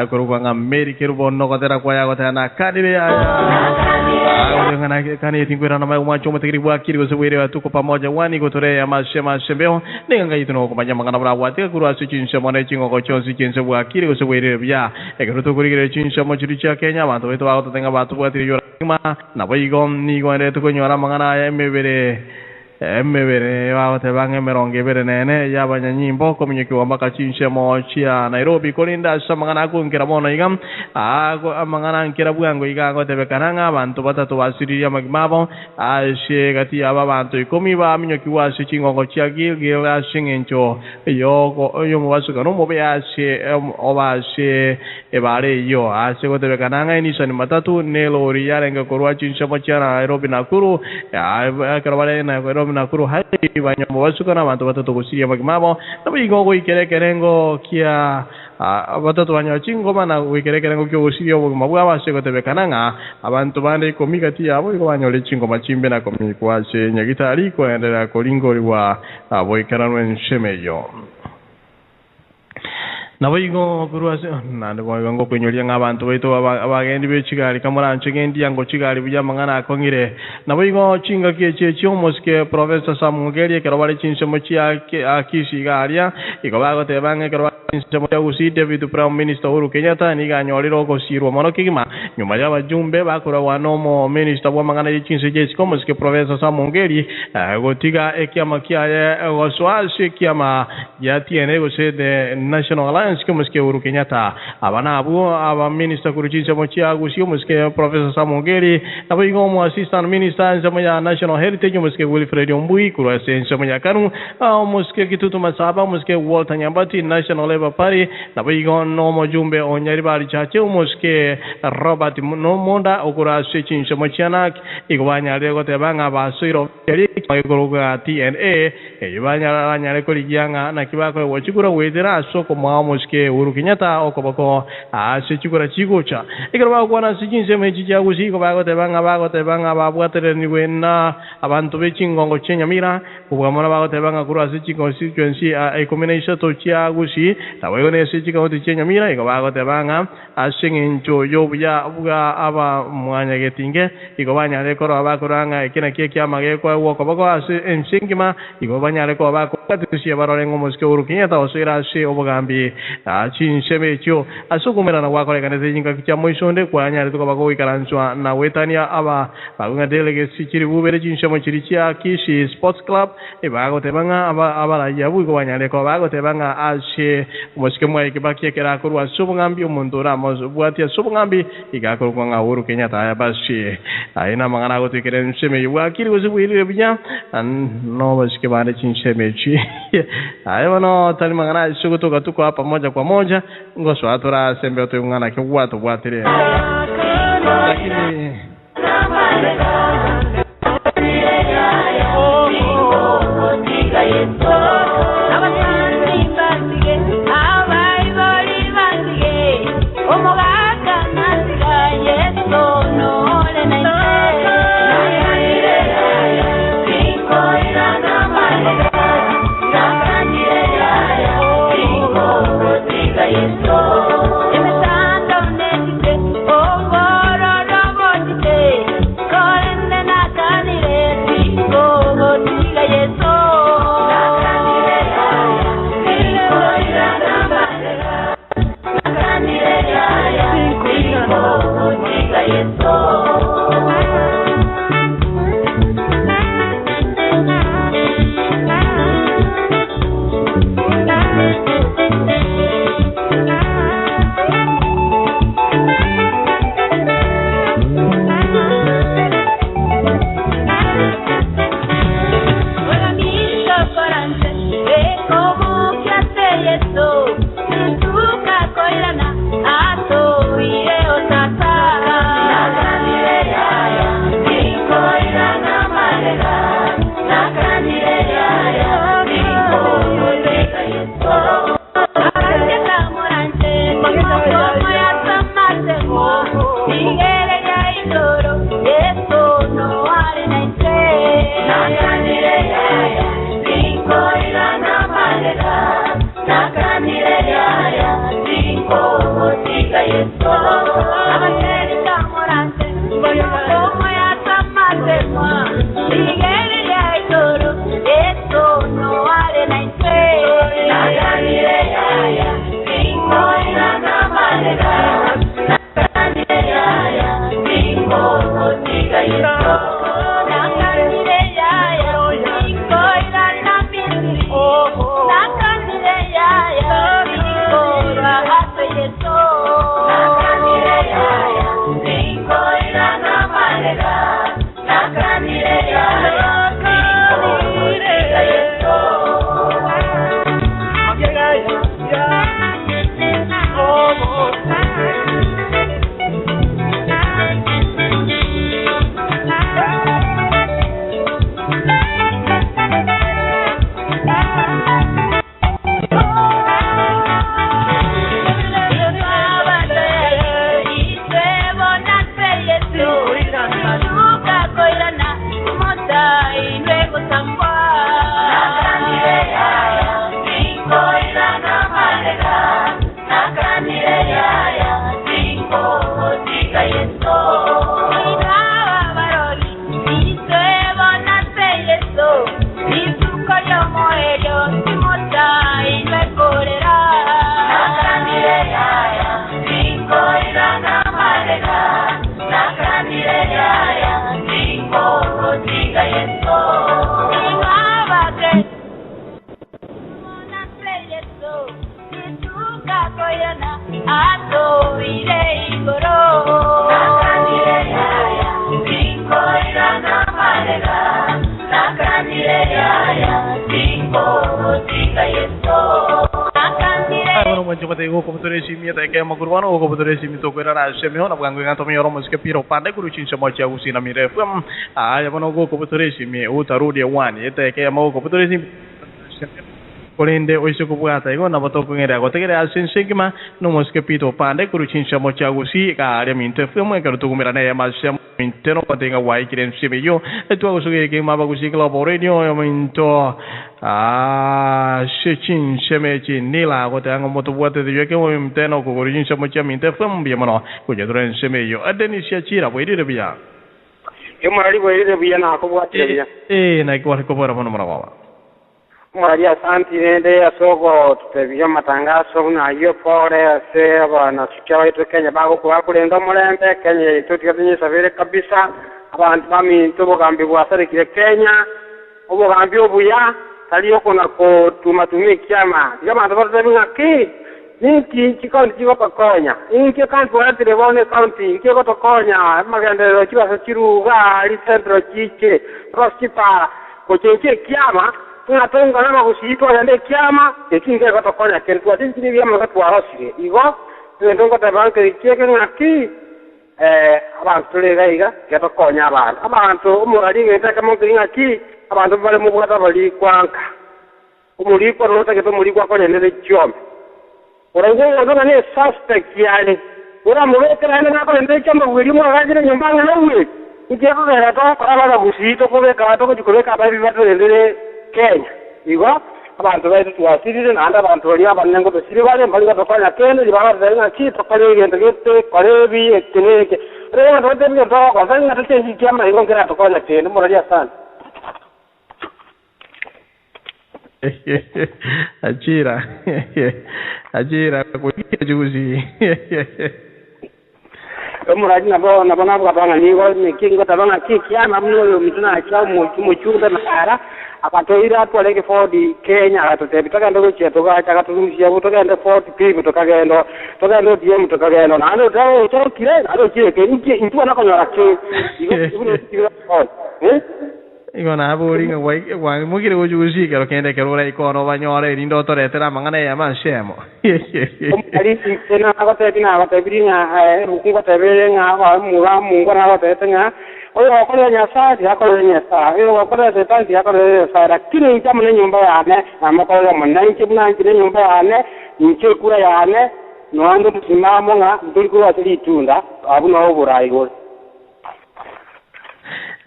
B: kurubanga America rubono kotera kwa kotana kadire aya ngana kani tingwira na mai mwacho mutegiri bwa kiri gosebwire tuko pamoja wani gotorea mashema shembeo ninga yituno kumanya mangana bra wate kurwa sichinsha mone chingo kochonsi chinse bwa kiri gosebwire bya ekeruto kurigire chinsha mochiri cha Kenya bantu beto bato tenga batu bwa tiri yora na boigom ni gwere to konyora mangana ya emebere wate bange meronge bere nene ya banyanyimbo komunyoki wambaka chinshe mochia Nairobi kolinda samangana kunkira mono igam amangana nkira bwango igango tebekananga abantu batatu basiri ya magimabo ashe gati aba bantu ikomi ba minyoki wase chingongo chia gilgil ashingencho yoko yo mubasuka no mobe ashe obashe ebare yo ashe gotebekananga inisani matatu nelori yarenga korwa chinshe mochia Nairobi Nakuru ya karabale na Nairobi Nakuru hai banyamo basuka na abantu batatu kusiria magimabo nabigo go ikerekerengo kia batatu banyo chingoma na wikerekerengo kyo kusiria magimabo abashe gotebekananga abantu bande komigati yabo go banyo le chingoma chimbe na komikwase nyagitari ko endera kolingori wa boikarano enshemeyo naboigo kurwase nande ngo kwenyolia ngabantu baito abagendi bechigali kamuranche gendi yango chigali buya mangana akongire naboigo chinga kieche chiomoske professor Samugeli kerobale chinsemo chia akishigalia ikobago tebange kerobale chinsemo chia usi David Prime Minister Uhuru Kenyatta ni ganyoliro ko sirwa mono kigima nyuma ya bajumbe bakora wanomo minister wa mangana chinse jeshi komoske professor Samugeli gotiga ekiama kia waswasi kiama ya tiene go se the National
D: Transi muske Uhuru Kenyatta abana abu aba minister kuruchinse mochia gusio muske Professor Samugeri aba ingomo assistant minister nzamaya national heritage muske Wilfred Ombui kurase nzamaya kanu muske kitutu masaba muske Walter Nyambati national labor party aba ingono mojumbe onyari bari chache muske Robert Monda okurase chinse mochiana igwanya lego tebanga basiro igoroga TNA ibanya nyare koligianga na kibako wachikura wedera soko muske Uhuru Kenyatta okobako sechikura chikocha ikarwa kwana sichinse mechija gusiko bago tebanga babwatere ni wena abantu bechingongo chenyamira ubwamona bago tebanga kurwa sechingo constituency ecombination to chia gusi tawegone sechingo oti chenyamira ikabago tebanga asingincho yobya buga aba mwanya getinge ikobanya lekoro abakuranga ekina keke amage kwa okobako ensingima ikobanya leko abako patisia barolengo muske Uhuru Kenyatta osira se obogambi chinsemecho asukumera na wako kaneze jinga kicha moisonde kwa nyari tuko bako ikaranzwa na wetania aba bagunga delegate sichiri bubere chinsemo chirichia kishi sports club bago tebanga aba la yabu ko banyale ko bago tebanga ashe muske mwa kibaki kera kurwa subungambi umuntu ramos buatia subungambi igakuru kwa Uhuru Kenyatta ya bashi aina mangana go tikere nseme wakiri usibuiri binya no muske bane chinsemechi ayo tali mangana sugutuka tuko hapa moja kwa moja ngoso atura sembe oto ngana ke watu bwatire lakini
C: Calling
Q: Bueno, mucho más digo como tú decís, mira, que me acuerdo no como tú decís, mi toco era la semana, no porque cuando me llamo es que piro pande kuru chin sama chia usina mi ref. Ya bueno go como tú decís, mi utaru dia wani, este que me como tú decís. Kolende oiso ko buata ego na bato ko ngere ko tegere alsen segma no mos ke pito pande kuru chin sama chia usi ka dia minte film ka tu kumira na ya mas minte no patenga wai kiren simi yo etu ko so ke ma ba kusi collaboration yo minto shichin shemechi nila ko te anga moto buate de ke mo mteno ko origin sama chia minte film bi mano ko je dren semi yo adeni sia chira bo ide biya
G: yo mari bo ide biya na ko buate biya
Q: na ko bora mono mara
G: Maria Santi nende asoko tupevia matangazo na hiyo pore seba na sikia itu Kenya bago kwa kulenga mulembe Kenya itu tikatini savere kabisa abantu bami tubo gambi bwasare kile Kenya obo gambi obuya taliyo kona ko tumatumie kiama kama ndabaza ngaki ninki chikondi chiko pakonya ninki kanto wati lebone county kiko tokonya magandero chiwa chiruga ali centro chiche proskipa ko cheche kiama tunatonga nama kushitwa yande kiama ekinge katokonya kentu atinzi ni byama katwa hosire igo tuendonga tabanke kieke ngaki abantu legaiga katokonya abantu umurali ngeta kama ngaki abantu bale mu bwata bali kwanka umuri ko rota ke to muri kwa konya ne chiome orango ndo ne suspect yale ora muwekera ne nako ndo chamba bwiri mu agajire nyumbanga nawe ikeko gara to para kushito ko beka to kujikoleka babi bato ndele Kenya igo abantu baitu twasirire nanda abantu bali abanengo besire bale mbali batokanya kene libaba zalina chito kale ngende gete kalebi ekeneke rega ndo tembe ndo kwa zanga tete kiama igo ngera tokanya kene muralia sana
Q: ajira kwa juzi
G: muraji na bona bwana nigo nikingo tabanga kiama mno mituna cha muchunda na ara akatoira atwaleke Ford Kenya atotebitaka ndo cheto gacha katulumishia kutoka Ford pipi tokagendo DM tokagendo nalo tawo kile alo cheke intu anakonyora ke
Q: igo na boringa wai mugire ujuzi kero kende kero rai kono banyore rindo toretera mangana ya manshemo
G: ari tena agotetina agotebiringa rukunga teberenga wa mura mungu na agotetenga oyo wakole nyasadi yakole nyasadi oyo wakole tetandi yakole sara kile chamune nyumba yane amakole munanchi munanchi nyumba yane nche kura yane noando tusimamo nga ndulikuwa atitunda abuna oburai gol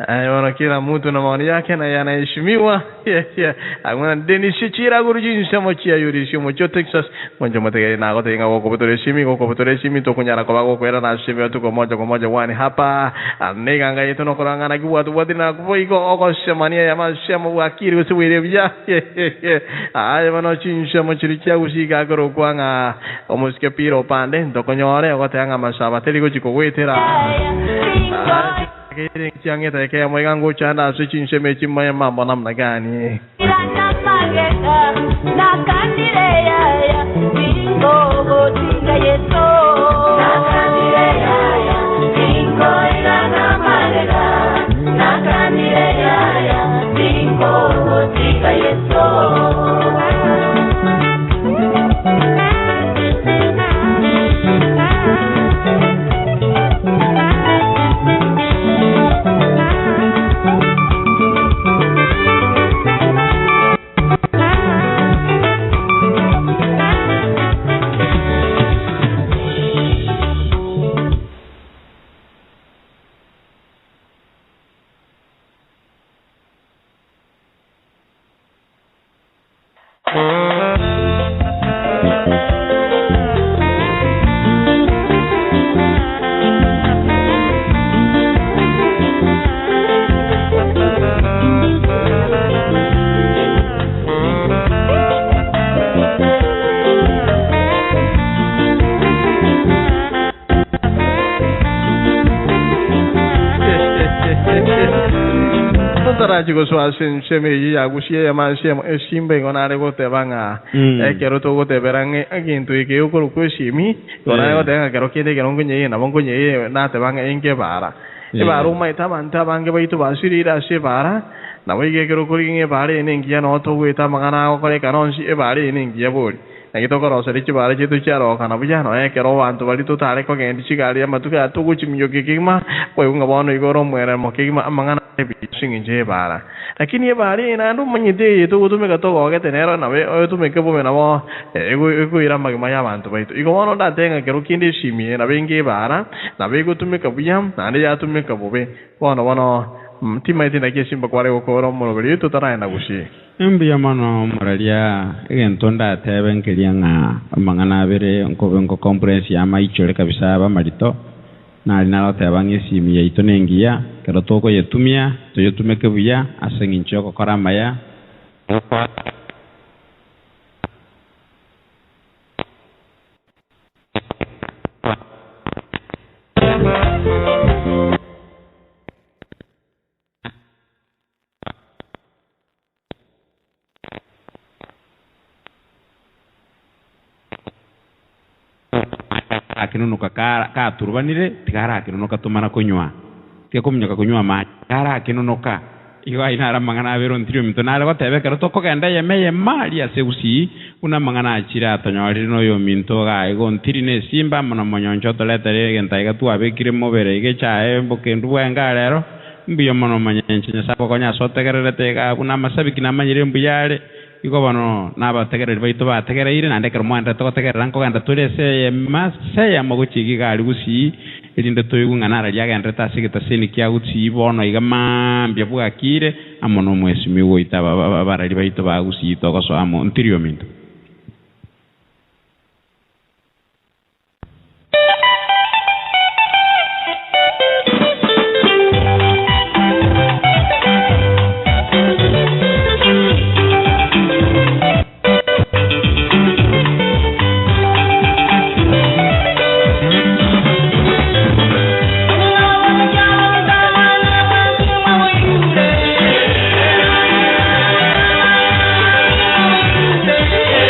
Q: wana kila mtu na maoni yake na yanaheshimiwa aguna Dennis Chira guruji nsemo chia yuri shimo cho Texas monjo mate na gote nga wako potore shimi to kunyara kwa wako kwera na shimi tu kwa moja wani hapa nega nga yetu no koranga na kiwa tu wadina kwa iko oko shamania ya mashamo wakiri usiwire bya wana chinsemo chirikia usika goro kwanga omuske piro pande ndokonyore gote anga masaba teliko chiko wetera Kaya siang itu kaya mau nganggo canda suci semeci maya mampu nam nagani. Juga soal semi ya gusia ya masih simbe ngona go te banga kero to go te berange agintu ke ko ko simi ngona go te kero kede kero ngunye na ngunye na te banga inge bara e baru mai ta manta banga bai to basiri ra se bara
D: na wige kero kuri nge bare ne ngia no to we ta mangana ko kore kanon si e bare ne ngia bori na kito ko rosari chi bare chi tu charo kana buja no e kero wantu bali tu tare ko ngendi chi gari ma tu ka tu ku chi mi yoki kima ko unga bono igoro mwere mo kima mangana e bi singi je bara lakini e bare na ndo manyide tu tu me ka to ko ke tenero na we o tu me ke bo me na mo ego ira magmaya wantu bai tu igo bono da tenga kero kindi shimi na bengi bara na we go tu me ka buyam na ne ya tu me ka bobe bono timai tina ke simba kware ko ro mo beri to tara na gushi
B: Mbia mano moralia entonda teben kilianga mangana bere ko conference ya mai chore kabisa ba marito na linalo tebangi simi ya itonengia kero toko yetumia to yetume ke buya asengin choko korama ya akinunuka ka turbanire tigara akinunuka tumana kunywa ke kumnyoka kunywa ma kara akinunuka iwa ina mangana bero ntiro mitonale ko tebe kero toko kenda yeme mali ya seusi una mangana achira tonyori no yo minto ga igo ntirine simba mona monyoncho toletere genta iga tu abekire mobere ige chae mbokendu wenga lero mbiyo mono manyenche nyasako konya sotegerete ga una masabiki na manyire mbuyale igo bano naba tegere baito ba tegere ire nande kero mwanda to tegere ranko ganda tule se mas se ya moguchi gigali gusi elinde to yugu ngana raja ga ndeta sigeta seni kya gusi bono iga mambya buga kire amono mwesi miwo itaba barali baito ba gusi to koso amo ntirio minto
L: Yeah.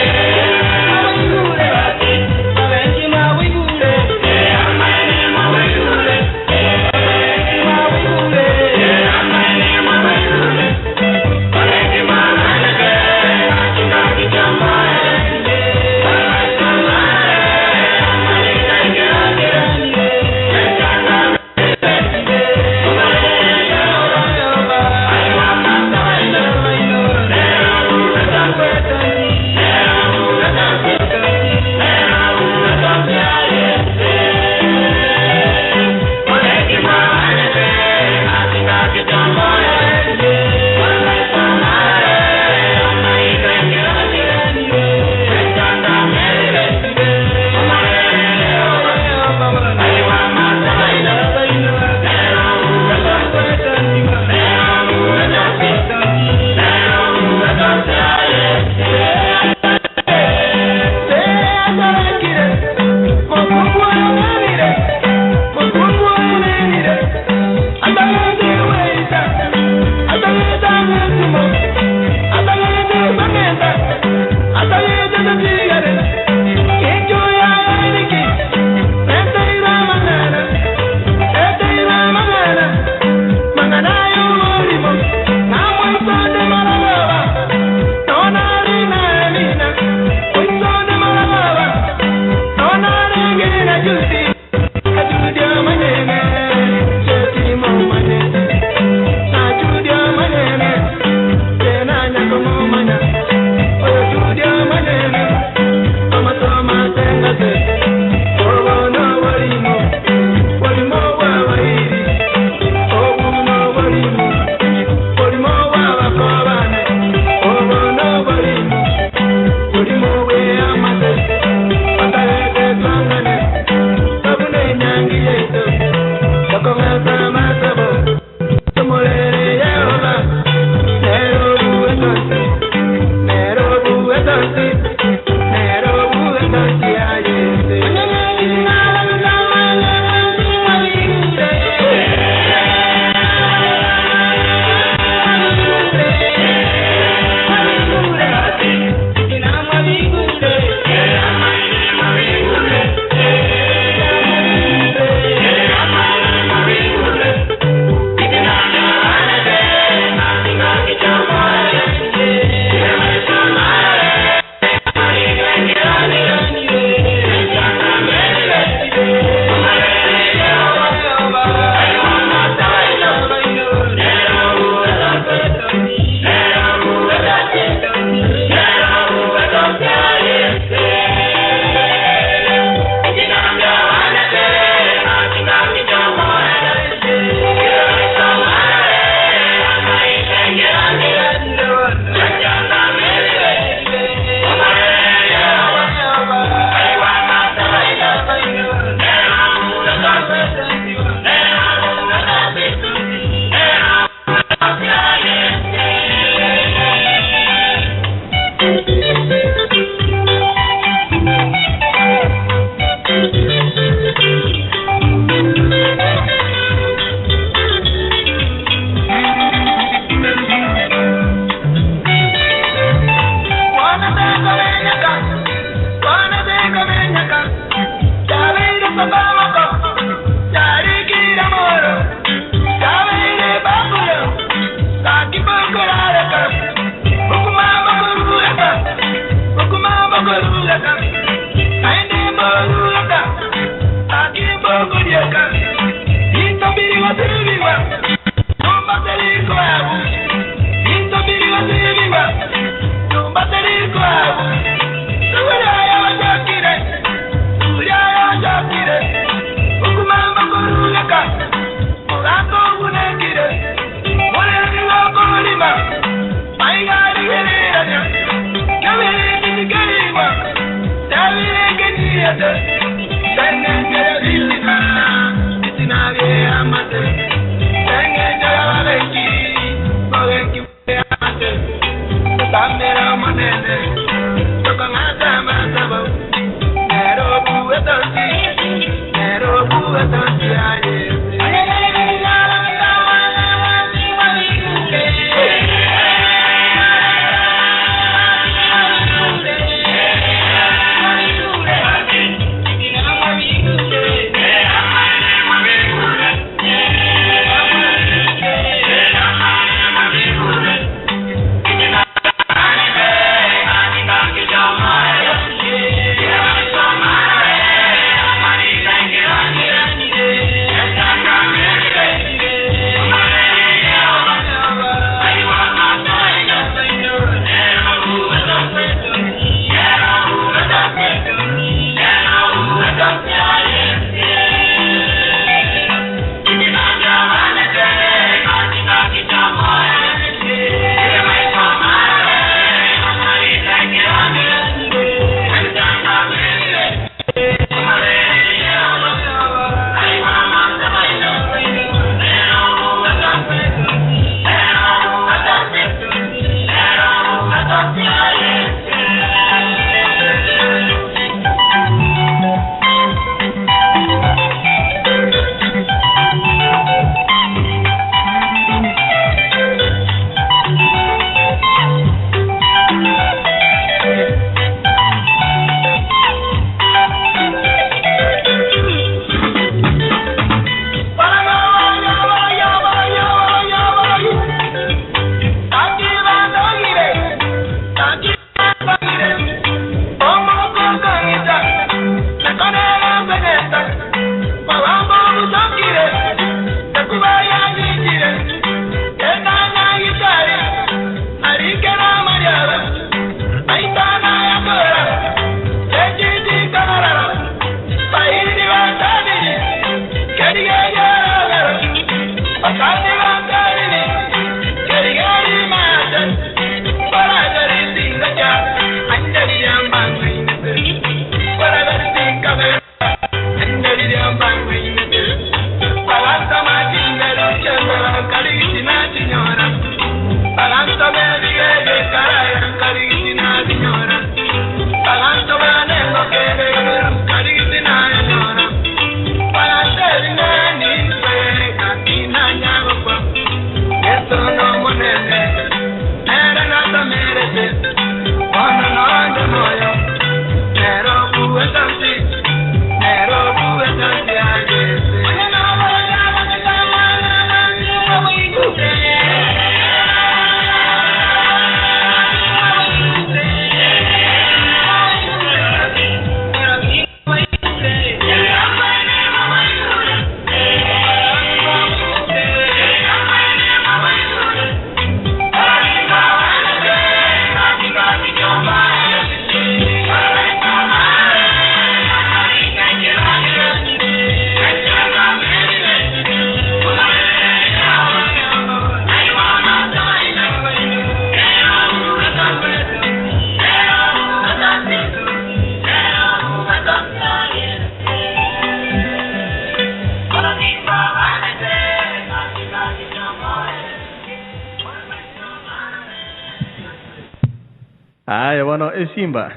D: Aya bono esimba.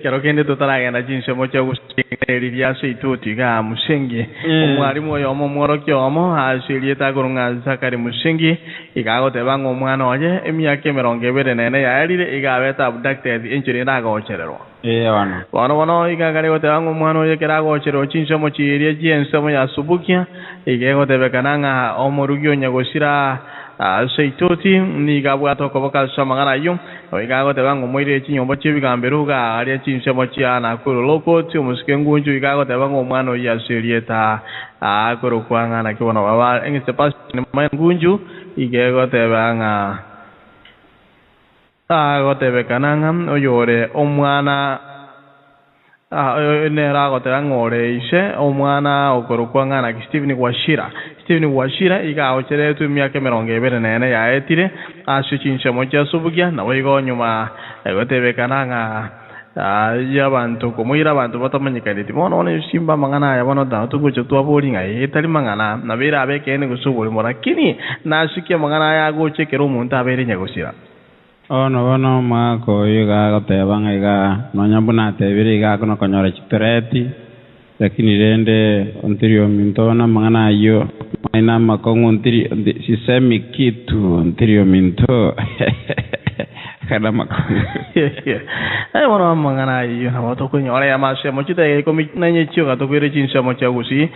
D: Kero kende tutaragenda jinse mocha gusinga seitu tiga musingi. Omwalimu oyo omomoro kyomo asilieta kurunga Zakari Musingi igago tebango omwana oye emyaka 24 yalire igabeta abducted injiri ndagochererwa.
B: Wana.
D: Bono igagare gotebango omwana oye keragochererwa jinse mochirie jinse moya subukia igego tebekananga omorugyo nyagosira seitoti ni gabwato koboka samagana yo oigago te bango moire chinyombo chibigamberuga ali chinsemo chiana kuru loko ti muskengunju igago te bango mwana ya serieta akuru kwanga na kibono baba engese pas mangunju igego te banga go te bekananga oyore omwana nera go te ngore ise omwana okuru kwanga na Steven Washira iga ochere tu miaka meronge bere nene ya etire asu chinsemo cha subugia na wigo nyuma go te bekananga ya bantu kumuira abantu batamanyika nditi bono ne simba mangana ya bono da tuko chotwa bolinga etali mangana na bera abekene gusubuli morakini na sukia mangana ya go chekero umuntu abere nyagusira
B: ono bono mako iga gotebanga iga nonyambuna tebiri iga kono konyora chitoreti lakini rende ontirio mintona mangana yo maina makongo ontiri sisemi kitu ontirio minto kada makongo
D: bono mangana yo na moto konyora ya mashe mochite komi nanye chioka to kwere chinsha mocha gusi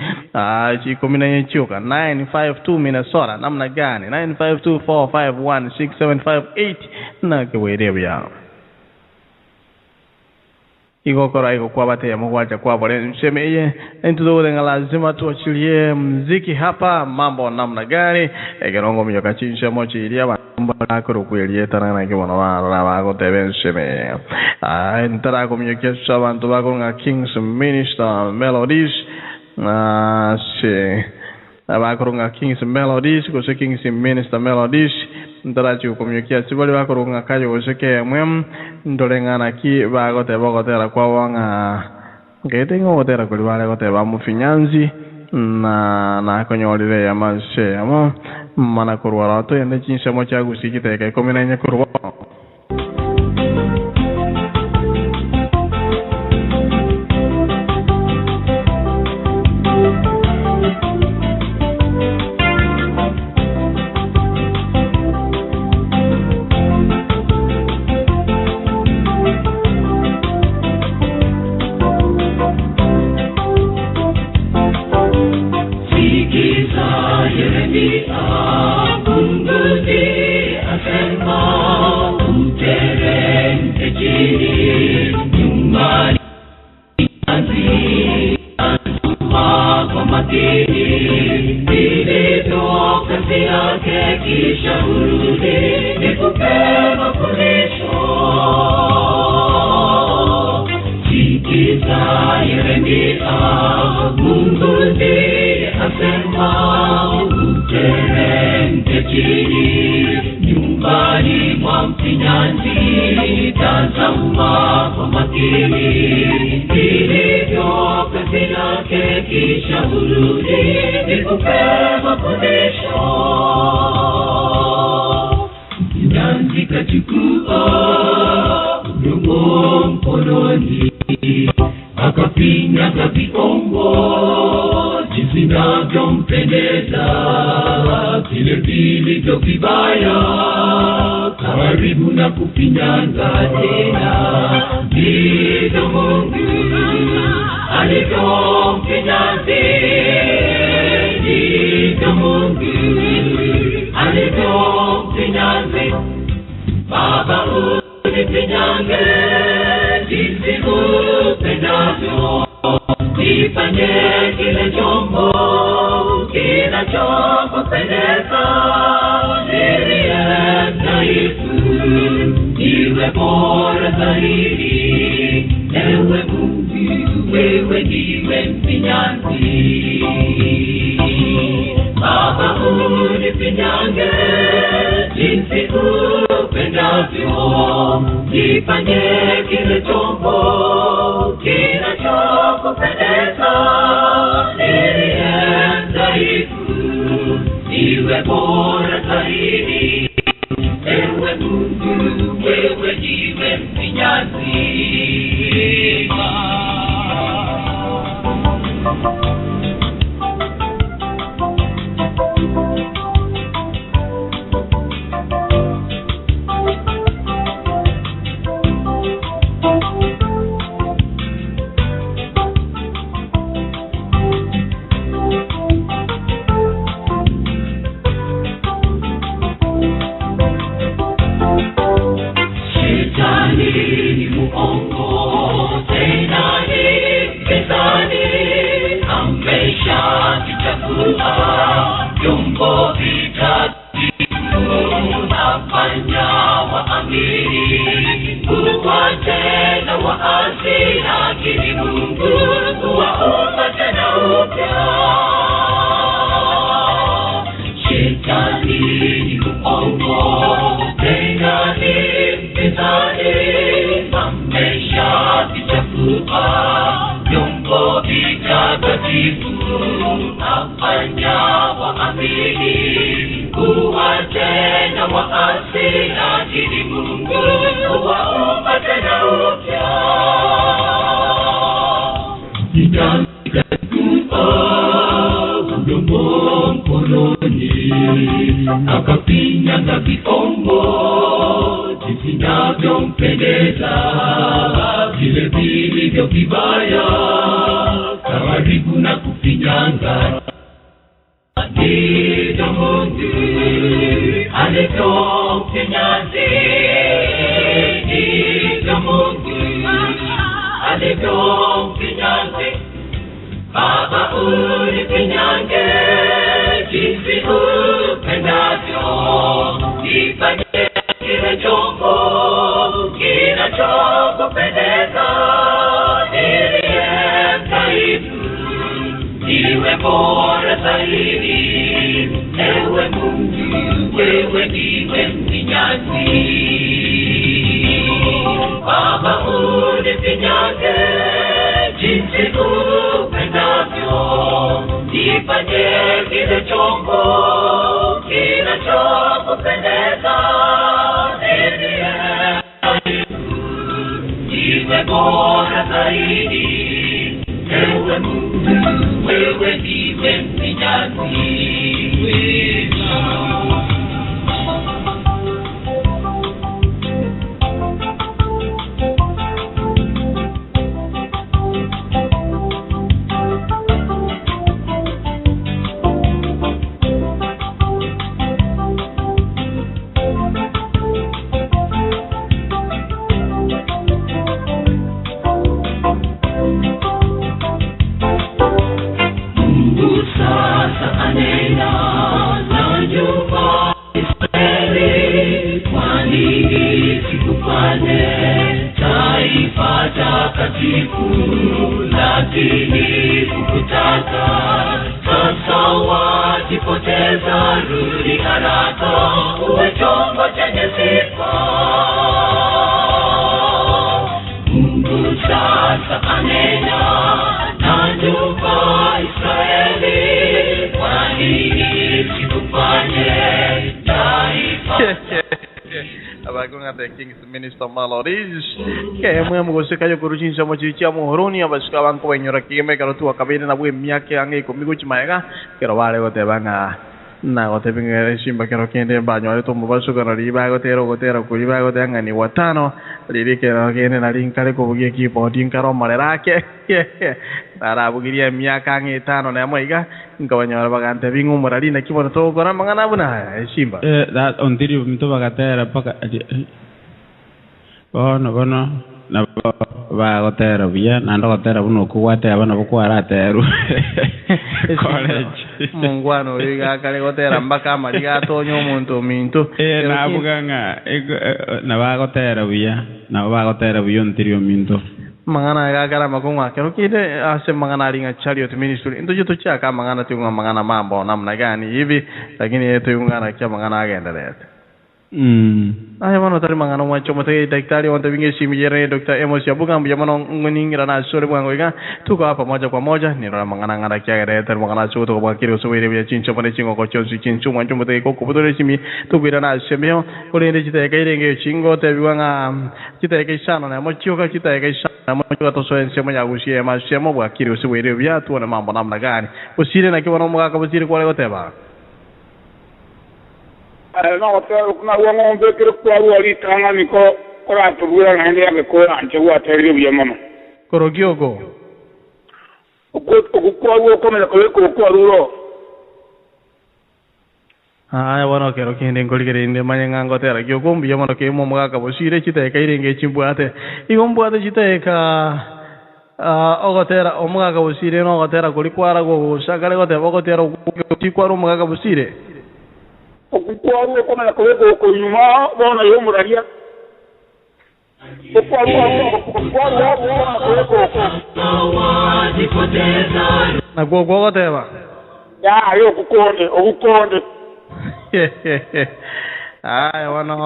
D: chi komi nanye chioka 952 Minnesota namna gani 952451675 na kwere bya iko kora iko kwa bate ya mwacha kwa bole mseme iye entudo denga lazima tuachilie mziki hapa mambo namna gani egerongo myoka chinsha mochi ilia bamba koro kwelie tarana ke bona ba bago tebe mseme entara ko myoka sabantu bago nga Kings Minister Melodies se abakoro nga Kings Melodies ko se Kings Minister Melodies ndarachu komyokia sibali bakoro nga kayo oseke mwem ndolengana ki bago te bogo tera kwa wanga ngetengo otera ko bale ko te ba mufinyanzi na konyolire ya mashe amo mana korwara to yende chinse mo cha gusikite ke kominanya korwa
L: Shetani ni muongo, tena ni mpinzani, amesha kichagua vyombo vitakatifu, afanya waamini kuwa tena waasi, lakini Mungu huwaumba tena upya. Shetani ni muongo, tena ni mpinzani, amesha vichafua vyombo vitakatifu, afanya waamini kuwa tena waasi, lakini Mungu huwaumba tena upya. Mdomo mkononi akafinyanga viombo visinavyompendeza, vile vilivyo vibaya, karibu na kufinyanga. Ndivyo Mungu alivyomfinyanzi, ndivyo Mungu alivyomfinyanzi. Baba unifinyange jinsi upendavyo, nifanye kile chombo kinachokupendeza, niliye mdhaifu niwe bora zaidi. Ewe Mungu, wewe ndiwe mfinyanzi. Baba unifinyange jinsi upendavyo, nifanye kile chombo kinachokupendeza, niwe bora zaidi. Ewe Mungu, wewe ndiwe mfinyanzi. Lakini kukutaka sasa wajipoteza, rudi haraka uwe chombo chenye sifa. Mungu sasa anena na nyumba Israeli, kwa nini sikufanye taifa?
D: Abagunga the King's Minister Malodis kaya mwe mugose kayo kuruchin sa mochicha mo horoni abaska bang ko enyora kime karo tu akabine na bue miake ange ko migu chimaega kero vale go te banga na go te bingere simba kero kende banyo ale to mubaso kana riba go tero ku riba go te anga ni watano liri kero kende na linkale ko bugie ki podin karo malerake para bugiria miaka ange tano na moiga ngawanyora bagante bingu murali na kibono to gora mangana buna simba
B: that ontirio mito bagatera paka bono na bagotera bia na ndo gotera buno kuwate abana bokwara teru college
D: mungwano iga kale gotera mbaka mariga tonyo muntu mintu
B: na buganga na bagotera bia ontirio minto
D: mangana ga gara makongwa kero kide ase mangana ringa chariot ministry ndo joto chaka mangana tunga mangana mambo namna gani hivi, lakini yetu yungana kia mangana agendelea. Aya mano tari mangana mwacho mate daktari wanta vinge simijere Dr. Amos Yabuga mbiyamano nguningira na sore bwango iga tuko hapa moja kwa moja ni rama mangana ngara kia gere tari mangana chuto kwa kiri usubiri bia chincho pane chingo kwa chonsi chinchu mwancho mate ko kubudore simi tubira na semeo kulende chita ka irenge chingo te biwanga chita ka isana na mochio ka chita ka isana na mochio to so ensemo ya gushie ma semo bwa kiri usubiri bia tuone mambo namna gani usire na kibono mwaka busire kwa leo teba
G: no te kuna wango mbekere kwa wali tanga niko kora tubura ngende ya ko anje wa teri bya mama
D: korogiogo
G: ko kwa wo ko me ko ruro
D: Bono kero kende ngoligere inde manyanga ngotera kyo kumbi yomono ke mo mga kabusire chite kairenge chimbuate igombuate chite ka ogotera ommga kabusire no ogotera kulikwara go sakale gote ogotera chikwara ommga kabusire
G: okukwara ko na ko ko nyuma bona yomuraria
D: na gogoteba
G: ya yo okukonde
D: wano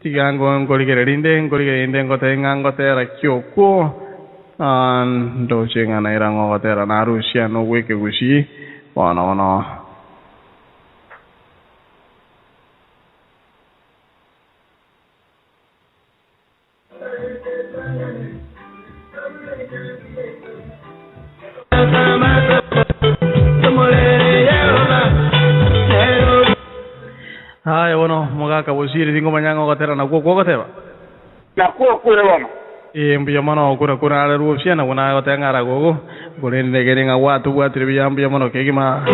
D: tigango ngoligere rinde ngotenga ngotera kyoko ndo chenga irango ngotera na Rusia no weke gushi wano Bueno, mga kabusiri dingo manyanga ngotera na gogoteba
G: na kure bono
D: mbiya mano kura ala Rusia na wana gotenga ra gogo golende geringa watu biya mano kegima